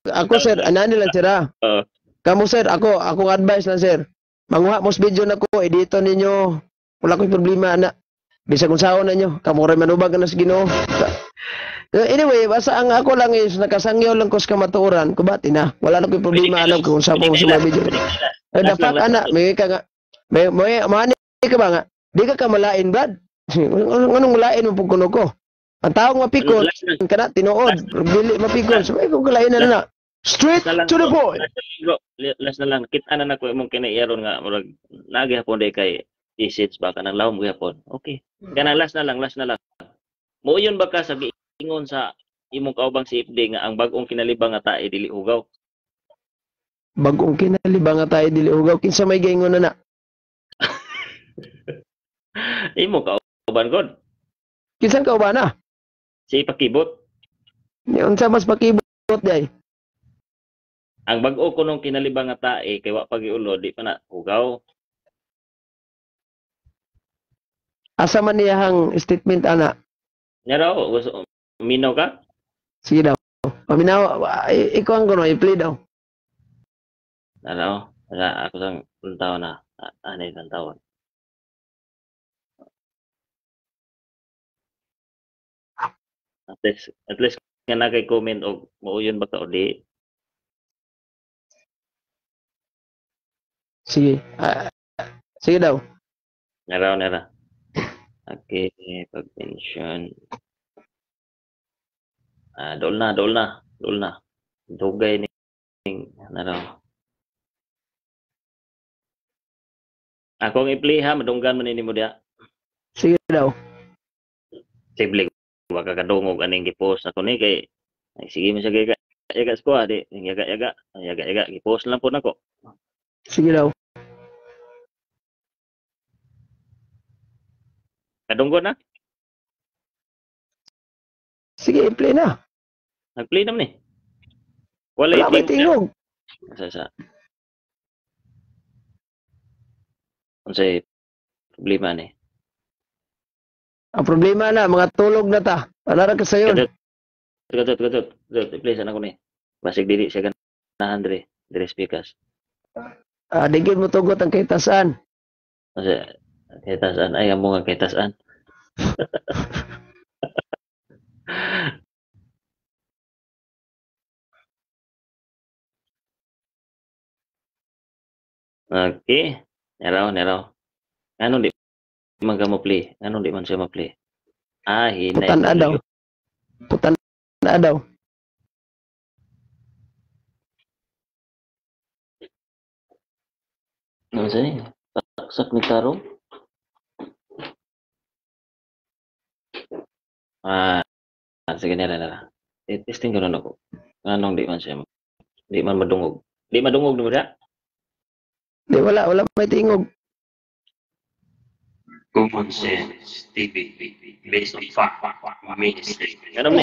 Ako sir, anani lang sir ha. Kamu sir, ako advice lang sir. Manguha mos video na ko, edito ninyo. Wala ko'y problema na. Bisa kung saan na nyo. Kamu rin manubag na sa Ginoo. Anyway, basta ang ako lang is nakasangyaw lang ko sa kamatuoran. Kubati na. Wala na ko'y problema alam kung saan po sa mga video. Dapat anak, may ka nga. Mahani ka ba nga? Di ka malain, Brad. Anong malain mo pong kuno ko? Ang taong mapikon, kana tinuod. Dili mapikon. So, kung kalain na. Straight to the point.
Last na lang. Kita na na ko mong kinaiyaron nga. Nagihapon day kay isits ba ka ng lawom gihapon. Okay. Kana last na lang. Muuyon ba ka sa giingon sa imong kaubang si FD nga ang bagong kinalibang nga tae dili ugaw?
Bagong kinalibang nga tae dili ugaw. Kinsa may giingon na?
Imong kauban god.
Kinsan kauban na?
Si Pakibot.
Unsa mas pakibot day?
Ang bag-o ko nung kinalibang nga tae kay wa pagiulo di pa na ugaw.
Asa man niyang statement ana?
Nya raw minaw ka?
Sige daw. Paminaw, ikaw ang kuno i-play daw.
Naraw, ako sang taon na. Anay ng taon. At least nga na kay comment og muuyon ba ka o di.
Sige. Sige daw.
Nara. Okay, pag-mention. Dol na. Dugay ni nara. Akong i-play ha, madunggan man ni mo dia.
Sige daw.
Simple wa ka kadungog aning gi-post ako ni kay sige mo siya yaga ko di yaga gi-post lang po nako.
Sige daw.
Kadunggo na?
Sige, i-play na.
Nag-play naman eh. Wala
may tingog.
Sa. Unsay problema ni?
Ang problema na, mga tulog na ta. Alara ka sayon.
Gadot. I-play sana ko ni. Basig dili siya ganahan dire speakers.
Digid mo tugot ang kahitasan.
Kasi kahitasan ay amo nga kahitasan. Okay. Neraw. Ano di man ka mo play? Ano di man siya ma-play? Hinay.
Putan na daw.
Ano siya? Taksak ni Tarong? Sige nila. Testing ko na ako. Anong di man siya? Di man madungog. Di madungog na mo siya?
Di wala may tingog.
Common sense, TV, based on fact, mainstream. Ano mo?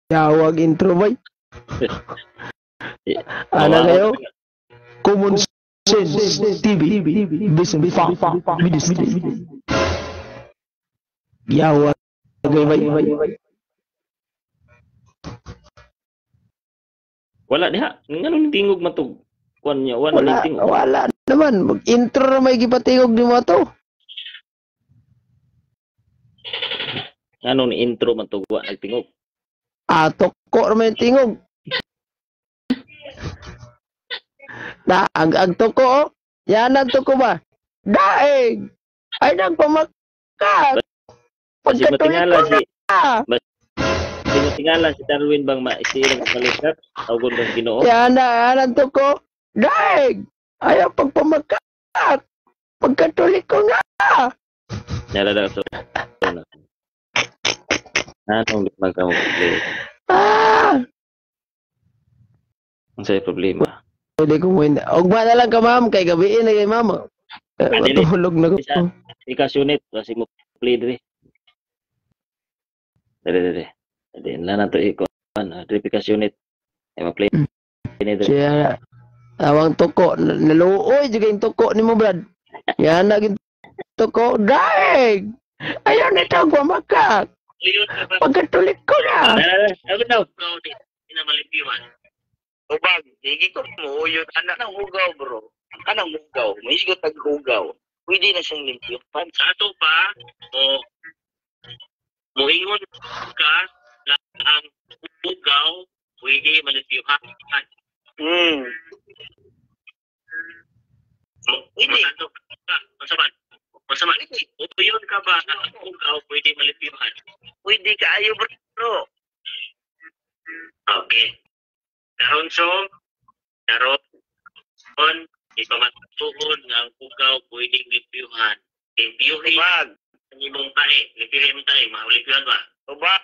Yawag intro boy. Ano kayo? Common sense TV, based on fact, mainstream. Yawag boy.
Wala diha. Ngano ni tingog matug? Kuan niya, wala ni tingog.
Wala naman. Mag-intro may gipatingog di mo to.
Ngano ni intro matug wa nagtingog?
Toko may tingog. Ang toko, yan ang toko ba? Daig! Ay nagpamakat!
Basi matingala si tingala si Darwin bang maisiring ang balikat? Tawgon kang Ginoo?
Anan to ko. Daig! Ayaw pagpamakat. Pagkatulik ko nga.
Nara daw so. Anong limang ka mo problema? Ang sa'yo problema?
Hindi ko mo hindi. Ugma na lang ka, ma'am. Kay gabiin na kay mama. Matulog na ko.
Ikas unit. Kasi mo play dre. Dre. Dre na to ikaw. Ikas unit. Ay ma-play.
Siya. Awang toko. Naluoy. Juga yung toko ni mo, Brad. Yan na yung toko. Daig! Ayaw na ito. Gumamakak. Pagkatulik ko na.
Ako daw. Inamalipiyuan. Ubag, higi ko mo yun. Anak ng hugaw, bro. Anang hugaw. May higot ang hugaw. Pwede na siyang limpyo. Ato pa, o muingon ka na ang hugaw pwede malimpyuhan. Pwede. Masaman. Upuyon ka ba na ang hugaw pwede malimpyuhan? Pwede ka ayo, bro. Okay. Karon ipamatuhon ang pugaw pwedeng limpyuhan. Limpyuhin ang imong tae. Limpyuhin mo tae. Mahalimpyuhan ba? Ubag.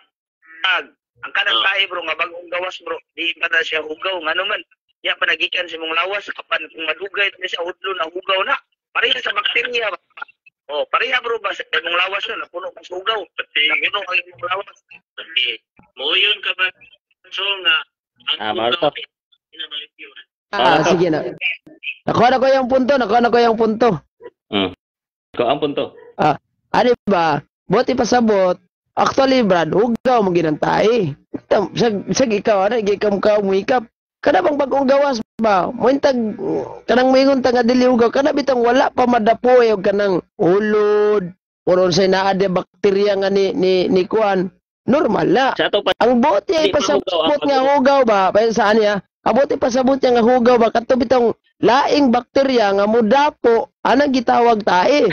Ang kanang tae bro, nga bagong gawas bro. Di pa na siya hugaw. Nga naman, ya panagikan sa mong lawas. Kapan kung madugay na siya hudlo na hugaw na. Pareha sa bakterya ba? Pareha bro ba sa mong lawas na napuno ka sa hugaw. Napuno ang imong lawas. Muyon ka ba? So nga, ang hugaw pinamalimpyuhan.
Sige na. Nakuha ko yung punto.
Ikaw ang punto.
Ano ba? Buti pasabot. Actually, Brad, hugaw mo ginantay. Sag ikaw, ikaw umikap. Kada bang bagong gawas ba? Muintag, kanang mingon ta nga dili hugaw. Kada bitang wala pa madapoy o kanang ulod. Oron sa naade bakterya nga ni Kuan. Normal na. Ang buti ay pasabot nga hugaw ba? Paano saan niya? Abuti pasabot niya nga hugaw ba? Kato bitang laing bakterya nga mudapo. Anang gitawag tae.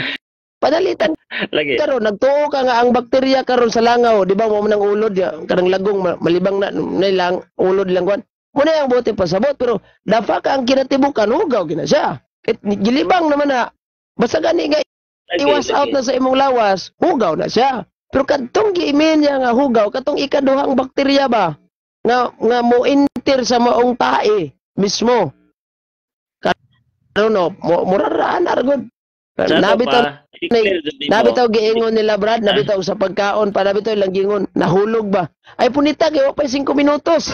Panalitan.
Lagi.
Karon nagtuo ka nga ang bakterya karon sa langaw, di ba mo nang ulod ya, karang lagong malibang na lang ulod lang kwan. Muna ang buti pasabot pero dafa ka ang kinatibukan hugaw gina siya. Gilibang naman na. Basta gani nga iwas out na sa imong lawas, hugaw na siya. Pero katong giimin niya nga hugaw, katong ikaduhang bakterya ba nga mo enter sa maong tae mismo. Karon muraraan argod. Nabitaw giingon nila Brad, nabitaw sa pagkaon, pa nabitaw lang giingon, nahulog ba? Ay punita kay wa pa 5 minutos.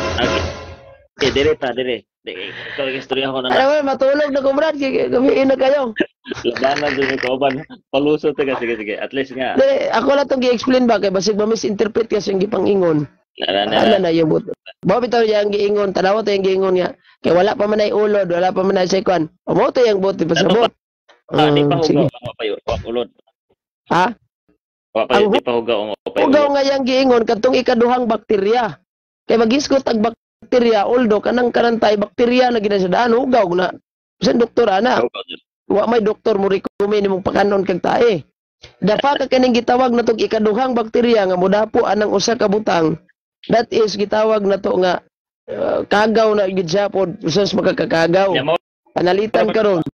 Okay, dire. Ikaw istorya ko na.
Ay, matulog na ko Brad, gabiin na kayo.
Labanan din ko ban. Palusot ka sige. At least nga.
Ako lang tong gi-explain ba kay basig ma-misinterpret kasi yung gipangingon. Ala na yung buto. Bawa bitaw yang giingon, tanaw to yung giingon nga. Kay wala pa man ay ulod, wala pa man ay sekwan. Mo to yang buti pasabot.
Di pa hugaw ang payo, ulod.
Ha?
Di pa hugaw ang payo.
Hugaw nga yang giingon katong ikaduhang bakterya. Kay magisgot ang bakterya, uldo kanang karantay bakterya na ginasadaan hugaw na. Sa doktor ana. Wa may doktor mo recommend imong pakanon kag tae. Dapat ka kining gitawag na tong ikaduhang bakterya nga modapo anang usa ka butang. That is gitawag na to nga kagaw na gid siya pod usas makakagaw. Panalitan karon.